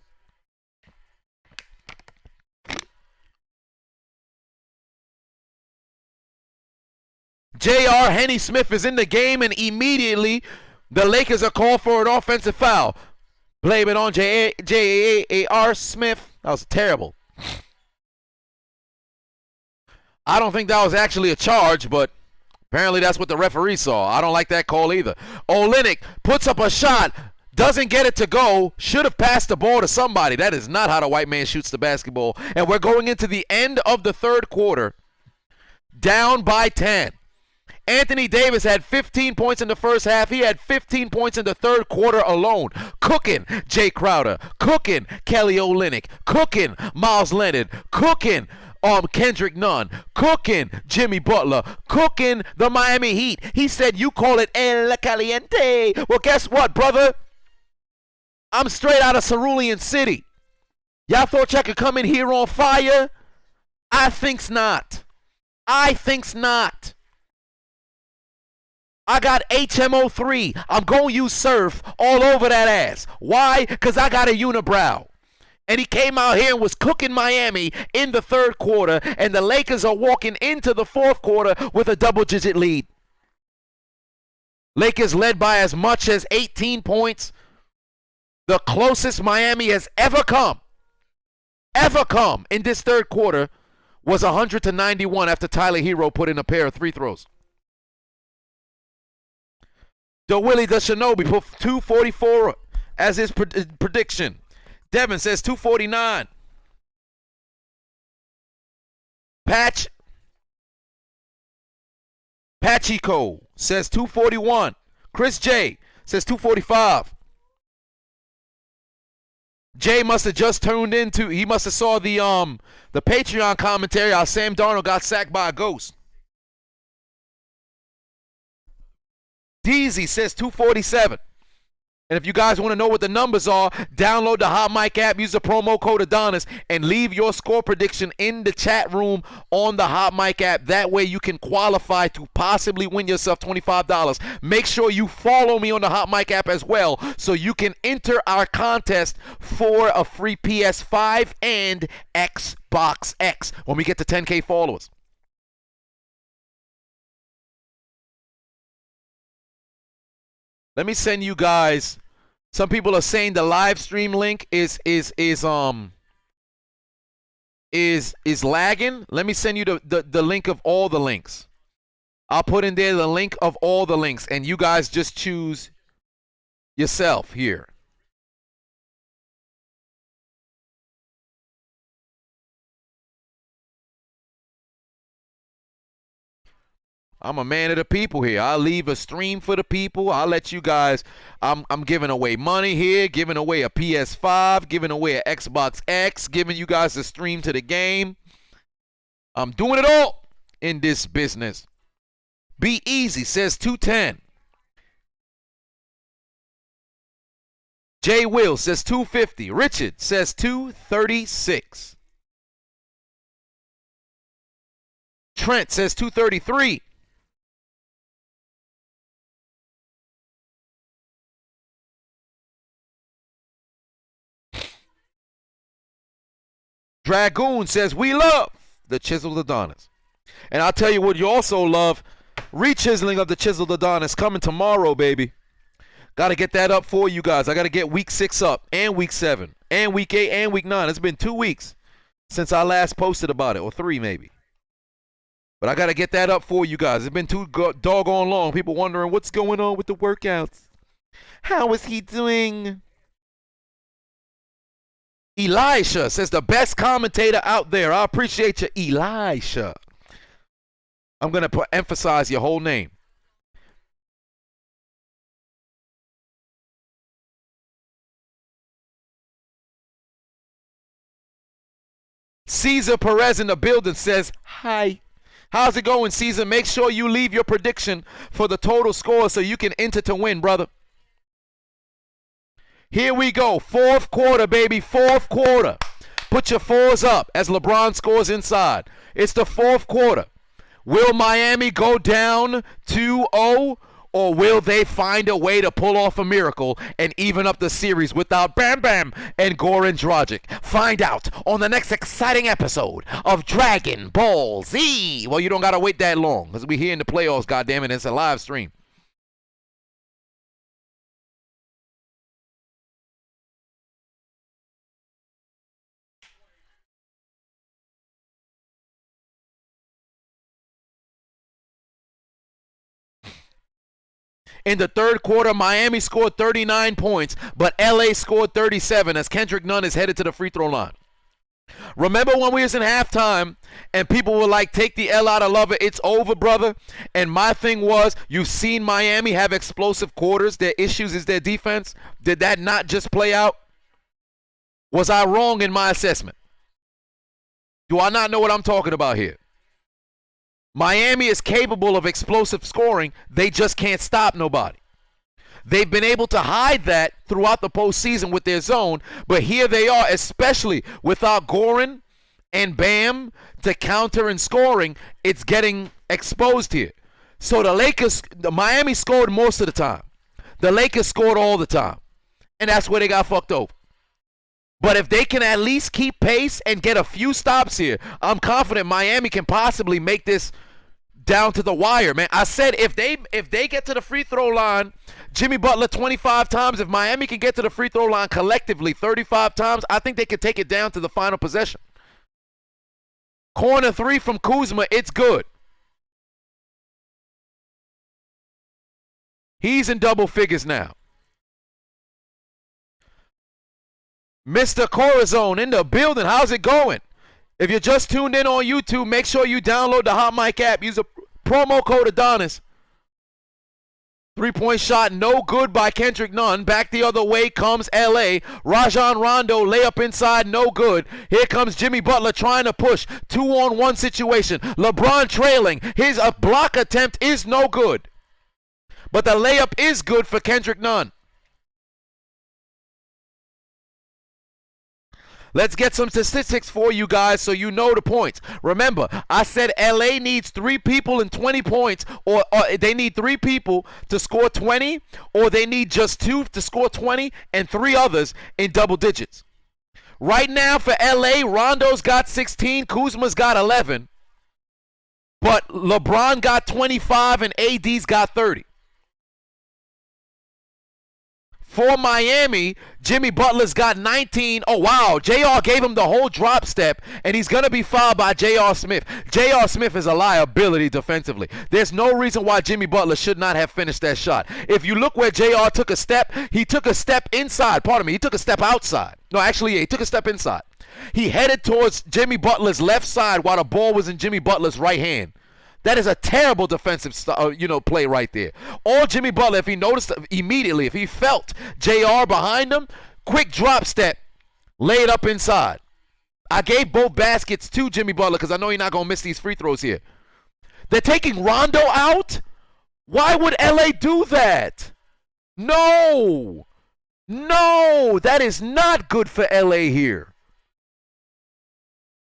J.R. Henny Smith is in the game, and immediately the Lakers are called for an offensive foul. Blame it on J.R. Smith. That was terrible. I don't think that was actually a charge, but apparently that's what the referee saw. I don't like that call either. Olynyk puts up a shot, doesn't get it to go, should have passed the ball to somebody. That is not how the white man shoots the basketball. And we're going into the end of the third quarter, down by 10. Anthony Davis had 15 points in the first half. He had 15 points in the third quarter alone. Cooking Jay Crowder. Cooking Kelly Olynyk. Cooking Miles Leonard. Cooking Kendrick Nunn. Cooking Jimmy Butler. Cooking the Miami Heat. He said, you call it El Caliente. Well, guess what, brother? I'm straight out of Cerulean City. Y'all thought y'all could come in here on fire? I think's not. I think's not. I got HMO3. I'm going to use surf all over that ass. Why? Because I got a unibrow. And he came out here and was cooking Miami in the third quarter, and the Lakers are walking into the fourth quarter with a double-digit lead. Lakers led by as much as 18 points. The closest Miami has ever come in this third quarter was 100-91 after Tyler Hero put in a pair of free throws. The Willie the Shinobi put 244 as his prediction. Devin says 249. Pachico says 241. Chris J says 245. Jay must have just tuned into. He must have saw the Patreon commentary how Sam Darnold got sacked by a ghost. Deezy says 247. And if you guys want to know what the numbers are, download the Hot Mic app, use the promo code Adonis, and leave your score prediction in the chat room on the Hot Mic app. That way you can qualify to possibly win yourself $25. Make sure you follow me on the Hot Mic app as well so you can enter our contest for a free PS5 and Xbox X when we get to 10K followers. Let me send you guys. Some people are saying the live stream link is lagging. Let me send you the link of all the links. I'll put in there the link of all the links, and you guys just choose yourself here. I'm a man of the people here. I'll leave a stream for the people. I'll let you guys. I'm giving away money here, giving away a PS5, giving away an Xbox X, giving you guys a stream to the game. I'm doing it all in this business. Be Easy says 210. Jay Will says 250. Richard says 236. Trent says 233. Dragoon says, we love the Chiseled Adonis. And I'll tell you what you also love. Re-chiseling of the Chiseled Adonis coming tomorrow, baby. Got to get that up for you guys. I got to get week 6 up and week 7 and week 8 and week 9. It's been 2 weeks since I last posted about it, or 3 maybe. But I got to get that up for you guys. It's been too doggone long. People wondering what's going on with the workouts. How is he doing? Elisha says the best commentator out there. I appreciate you, Elisha. I'm going to emphasize your whole name. Caesar Perez in the building says, hi. How's it going, Caesar? Make sure you leave your prediction for the total score so you can enter to win, brother. Here we go. Fourth quarter, baby. Fourth quarter. Put your fours up as LeBron scores inside. It's the fourth quarter. Will Miami go down 2-0, or will they find a way to pull off a miracle and even up the series without Bam Bam and Goran Dragic? Find out on the next exciting episode of Dragon Ball Z. Well, you don't got to wait that long because we're here in the playoffs, goddammit. It's a live stream. In the third quarter, Miami scored 39 points, but LA scored 37 as Kendrick Nunn is headed to the free throw line. Remember when we was in halftime and people were like, take the L out of Lover, it's over, brother? And my thing was, you've seen Miami have explosive quarters. Their issues is their defense. Did that not just play out? Was I wrong in my assessment? Do I not know what I'm talking about here? Miami is capable of explosive scoring. They just can't stop nobody. They've been able to hide that throughout the postseason with their zone, but here they are, especially without Goran and Bam to counter and scoring. It's getting exposed here. So the Miami scored most of the time. The Lakers scored all the time, and that's where they got fucked over. But if they can at least keep pace and get a few stops here, I'm confident Miami can possibly make this down to the wire, man. I said if they get to the free throw line, Jimmy Butler 25 times, if Miami can get to the free throw line collectively 35 times, I think they can take it down to the final possession. Corner three from Kuzma, it's good. He's in double figures now. Mr. Corazon in the building. How's it going? If you're just tuned in on YouTube, make sure you download the Hot Mic app. Use a promo code Adonis. Three-point shot, no good by Kendrick Nunn. Back the other way comes LA. Rajon Rondo, layup inside, no good. Here comes Jimmy Butler trying to push. 2-on-1 situation. LeBron trailing. His block attempt is no good. But the layup is good for Kendrick Nunn. Let's get some statistics for you guys so you know the points. Remember, I said LA needs 3 people in 20 points, or they need 3 people to score 20, or they need just 2 to score 20 and 3 others in double digits. Right now for LA, Rondo's got 16, Kuzma's got 11, but LeBron got 25 and AD's got 30. For Miami, Jimmy Butler's got 19. Oh, wow. JR gave him the whole drop step, and he's going to be fouled by J.R. Smith. J.R. Smith is a liability defensively. There's no reason why Jimmy Butler should not have finished that shot. If you look where JR took a step, he took a step inside. Pardon me. He took a step outside. No, actually, yeah, he took a step inside. He headed towards Jimmy Butler's left side while the ball was in Jimmy Butler's right hand. That is a terrible defensive play right there. Or Jimmy Butler, if he noticed immediately, if he felt JR behind him, quick drop step, lay it up inside. I gave both baskets to Jimmy Butler because I know he's not going to miss these free throws here. They're taking Rondo out? Why would LA do that? No. No, that is not good for LA here.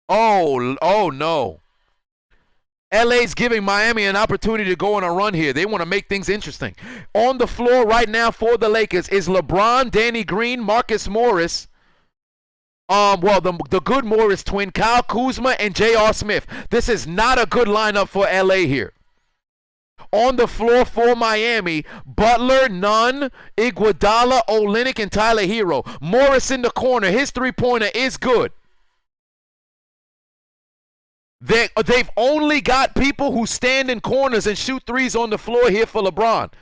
Oh no. LA's giving Miami an opportunity to go on a run here. They want to make things interesting. On the floor right now for the Lakers is LeBron, Danny Green, Marcus Morris. The good Morris twin, Kyle Kuzma, and J.R. Smith. This is not a good lineup for LA here. On the floor for Miami, Butler, Nunn, Iguodala, Olynyk, and Tyler Hero. Morris in the corner. His three-pointer is good. They've only got people who stand in corners and shoot threes on the floor here for LeBron.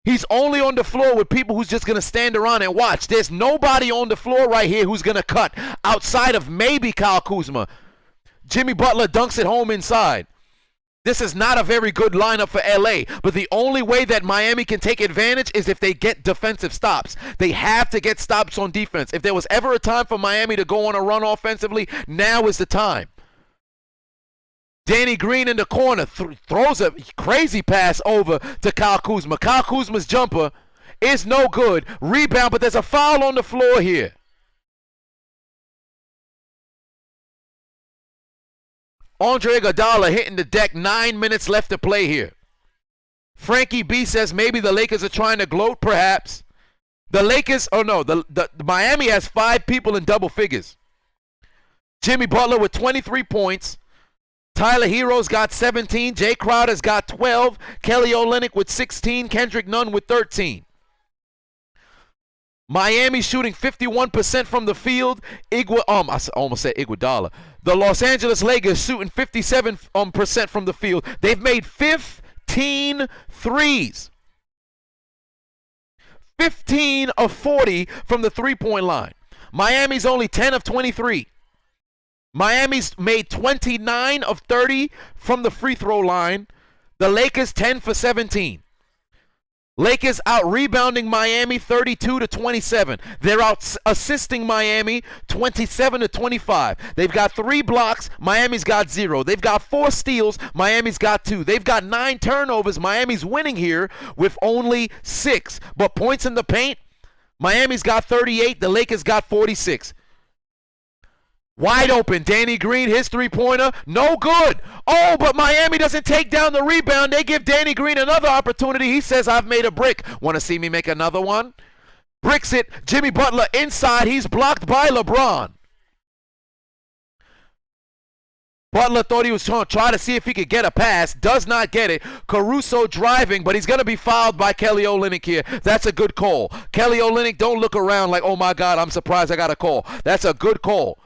He's only on the floor with people who's just going to stand around and watch. There's nobody on the floor right here who's going to cut outside of maybe Kyle Kuzma. Jimmy Butler dunks it home inside. This is not a very good lineup for LA, but the only way that Miami can take advantage is if they get defensive stops. They have to get stops on defense. If there was ever a time for Miami to go on a run offensively, now is the time. Danny Green in the corner throws a crazy pass over to Kyle Kuzma. Kyle Kuzma's jumper is no good. Rebound, but there's a foul on the floor here. Andre Iguodala hitting the deck. 9 minutes left to play here. Frankie B says maybe the Lakers are trying to gloat, perhaps. The Lakers, the Miami has 5 people in double figures. Jimmy Butler with 23 points. Tyler Hero's got 17. Jay Crowder's got 12. Kelly Olynyk with 16. Kendrick Nunn with 13. Miami shooting 51% from the field. I almost said Iguodala. The Los Angeles Lakers shooting 57% from the field. They've made 15 threes. 15 of 40 from the three-point line. Miami's only 10 of 23. Miami's made 29 of 30 from the free throw line. The Lakers 10 for 17. Lakers out rebounding Miami 32 to 27. They're out assisting Miami 27 to 25. They've got 3 blocks. Miami's got 0. They've got 4 steals. Miami's got 2. They've got 9 turnovers. Miami's winning here with only 6. But points in the paint, Miami's got 38. The Lakers got 46. Wide open, Danny Green, his three-pointer, no good. Oh, but Miami doesn't take down the rebound. They give Danny Green another opportunity. He says, I've made a brick. Want to see me make another one? Bricks it. Jimmy Butler inside. He's blocked by LeBron. Butler thought he was trying to see if he could get a pass. Does not get it. Caruso driving, but he's going to be fouled by Kelly Olynyk here. That's a good call. Kelly Olynyk, don't look around like, oh, my God, I'm surprised I got a call. That's a good call.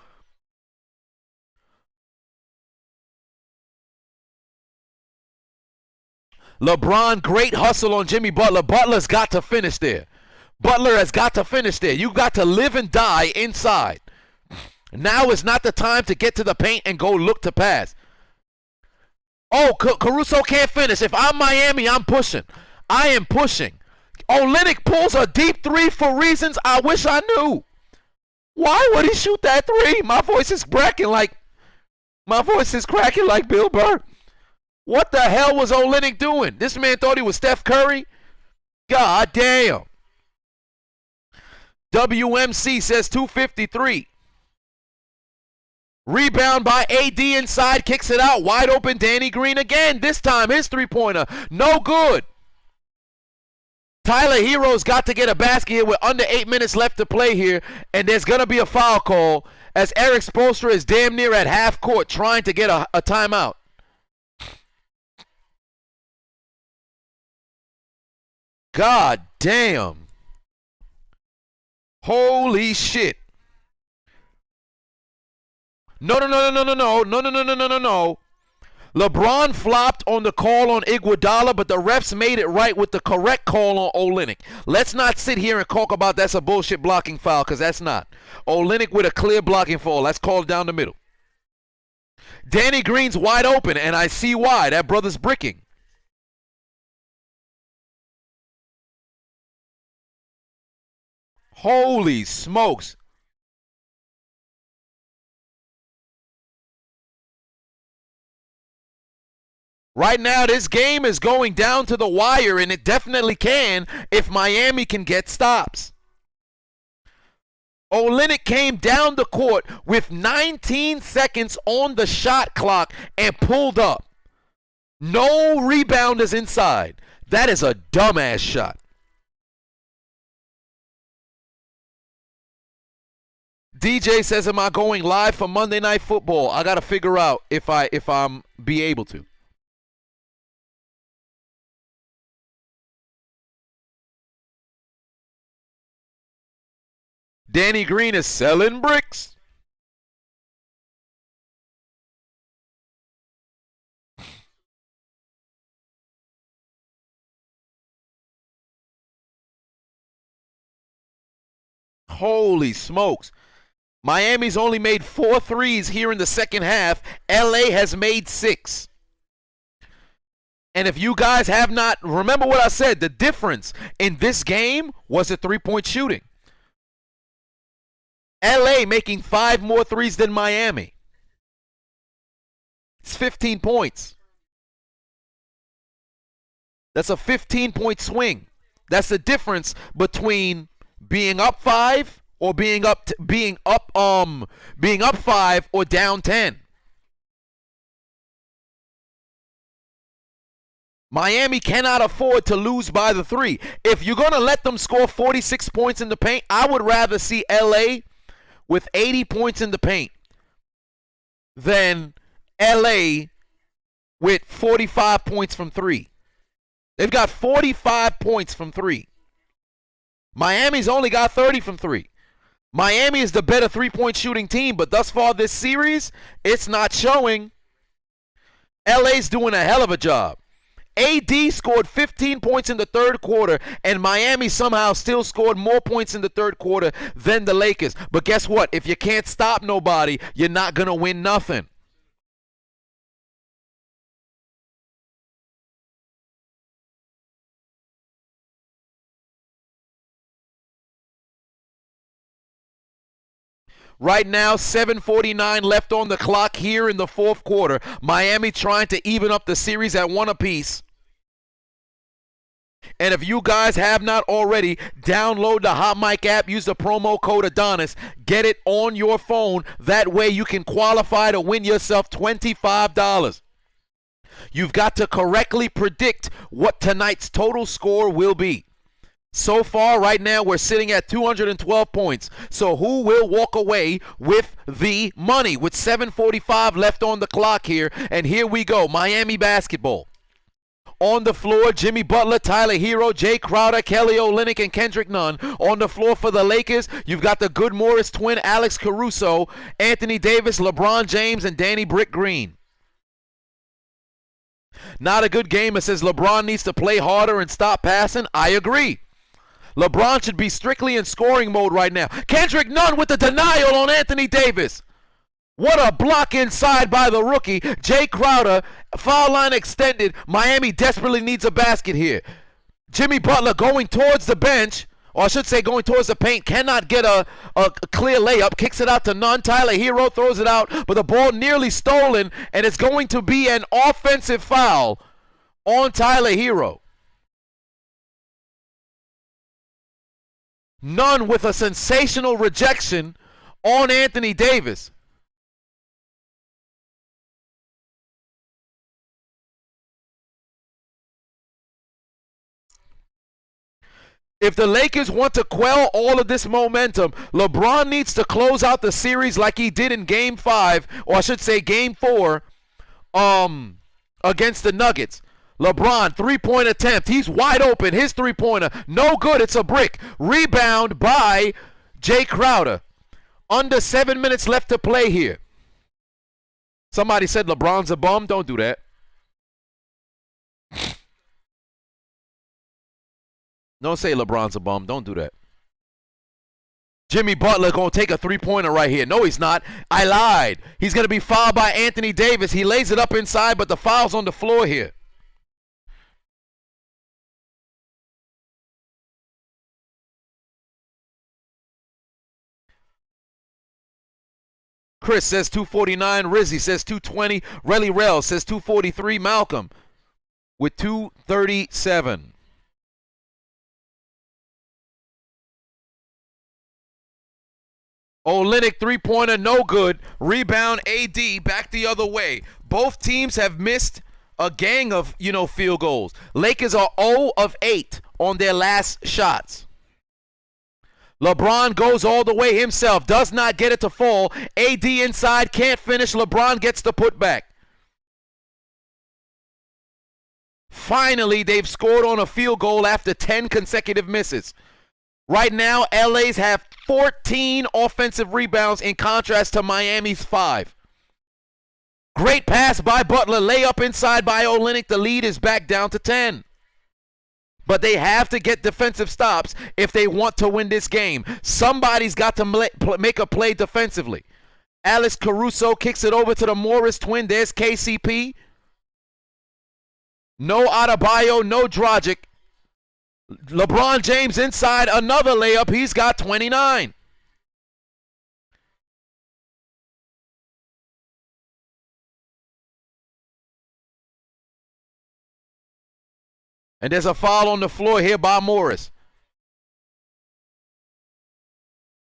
LeBron, great hustle on Jimmy Butler. Butler's got to finish there. Butler has got to finish there. You got to live and die inside. Now is not the time to get to the paint and go look to pass. Oh, Caruso can't finish. If I'm Miami, I'm pushing. I am pushing. Olynyk pulls a deep 3 for reasons I wish I knew. Why would he shoot that 3? My voice is cracking like Bill Burr. What the hell was Olynyk doing? This man thought he was Steph Curry? God damn. WMC says 253. Rebound by AD inside, kicks it out. Wide open, Danny Green again. This time, his three-pointer. No good. Tyler Hero's got to get a basket here with under 8 minutes left to play here, and there's going to be a foul call as Eric Spoelstra is damn near at half court trying to get a timeout. God damn. Holy shit. No. LeBron flopped on the call on Iguodala, but the refs made it right with the correct call on Olynyk. Let's not sit here and talk about that's a bullshit blocking foul, because that's not. Olynyk with a clear blocking foul. That's called down the middle. Danny Green's wide open, and I see why. That brother's bricking. Holy smokes. Right now, this game is going down to the wire, and it definitely can if Miami can get stops. Olynyk came down the court with 19 seconds on the shot clock and pulled up. No rebounders inside. That is a dumbass shot. DJ says, am I going live for Monday Night Football? I got to figure out if I'm be able to. Danny Green is selling bricks. Holy smokes. Miami's only made 4 threes here in the second half. LA has made 6. And if you guys have not, remember what I said, the difference in this game was the three-point shooting. LA making 5 more threes than Miami. It's 15 points. That's a 15-point swing. That's the difference between being up 5 or being up 5 or down 10. Miami cannot afford to lose by the 3. If you're going to let them score 46 points in the paint, I would rather see LA with 80 points in the paint than LA with 45 points from 3. They've got 45 points from 3. Miami's only got 30 from 3. Miami is the better three-point shooting team, but thus far this series, it's not showing. LA's doing a hell of a job. AD scored 15 points in the third quarter, and Miami somehow still scored more points in the third quarter than the Lakers. But guess what? If you can't stop nobody, you're not going to win nothing. Right now, 7:49 left on the clock here in the fourth quarter. Miami trying to even up the series at 1 apiece. And if you guys have not already, download the Hot Mic app. Use the promo code Adonis. Get it on your phone. That way you can qualify to win yourself $25. You've got to correctly predict what tonight's total score will be. So far, right now, we're sitting at 212 points. So who will walk away with the money? With 7:45 left on the clock here. And here we go. Miami basketball. On the floor, Jimmy Butler, Tyler Hero, Jay Crowder, Kelly Olynyk, and Kendrick Nunn. On the floor for the Lakers, you've got the good Morris twin, Alex Caruso, Anthony Davis, LeBron James, and Danny Brick Green. Not a good game. It says LeBron needs to play harder and stop passing. I agree. LeBron should be strictly in scoring mode right now. Kendrick Nunn with the denial on Anthony Davis. What a block inside by the rookie. Jay Crowder, foul line extended. Miami desperately needs a basket here. Jimmy Butler going towards the bench, or I should say going towards the paint, cannot get a clear layup. Kicks it out to Nunn. Tyler Hero throws it out, but the ball nearly stolen, and it's going to be an offensive foul on Tyler Hero. Nunn with a sensational rejection on Anthony Davis. If the Lakers want to quell all of this momentum, LeBron needs to close out the series like he did in Game 5, or I should say Game 4, against the Nuggets. LeBron, three-point attempt. He's wide open. His three-pointer, no good. It's a brick. Rebound by Jay Crowder. Under 7 minutes left to play here. Somebody said LeBron's a bum. Don't do that. Don't say LeBron's a bum. Don't do that. Jimmy Butler going to take a three-pointer right here. No, he's not. I lied. He's going to be fouled by Anthony Davis. He lays it up inside, but the foul's on the floor here. Chris says 249. Rizzy says 220. Relly Rel says 243. Malcolm with 237. Olynyk three-pointer, no good. Rebound, AD, back the other way. Both teams have missed a gang of, field goals. Lakers are 0 of 8 on their last shots. LeBron goes all the way himself, does not get it to fall. AD inside, can't finish. LeBron gets the putback. Finally, they've scored on a field goal after 10 consecutive misses. Right now, LA's have 14 offensive rebounds in contrast to Miami's 5. Great pass by Butler, layup inside by Olynyk. The lead is back down to 10. But they have to get defensive stops if they want to win this game. Somebody's got to make a play defensively. Alex Caruso kicks it over to the Morris twin. There's KCP. No Adebayo, no Dragic. LeBron James inside, another layup. He's got 29. And there's a foul on the floor here by Morris.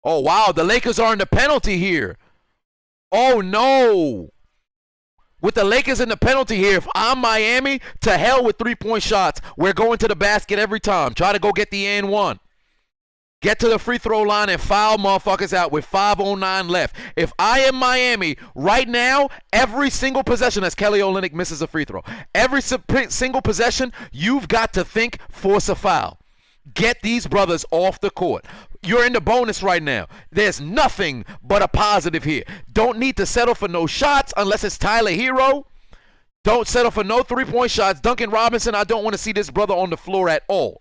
Oh, wow. The Lakers are in the penalty here. Oh, no. With the Lakers in the penalty here, if I'm Miami, to hell with three-point shots. We're going to the basket every time. Try to go get the and one. Get to the free throw line and foul motherfuckers out with 5:09 left. If I am Miami right now, every single possession, as Kelly Olynyk misses a free throw, every single possession, you've got to think, force a foul. Get these brothers off the court. You're in the bonus right now. There's nothing but a positive here. Don't need to settle for no shots unless it's Tyler Hero. Don't settle for no three-point shots. Duncan Robinson, I don't want to see this brother on the floor at all.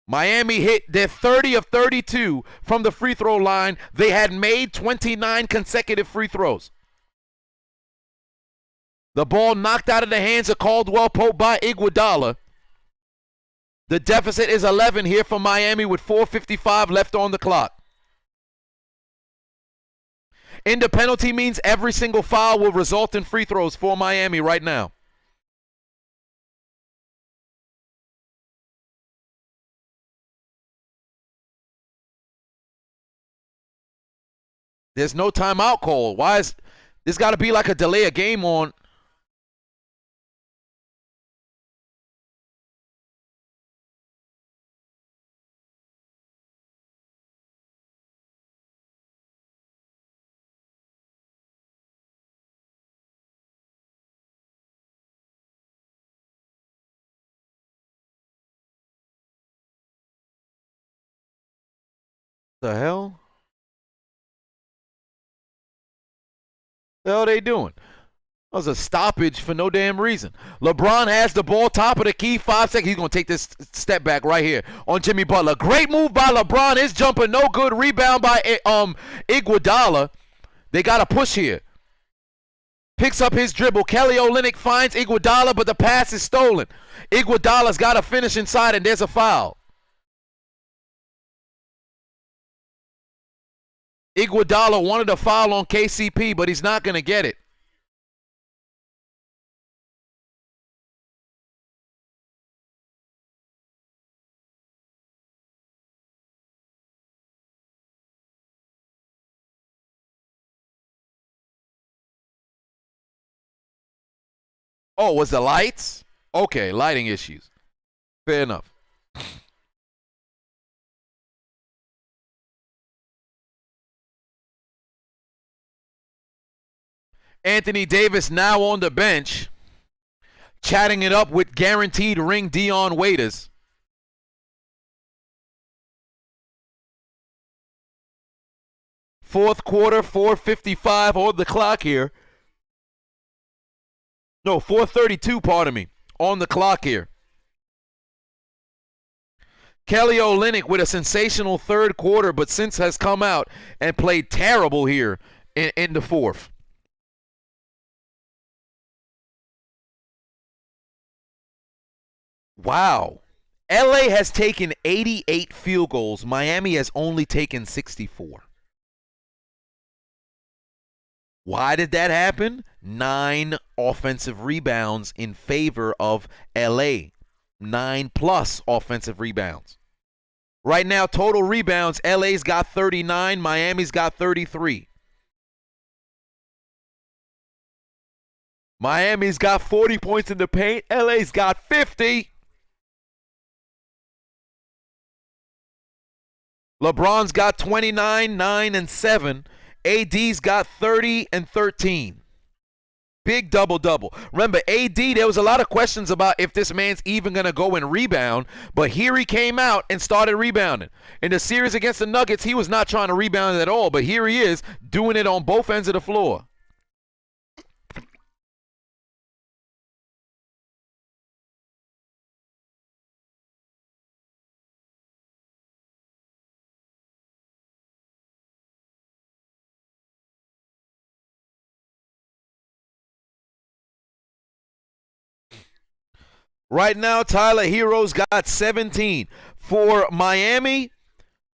Miami hit their 30 of 32 from the free throw line. They had made 29 consecutive free throws. The ball knocked out of the hands of Caldwell Pope by Iguodala. The deficit is 11 here for Miami with 4:55 left on the clock. Into penalty means every single foul will result in free throws for Miami right now. There's no timeout call. Why is this got to be like a delay a game on? The hell? The hell are they doing? That was a stoppage for no damn reason. LeBron has the ball, top of the key, 5 seconds. He's going to take this step back right here on Jimmy Butler. Great move by LeBron. His jumper, no good. Rebound by Iguodala. They got to push here. Picks up his dribble. Kelly Olynyk finds Iguodala, but the pass is stolen. Iguodala's got to finish inside, and there's a foul. Iguodala wanted a foul on KCP, but he's not going to get it. Oh, was the lights? Okay, lighting issues. Fair enough. Anthony Davis now on the bench, chatting it up with guaranteed ring Dion Waiters. Fourth quarter, 4:55 on the clock here. No, 4:32, pardon me, on the clock here. Kelly Olynyk with a sensational third quarter, but since has come out and played terrible here in the fourth. Wow. LA has taken 88 field goals. Miami has only taken 64. Why did that happen? 9 offensive rebounds in favor of LA. 9+ offensive rebounds. Right now, total rebounds, LA's got 39, Miami's got 33. Miami's got 40 points in the paint, LA's got 50. LeBron's got 29, 9, and 7. AD's got 30 and 13. Big double-double. Remember, AD, there was a lot of questions about if this man's even going to go and rebound, but here he came out and started rebounding. In the series against the Nuggets, he was not trying to rebound at all, but here he is doing it on both ends of the floor. Right now, Tyler Hero's got 17. For Miami,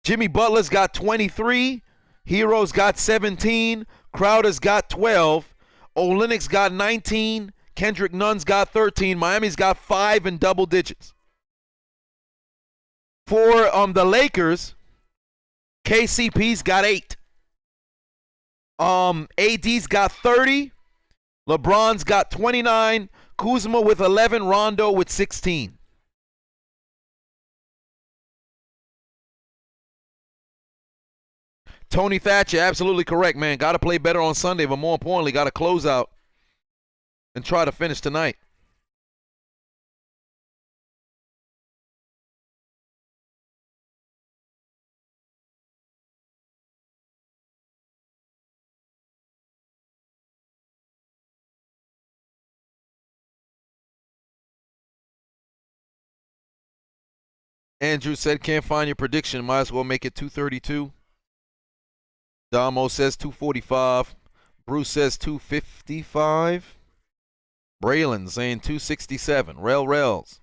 Jimmy Butler's got 23. Hero's got 17. Crowder's got 12. Olynyk's got 19. Kendrick Nunn's got 13. Miami's got 5 in double digits. For the Lakers, KCP's got 8. AD's got 30. LeBron's got 29. Kuzma with 11, Rondo with 16. Tony Thatcher, absolutely correct, man. Got to play better on Sunday, but more importantly, got to close out and try to finish tonight. Andrew said, can't find your prediction. Might as well make it 232. Damo says 245. Bruce says 255. Braylon saying 267. Rails.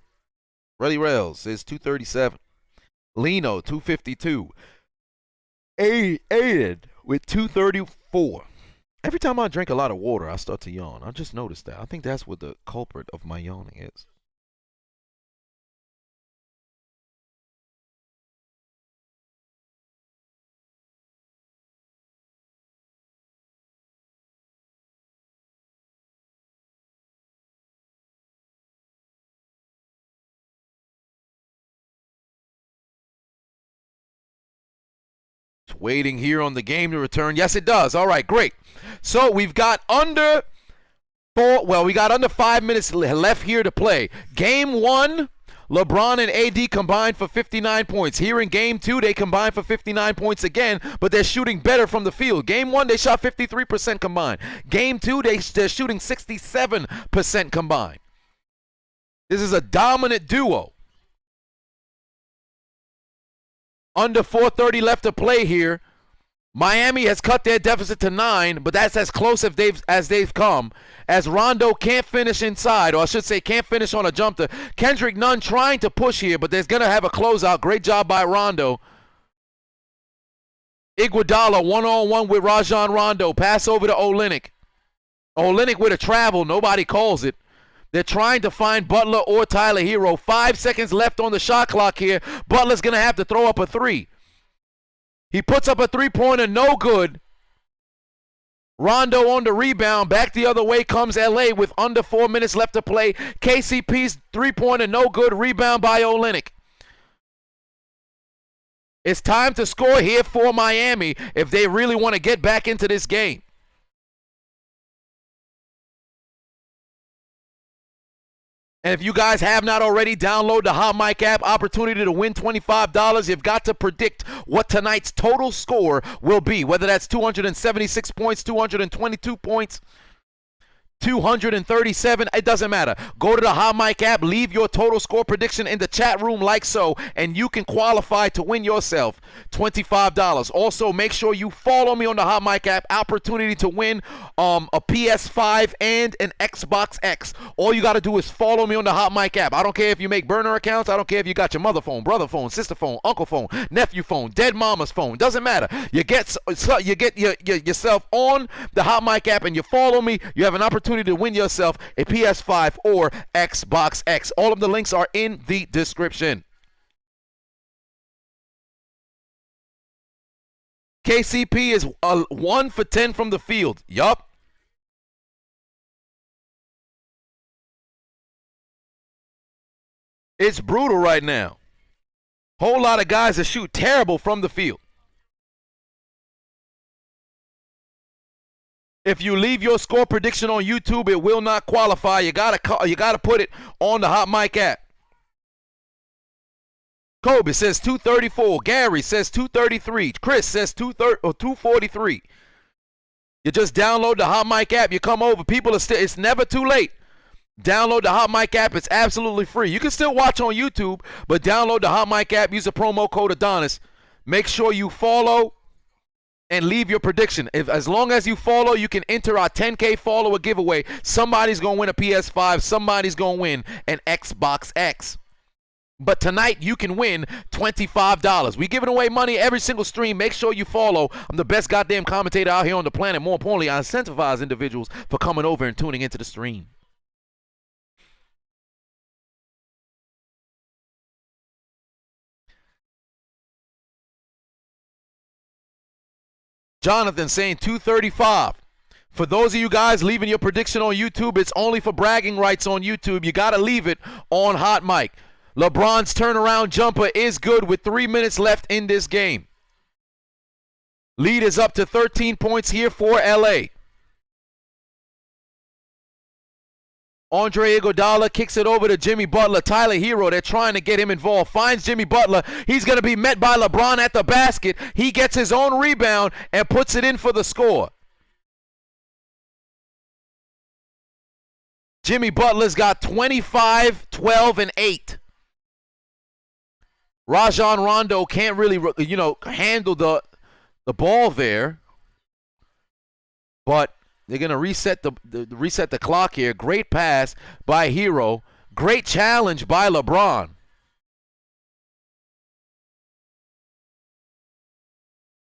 Relly Rails says 237. Lino 252. Aiden with 234. Every time I drink a lot of water, I start to yawn. I just noticed that. I think that's what the culprit of my yawning is. Waiting here on the game to return. Yes, it does. All right, great. So we've got under 5 minutes left here to play. Game 1, LeBron and AD combined for 59 points. Here in Game 2, they combined for 59 points again, but they're shooting better from the field. Game 1, they shot 53% combined. Game 2, they're shooting 67% combined. This is a dominant duo. Under 4:30 left to play here. Miami has cut their deficit to 9, but that's as close as they've come. As Rondo can't finish inside, or I should say can't finish on a jumper. Kendrick Nunn trying to push here, but there's going to have a closeout. Great job by Rondo. Iguodala one-on-one with Rajon Rondo. Pass over to Olynyk. Olynyk with a travel. Nobody calls it. They're trying to find Butler or Tyler Hero. 5 seconds left on the shot clock here. Butler's going to have to throw up a 3. He puts up a 3-pointer, no good. Rondo on the rebound. Back the other way comes LA with under 4 minutes left to play. KCP's 3-pointer, no good. Rebound by Olynyk. It's time to score here for Miami if they really want to get back into this game. And if you guys have not already, download the Hot Mic app. Opportunity to win $25. You've got to predict what tonight's total score will be, whether that's 276 points, 222 points, 237, it doesn't matter. Go to the Hot Mic app, leave your total score prediction in the chat room like so, and you can qualify to win yourself $25. Also, make sure you follow me on the Hot Mic app. Opportunity to win a PS5 and an Xbox X. All you got to do is follow me on the Hot Mic app. I don't care if you make burner accounts. I don't care if you got your mother phone, brother phone, sister phone, uncle phone, nephew phone, dead mama's phone. Doesn't matter. You get yourself on the Hot Mic app and you follow me. You have an opportunity to win yourself a PS5 or Xbox X. All of the links are in the description. KCP is 1 for 10 from the field. Yup. It's brutal right now. Whole lot of guys that shoot terrible from the field. If you leave your score prediction on YouTube, it will not qualify. You gotta put it on the Hot Mic app. Kobe says 234. Gary says 233. Chris says 243. You just download the Hot Mic app. You come over. People are still. It's never too late. Download the Hot Mic app. It's absolutely free. You can still watch on YouTube, but download the Hot Mic app. Use the promo code Adonis. Make sure you follow and leave your prediction. As long as you follow, you can enter our 10K follower giveaway. Somebody's going to win a PS5. Somebody's going to win an Xbox X. But tonight, you can win $25. We're giving away money every single stream. Make sure you follow. I'm the best goddamn commentator out here on the planet. More importantly, I incentivize individuals for coming over and tuning into the stream. Jonathan saying 235. For those of you guys leaving your prediction on YouTube, it's only for bragging rights on YouTube. You got to leave it on Hot Mic. LeBron's turnaround jumper is good with 3 minutes left in this game. Lead is up to 13 points here for LA. Andre Iguodala kicks it over to Jimmy Butler. Tyler Hero, they're trying to get him involved. Finds Jimmy Butler. He's going to be met by LeBron at the basket. He gets his own rebound and puts it in for the score. Jimmy Butler's got 25, 12, and 8. Rajon Rondo can't really, handle the ball there. But they're gonna reset the clock here. Great pass by Hero. Great challenge by LeBron.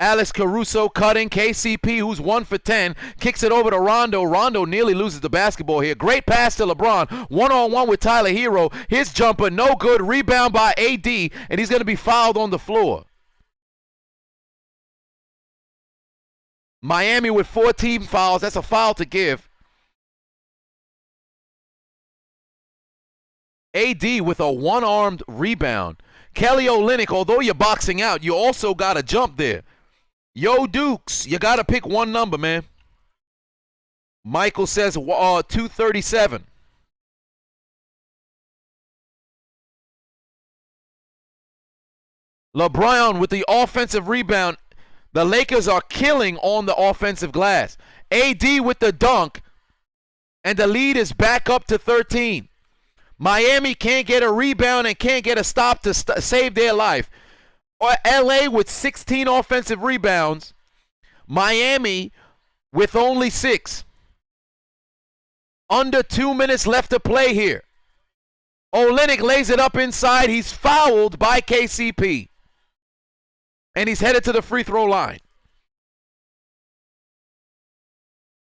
Alex Caruso cutting. KCP, who's 1 for 10, kicks it over to Rondo. Rondo nearly loses the basketball here. Great pass to LeBron. One-on-one with Tyler Hero. His jumper, no good. Rebound by AD, and he's going to be fouled on the floor. Miami with 14 fouls. That's a foul to give. AD with a one-armed rebound. Kelly Olynyk, although you're boxing out, you also got to jump there. Yo, Dukes, you got to pick one number, man. Michael says 237. LeBron with the offensive rebound. The Lakers are killing on the offensive glass. AD with the dunk, and the lead is back up to 13. Miami can't get a rebound and can't get a stop to save their life. LA with 16 offensive rebounds. Miami with only 6. Under 2 minutes left to play here. Olynyk lays it up inside. He's fouled by KCP. And he's headed to the free throw line.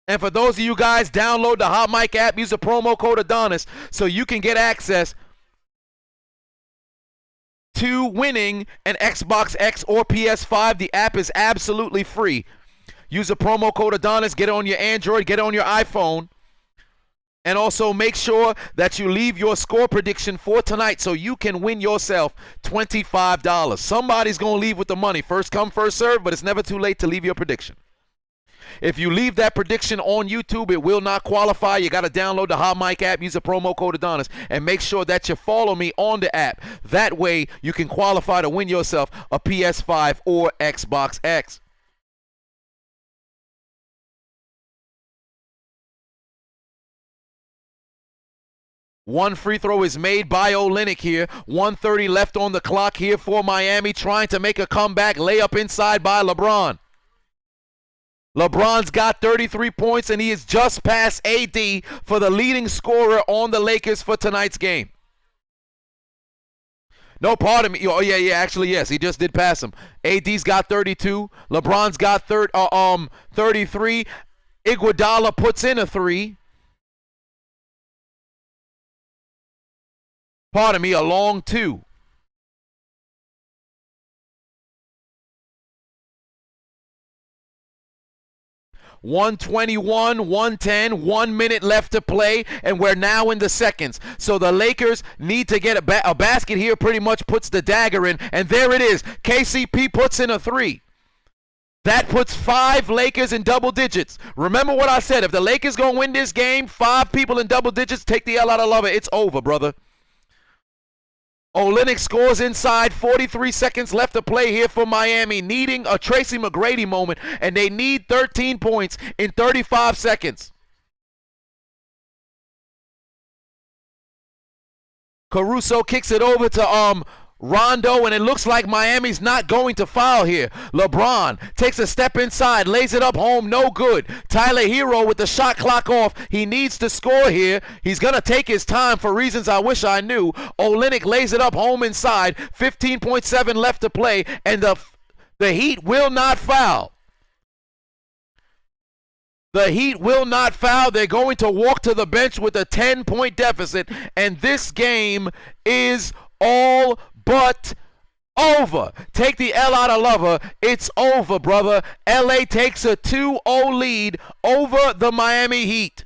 And for those of you guys, download the Hot Mic app. Use the promo code Adonis so you can get access to winning an Xbox X or PS5. The app is absolutely free. Use the promo code Adonis. Get it on your Android. Get it on your iPhone. And also make sure that you leave your score prediction for tonight so you can win yourself $25. Somebody's going to leave with the money. First come, first serve, but it's never too late to leave your prediction. If you leave that prediction on YouTube, it will not qualify. You got to download the Hot Mic app, use the promo code Adonis, and make sure that you follow me on the app. That way, you can qualify to win yourself a PS5 or Xbox X. One free throw is made by Olynyk here. 1:30 left on the clock here for Miami, trying to make a comeback. Layup inside by LeBron. LeBron's got 33 points, and he is just past AD for the leading scorer on the Lakers for tonight's game. No, pardon me. Oh, yeah, actually, yes, he just did pass him. AD's got 32. LeBron's got 33. Iguodala puts in a 3. Pardon me, a long 2. $121, 110, 1 minute left to play, and we're now in the seconds. So the Lakers need to get a basket here, pretty much puts the dagger in, and there it is. KCP puts in a 3. That puts 5 Lakers in double digits. Remember what I said, if the Lakers gonna win this game, 5 people in double digits, take the L out of love it. It's over, brother. Olynyk scores inside. 43 seconds left to play here for Miami, needing a Tracy McGrady moment, and they need 13 points in 35 seconds. Caruso kicks it over to Rondo, and it looks like Miami's not going to foul here. LeBron takes a step inside, lays it up home, no good. Tyler Hero with the shot clock off. He needs to score here. He's going to take his time for reasons I wish I knew. Olynyk lays it up home inside. 15.7 left to play, and the Heat will not foul. The Heat will not foul. They're going to walk to the bench with a 10-point deficit, and this game is all but over. Take the L out of lover. It's over, brother. LA takes a 2-0 lead over the Miami Heat.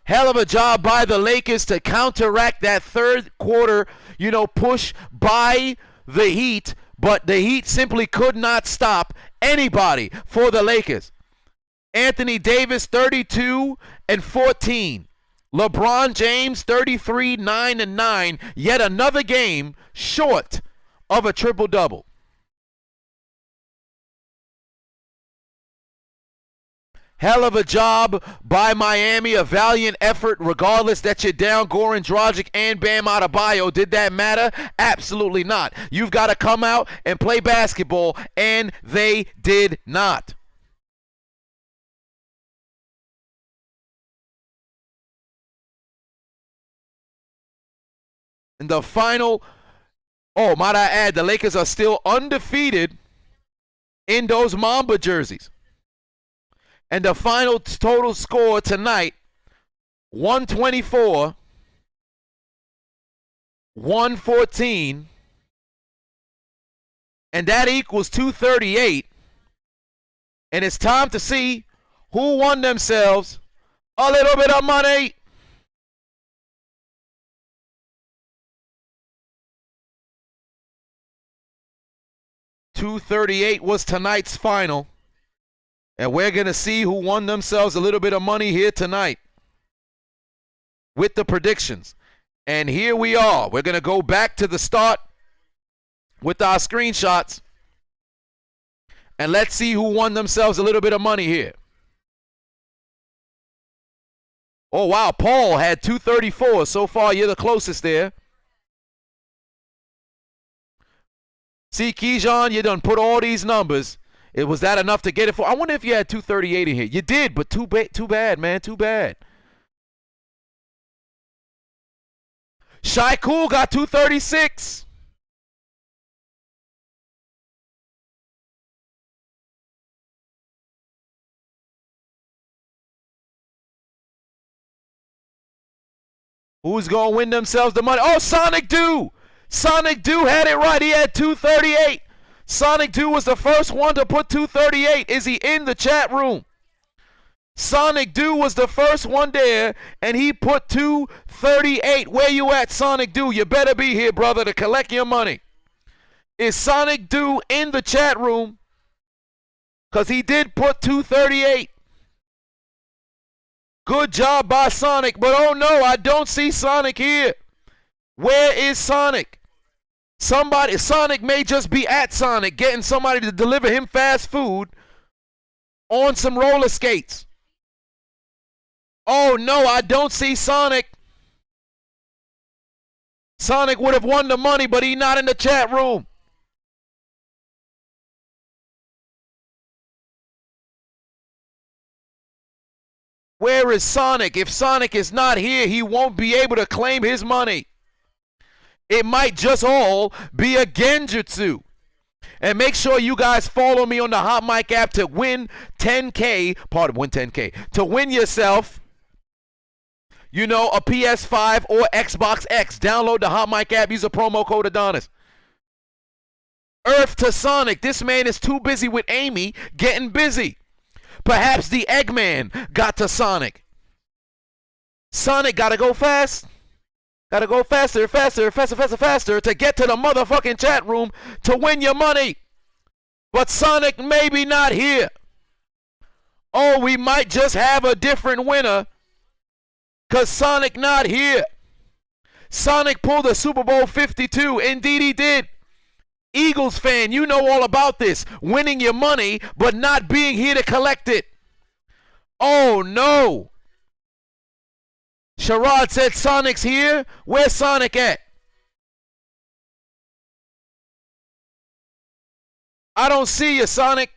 Hell of a job by the Lakers to counteract that third quarter, push by the Heat, but the Heat simply could not stop anybody for the Lakers. Anthony Davis, 32 and 14. LeBron James, 33, 9 and 9. Yet another game short of a triple-double. Hell of a job by Miami, a valiant effort regardless that you're down. Goran Dragic and Bam Adebayo. Did that matter? Absolutely not. You've got to come out and play basketball, and they did not. In the final, oh, might I add, the Lakers are still undefeated in those Mamba jerseys. And the final total score tonight, 124, 114, and that equals 238. And it's time to see who won themselves a little bit of money. $238 was tonight's final. And we're going to see who won themselves a little bit of money here tonight with the predictions. And here we are. We're going to go back to the start with our screenshots. And let's see who won themselves a little bit of money here. Oh, wow. Paul had 234. So far, you're the closest there. See, Keyshawn, you done put all these numbers. Was that enough to get it for? I wonder if you had 238 in here. You did, but too bad, man. Too bad. Shy Cool got 236. Who's going to win themselves the money? Oh, Sonic Dew. Sonic Dew had it right. He had 238. Sonic Dew was the first one to put 238. Is he in the chat room? Sonic Dew was the first one there, and he put 238. Where you at, Sonic Dew? You better be here, brother, to collect your money. Is Sonic Dew in the chat room? Because he did put 238. Good job by Sonic, but oh no, I don't see Sonic here. Where is Sonic? Sonic may just be at Sonic, getting somebody to deliver him fast food on some roller skates. Oh no, I don't see Sonic. Sonic would have won the money, but he's not in the chat room. Where is Sonic? If Sonic is not here, he won't be able to claim his money. It might just all be a genjutsu. And make sure you guys follow me on the Hot Mic app to win 10K. Win 10K. To win yourself, you know, a PS5 or Xbox X. Download the Hot Mic app. Use a promo code Adonis. Earth to Sonic. This man is too busy with Amy getting busy. Perhaps the Eggman got to Sonic. Sonic got to go fast. Gotta go faster to get to the motherfucking chat room to win your money. But Sonic maybe not here. Oh, we might just have a different winner. Cause Sonic not here. Sonic pulled a Super Bowl 52. Indeed he did. Eagles fan, you know all about this. Winning your money, but not being here to collect it. Oh no. Sherrod said Sonic's here. Where's Sonic at? I don't see you, Sonic.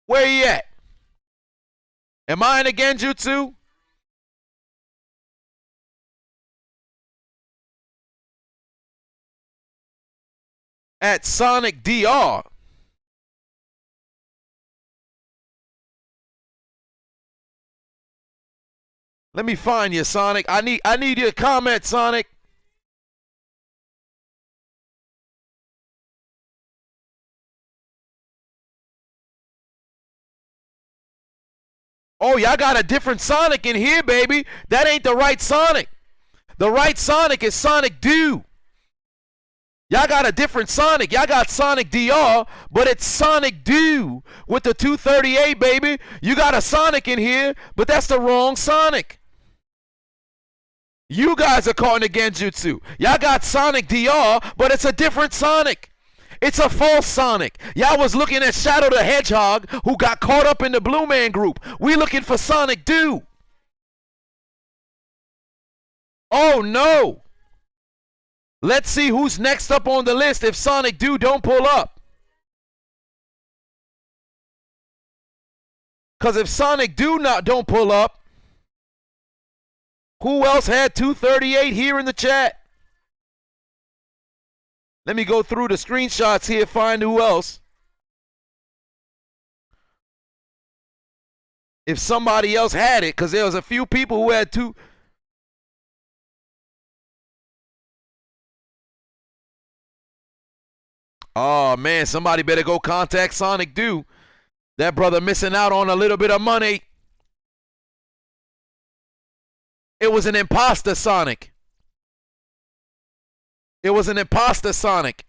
Where you at? Am I in a genjutsu? At Sonic DR. Let me find you, Sonic. I need you to comment, Sonic. Oh, y'all got a different Sonic in here, baby. That ain't the right Sonic. The right Sonic is Sonic Dew. Y'all got a different Sonic. Y'all got Sonic DR, but it's Sonic Dew with the 238, baby. You got a Sonic in here, but that's the wrong Sonic. You guys are calling it genjutsu. Y'all got Sonic DR, but it's a different Sonic. It's a false Sonic. Y'all was looking at Shadow the Hedgehog, who got caught up in the Blue Man Group. We looking for Sonic Do. Oh no. Let's see who's next up on the list if Sonic Do don't pull up. Because if Sonic Do don't pull up, who else had 238 here in the chat? Let me go through the screenshots here, find who else. If somebody else had it, because there was a few people who had two. Oh, man, somebody better go contact Sonic Do. That brother missing out on a little bit of money. It was an imposter Sonic. It was an imposter Sonic.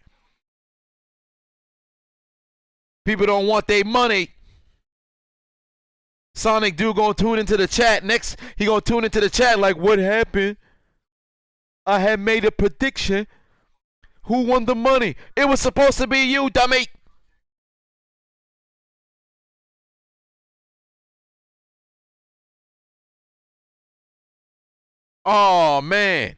People don't want their money. Sonic Do gonna tune into the chat. Next, he gonna tune into the chat like, what happened? I had made a prediction. Who won the money? It was supposed to be you, dummy. Oh, man.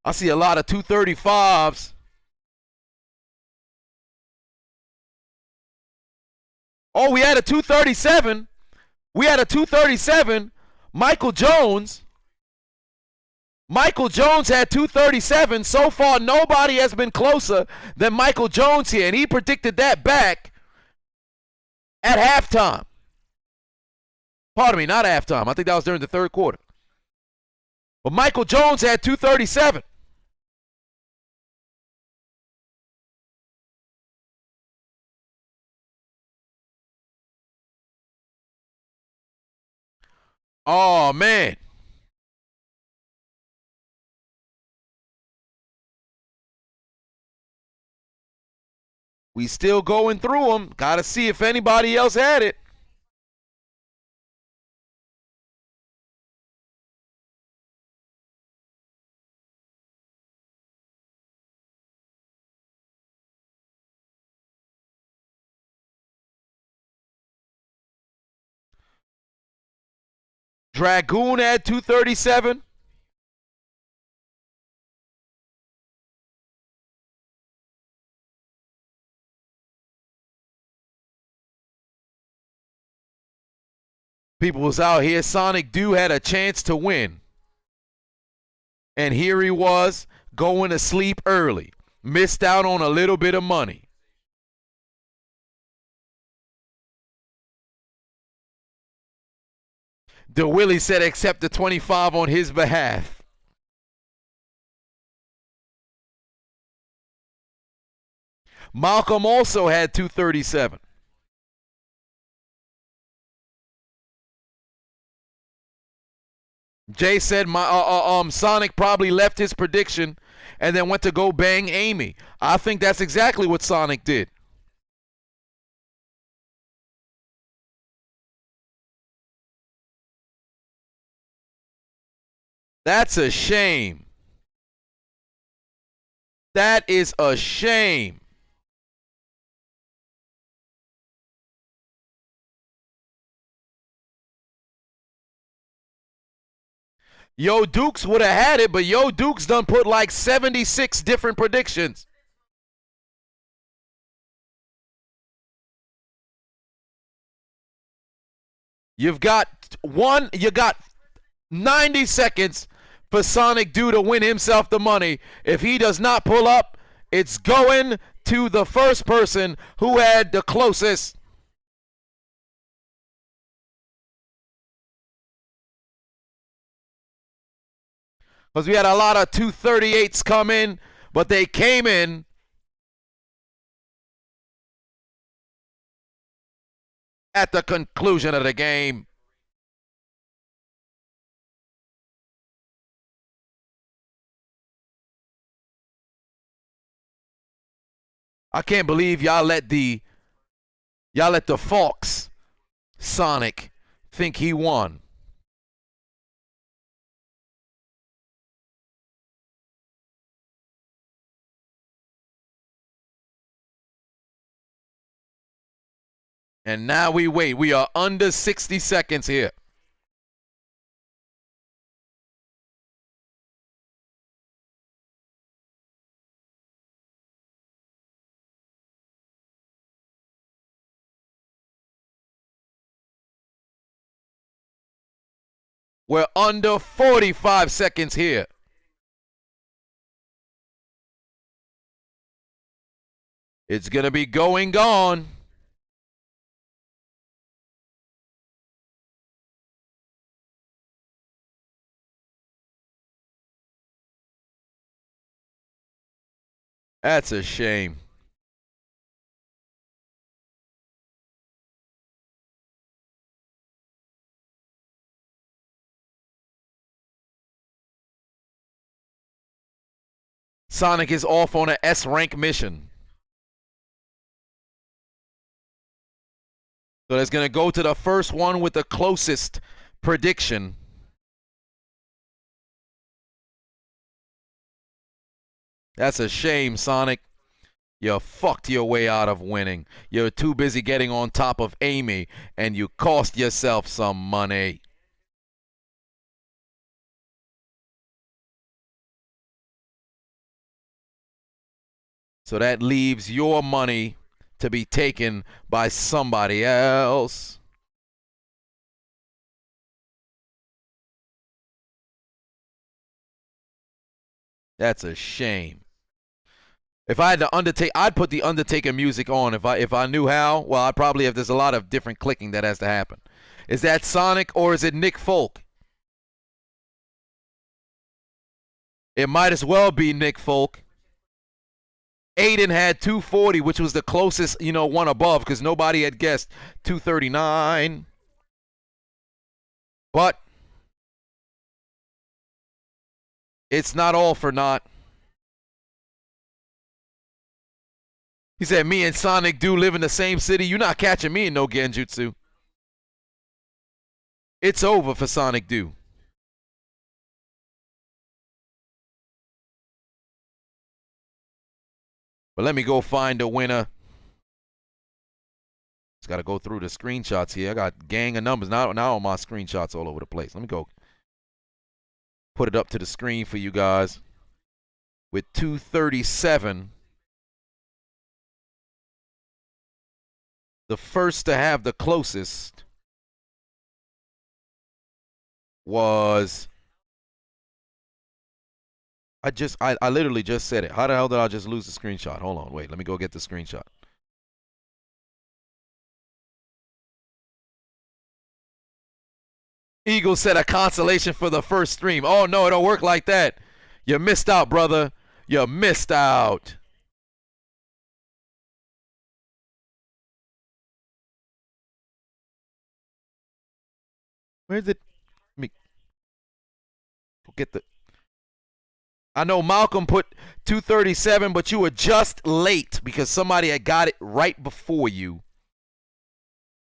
I see a lot of 235s. Oh, we had a 237. We had a 237. Michael Jones. Michael Jones had 237. So far, nobody has been closer than Michael Jones here. And he predicted that back at halftime. Pardon me, not halftime. I think that was during the third quarter. But Michael Jones had 237. Oh, man. We still going through them. Got to see if anybody else had it. Dragoon had 237. People was out here. Sonic Do had a chance to win. And here he was going to sleep early. Missed out on a little bit of money. DeWillie said accept the 25 on his behalf. Malcolm also had 237. Jay said Sonic probably left his prediction and then went to go bang Amy. I think that's exactly what Sonic did. That's a shame. That is a shame. Yo Dukes would have had it, but Yo Dukes done put like 76 different predictions. You got 90 seconds for Sonic Do to win himself the money. If he does not pull up, it's going to the first person who had the closest. Because we had a lot of 238s come in, but they came in at the conclusion of the game. I can't believe y'all let the Fox Sonic think he won. And now we wait. We are under 60 seconds here. We're under 45 seconds here. It's going to be going gone. That's a shame. Sonic is off on an S rank mission. So it's going to go to the first one with the closest prediction. That's a shame, Sonic. You fucked your way out of winning. You're too busy getting on top of Amy, and you cost yourself some money. So that leaves your money to be taken by somebody else. That's a shame. If I had to Undertaker, I'd put the Undertaker music on if I knew how. Well, I'd probably have. There's a lot of different clicking that has to happen. Is that Sonic or is it Nick Folk? It might as well be Nick Folk. Aiden had 240, which was the closest, one above, because nobody had guessed 239. But it's not all for naught. He said, me and Sonic do live in the same city. You're not catching me in no Genjutsu. It's over for Sonic Do. But let me go find a winner. Just got to go through the screenshots here. I got gang of numbers. Now all my screenshots all over the place. Let me go put it up to the screen for you guys. With 237. The first to have the closest was... I literally just said it. How the hell did I just lose the screenshot? Hold on, wait. Let me go get the screenshot. Eagle said a consolation for the first stream. Oh, no, it don't work like that. You missed out, brother. You missed out. Where's it? Let me go get the... I know Malcolm put 237, but you were just late because somebody had got it right before you.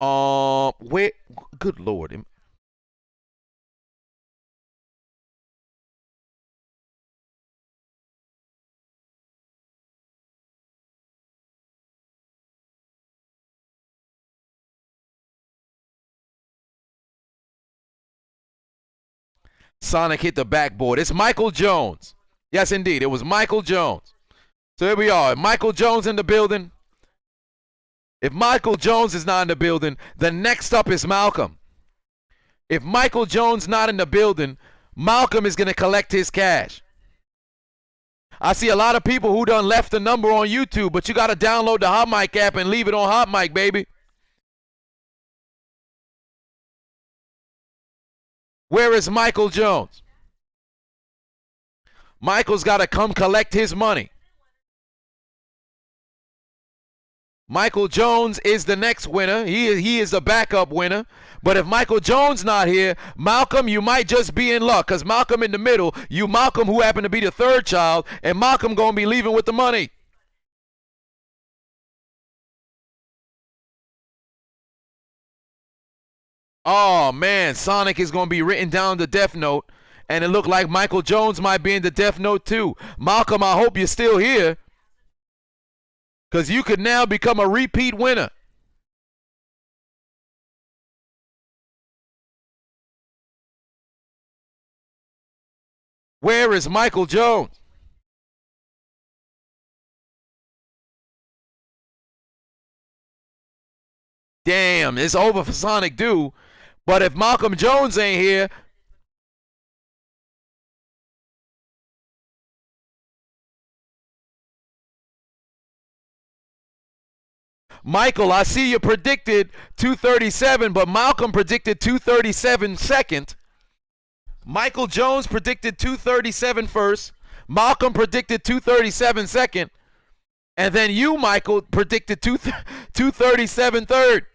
Where? Good Lord. Sonic hit the backboard. It's Michael Jones. Yes, indeed. It was Michael Jones. So here we are. Michael Jones in the building. If Michael Jones is not in the building, the next up is Malcolm. If Michael Jones not in the building, Malcolm is going to collect his cash. I see a lot of people who done left the number on YouTube, but you got to download the Hot Mic app and leave it on Hot Mic, baby. Where is Michael Jones? Michael's got to come collect his money. Michael Jones is the next winner. He is the backup winner. But if Michael Jones not here, Malcolm, you might just be in luck. Because Malcolm in the middle, you Malcolm who happened to be the third child, and Malcolm going to be leaving with the money. Oh, man, Sonic is going to be written down the Death Note. And it looked like Michael Jones might be in the Death Note too. Malcolm, I hope you're still here. Because you could now become a repeat winner. Where is Michael Jones? Damn, it's over for Sonic Do. But if Malcolm Jones ain't here, Michael, I see you predicted 237, but Malcolm predicted 237 second. Michael Jones predicted 237 first. Malcolm predicted 237 second. And then you, Michael, predicted 237 third.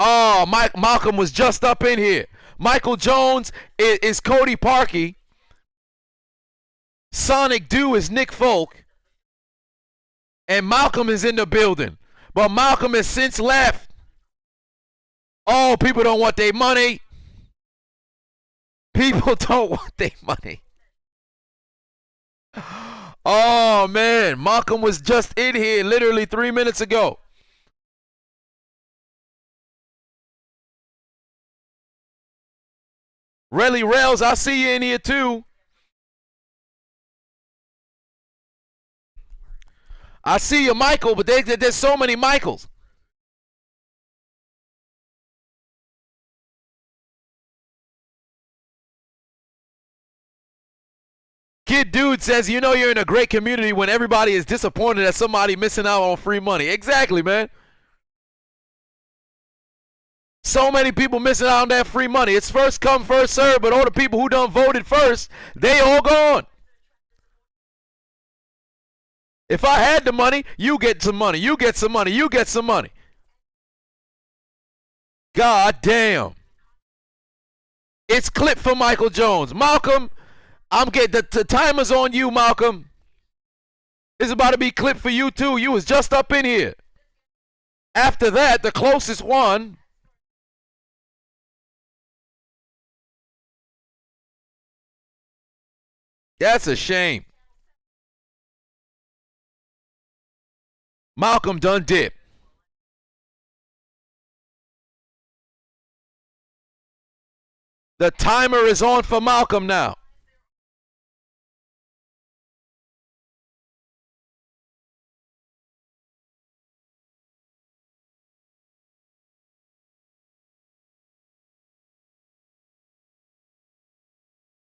Oh, Malcolm was just up in here. Michael Jones is Cody Parkey. Sonic Do is Nick Folk. And Malcolm is in the building. But Malcolm has since left. Oh, people don't want their money. People don't want their money. Oh, man. Malcolm was just in here literally 3 minutes ago. Relly Rails, I see you in here too. I see you, Michael, but there's so many Michaels. Kid Dude says, you know you're in a great community when everybody is disappointed at somebody missing out on free money. Exactly, man. So many people missing out on that free money. It's first come, first serve, but all the people who done voted first, they all gone. If I had the money, you get some money. You get some money. You get some money. God damn. It's clipped for Michael Jones. Malcolm, I'm getting the timer's on you, Malcolm. It's about to be clipped for you too. You was just up in here. After that, the closest one. That's a shame. Malcolm done dip. The timer is on for Malcolm now.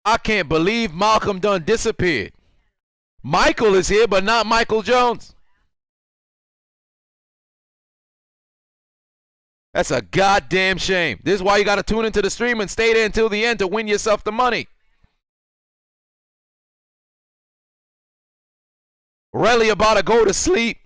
I can't believe Malcolm done disappeared. Michael is here, but not Michael Jones. That's a goddamn shame. This is why you got to tune into the stream and stay there until the end to win yourself the money. Relly about to go to sleep.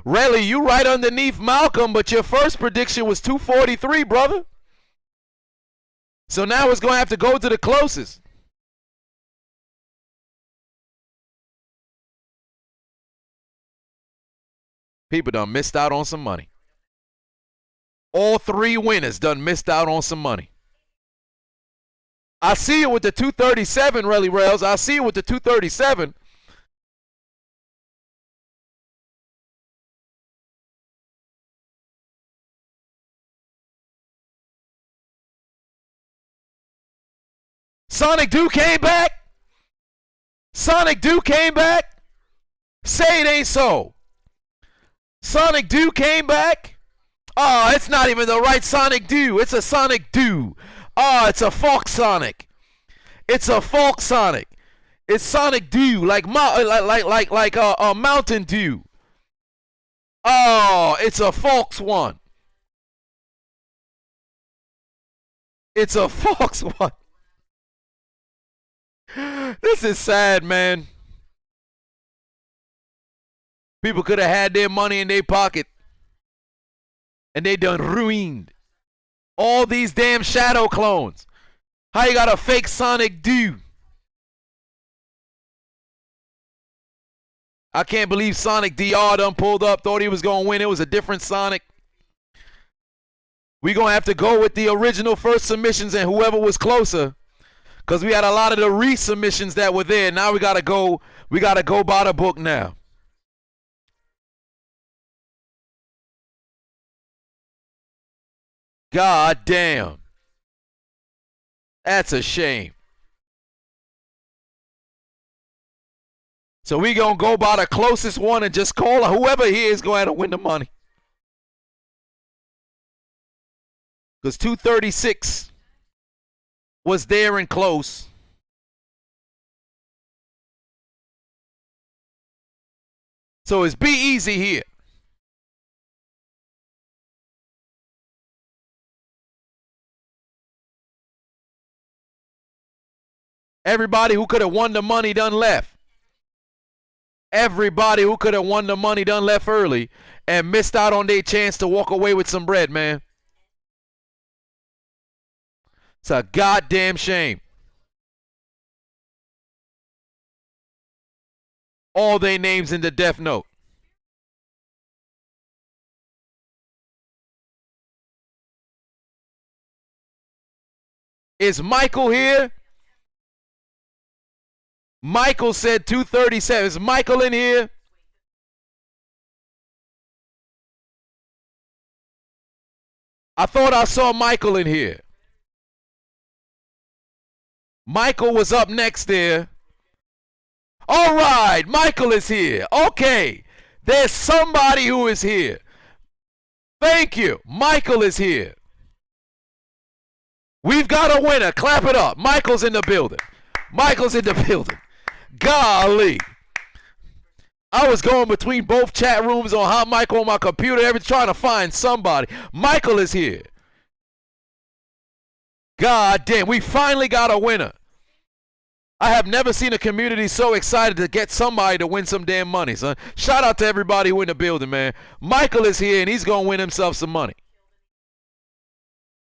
Relly, you right underneath Malcolm, but your first prediction was 243, brother. So now it's going to have to go to the closest. People done missed out on some money. All three winners done missed out on some money. I see you with the 237, Relly Rails. I see you with the 237. Sonic Do came back. Sonic Do came back. Say it ain't so. Sonic Do came back. Oh, it's not even the right Sonic Do. It's a Sonic Do. Oh, it's a folk Sonic. It's a folk Sonic. It's Sonic Dew, like Mountain Dew. Oh, it's a Fox one. It's a Fox one. This is sad, man. People could have had their money in their pocket, and they done ruined all these damn shadow clones. How you got a fake Sonic Dew? I can't believe Sonic DR done pulled up, thought he was going to win. It was a different Sonic. We going to have to go with the original first submissions and whoever was closer. Because we had a lot of the resubmissions that were there. Now we gotta go by the book now. God damn. That's a shame. So we gonna go by the closest one and just call her. Whoever here is going to win the money. Because 236 was there and close. So it's be easy here. Everybody who could have won the money done left. Everybody who could have won the money done left early and missed out on their chance to walk away with some bread, man. It's a goddamn shame. All their names in the death note. Is Michael here? Michael said 237. Is Michael in here? I thought I saw Michael in here. Michael was up next there. All right, Michael is here. Okay, there's somebody who is here. Thank you. Michael is here. We've got a winner. Clap it up. Michael's in the building. Michael's in the building. Golly. I was going between both chat rooms on Hot Michael on my computer, trying to find somebody. Michael is here. God damn, we finally got a winner. I have never seen a community so excited to get somebody to win some damn money, son. Shout out to everybody who in the building, man. Michael is here and he's going to win himself some money.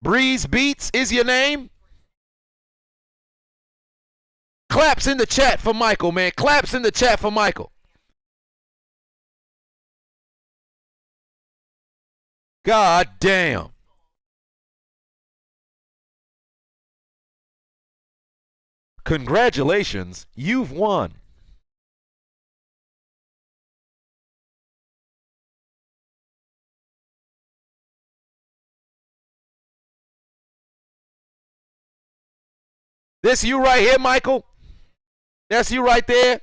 Breeze Beats is your name? Claps in the chat for Michael, man. Claps in the chat for Michael. God damn. Congratulations, you've won. This you right here, Michael? That's you right there?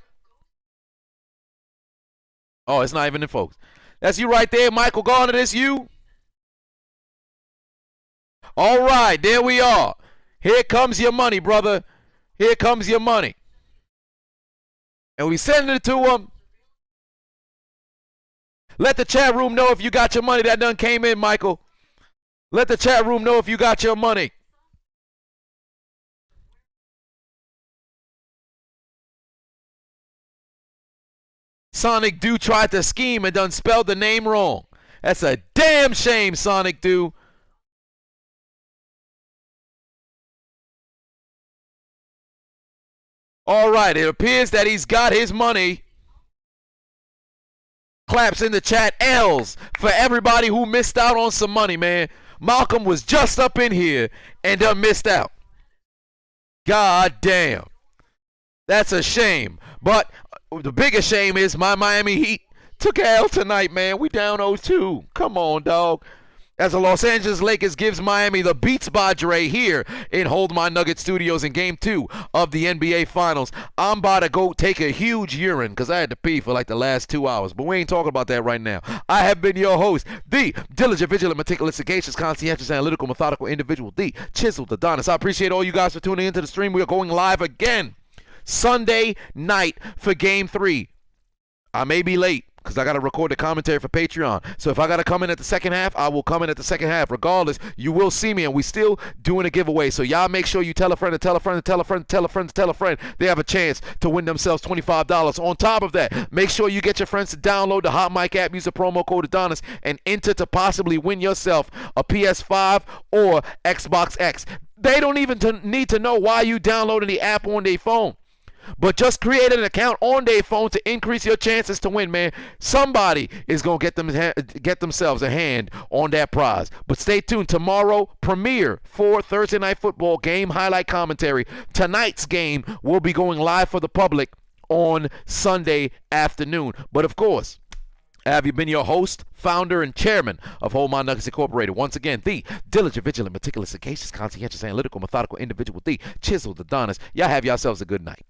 Oh, it's not even in focus. That's you right there, Michael Garner. This you? All right, there we are. Here comes your money, brother. Here comes your money. And we sending it to him. Let the chat room know if you got your money that done came in, Michael. Let the chat room know if you got your money. Sonic Do tried to scheme and done spelled the name wrong. That's a damn shame, Sonic Do. All right, it appears that he's got his money. Claps in the chat. L's for everybody who missed out on some money, man. Malcolm was just up in here and done missed out. God damn. That's a shame. But the biggest shame is my Miami Heat took a L tonight, man. We down 0-2. Come on, dog. As the Los Angeles Lakers gives Miami the Beats by Dre here in Hold My Nugget Studios in Game 2 of the NBA Finals. I'm about to go take a huge urine because I had to pee for like the last 2 hours. But we ain't talking about that right now. I have been your host, the diligent, vigilant, meticulous, sagacious, conscientious, analytical, methodical individual, the Chiseled Adonis. I appreciate all you guys for tuning into the stream. We are going live again Sunday night for Game 3. I may be late because I got to record the commentary for Patreon. So if I got to come in at the second half, I will come in at the second half. Regardless, you will see me, and we still doing a giveaway. So y'all make sure you tell a friend, and tell a friend, and tell a friend, and tell a friend, and tell a friend. They have a chance to win themselves $25. On top of that, make sure you get your friends to download the Hot Mic app, use the promo code Adonis, and enter to possibly win yourself a PS5 or Xbox X. They don't even need to know why you downloading the app on their phone. But just create an account on their phone to increase your chances to win, man. Somebody is going to get themselves a hand on that prize. But stay tuned. Tomorrow, premiere for Thursday Night Football game highlight commentary. Tonight's game will be going live for the public on Sunday afternoon. But of course, have you been your host, founder, and chairman of Hold My Nuggets Incorporated? Once again, the diligent, vigilant, meticulous, sagacious, conscientious, analytical, methodical individual, the Chiseled Adonis. Y'all have yourselves a good night.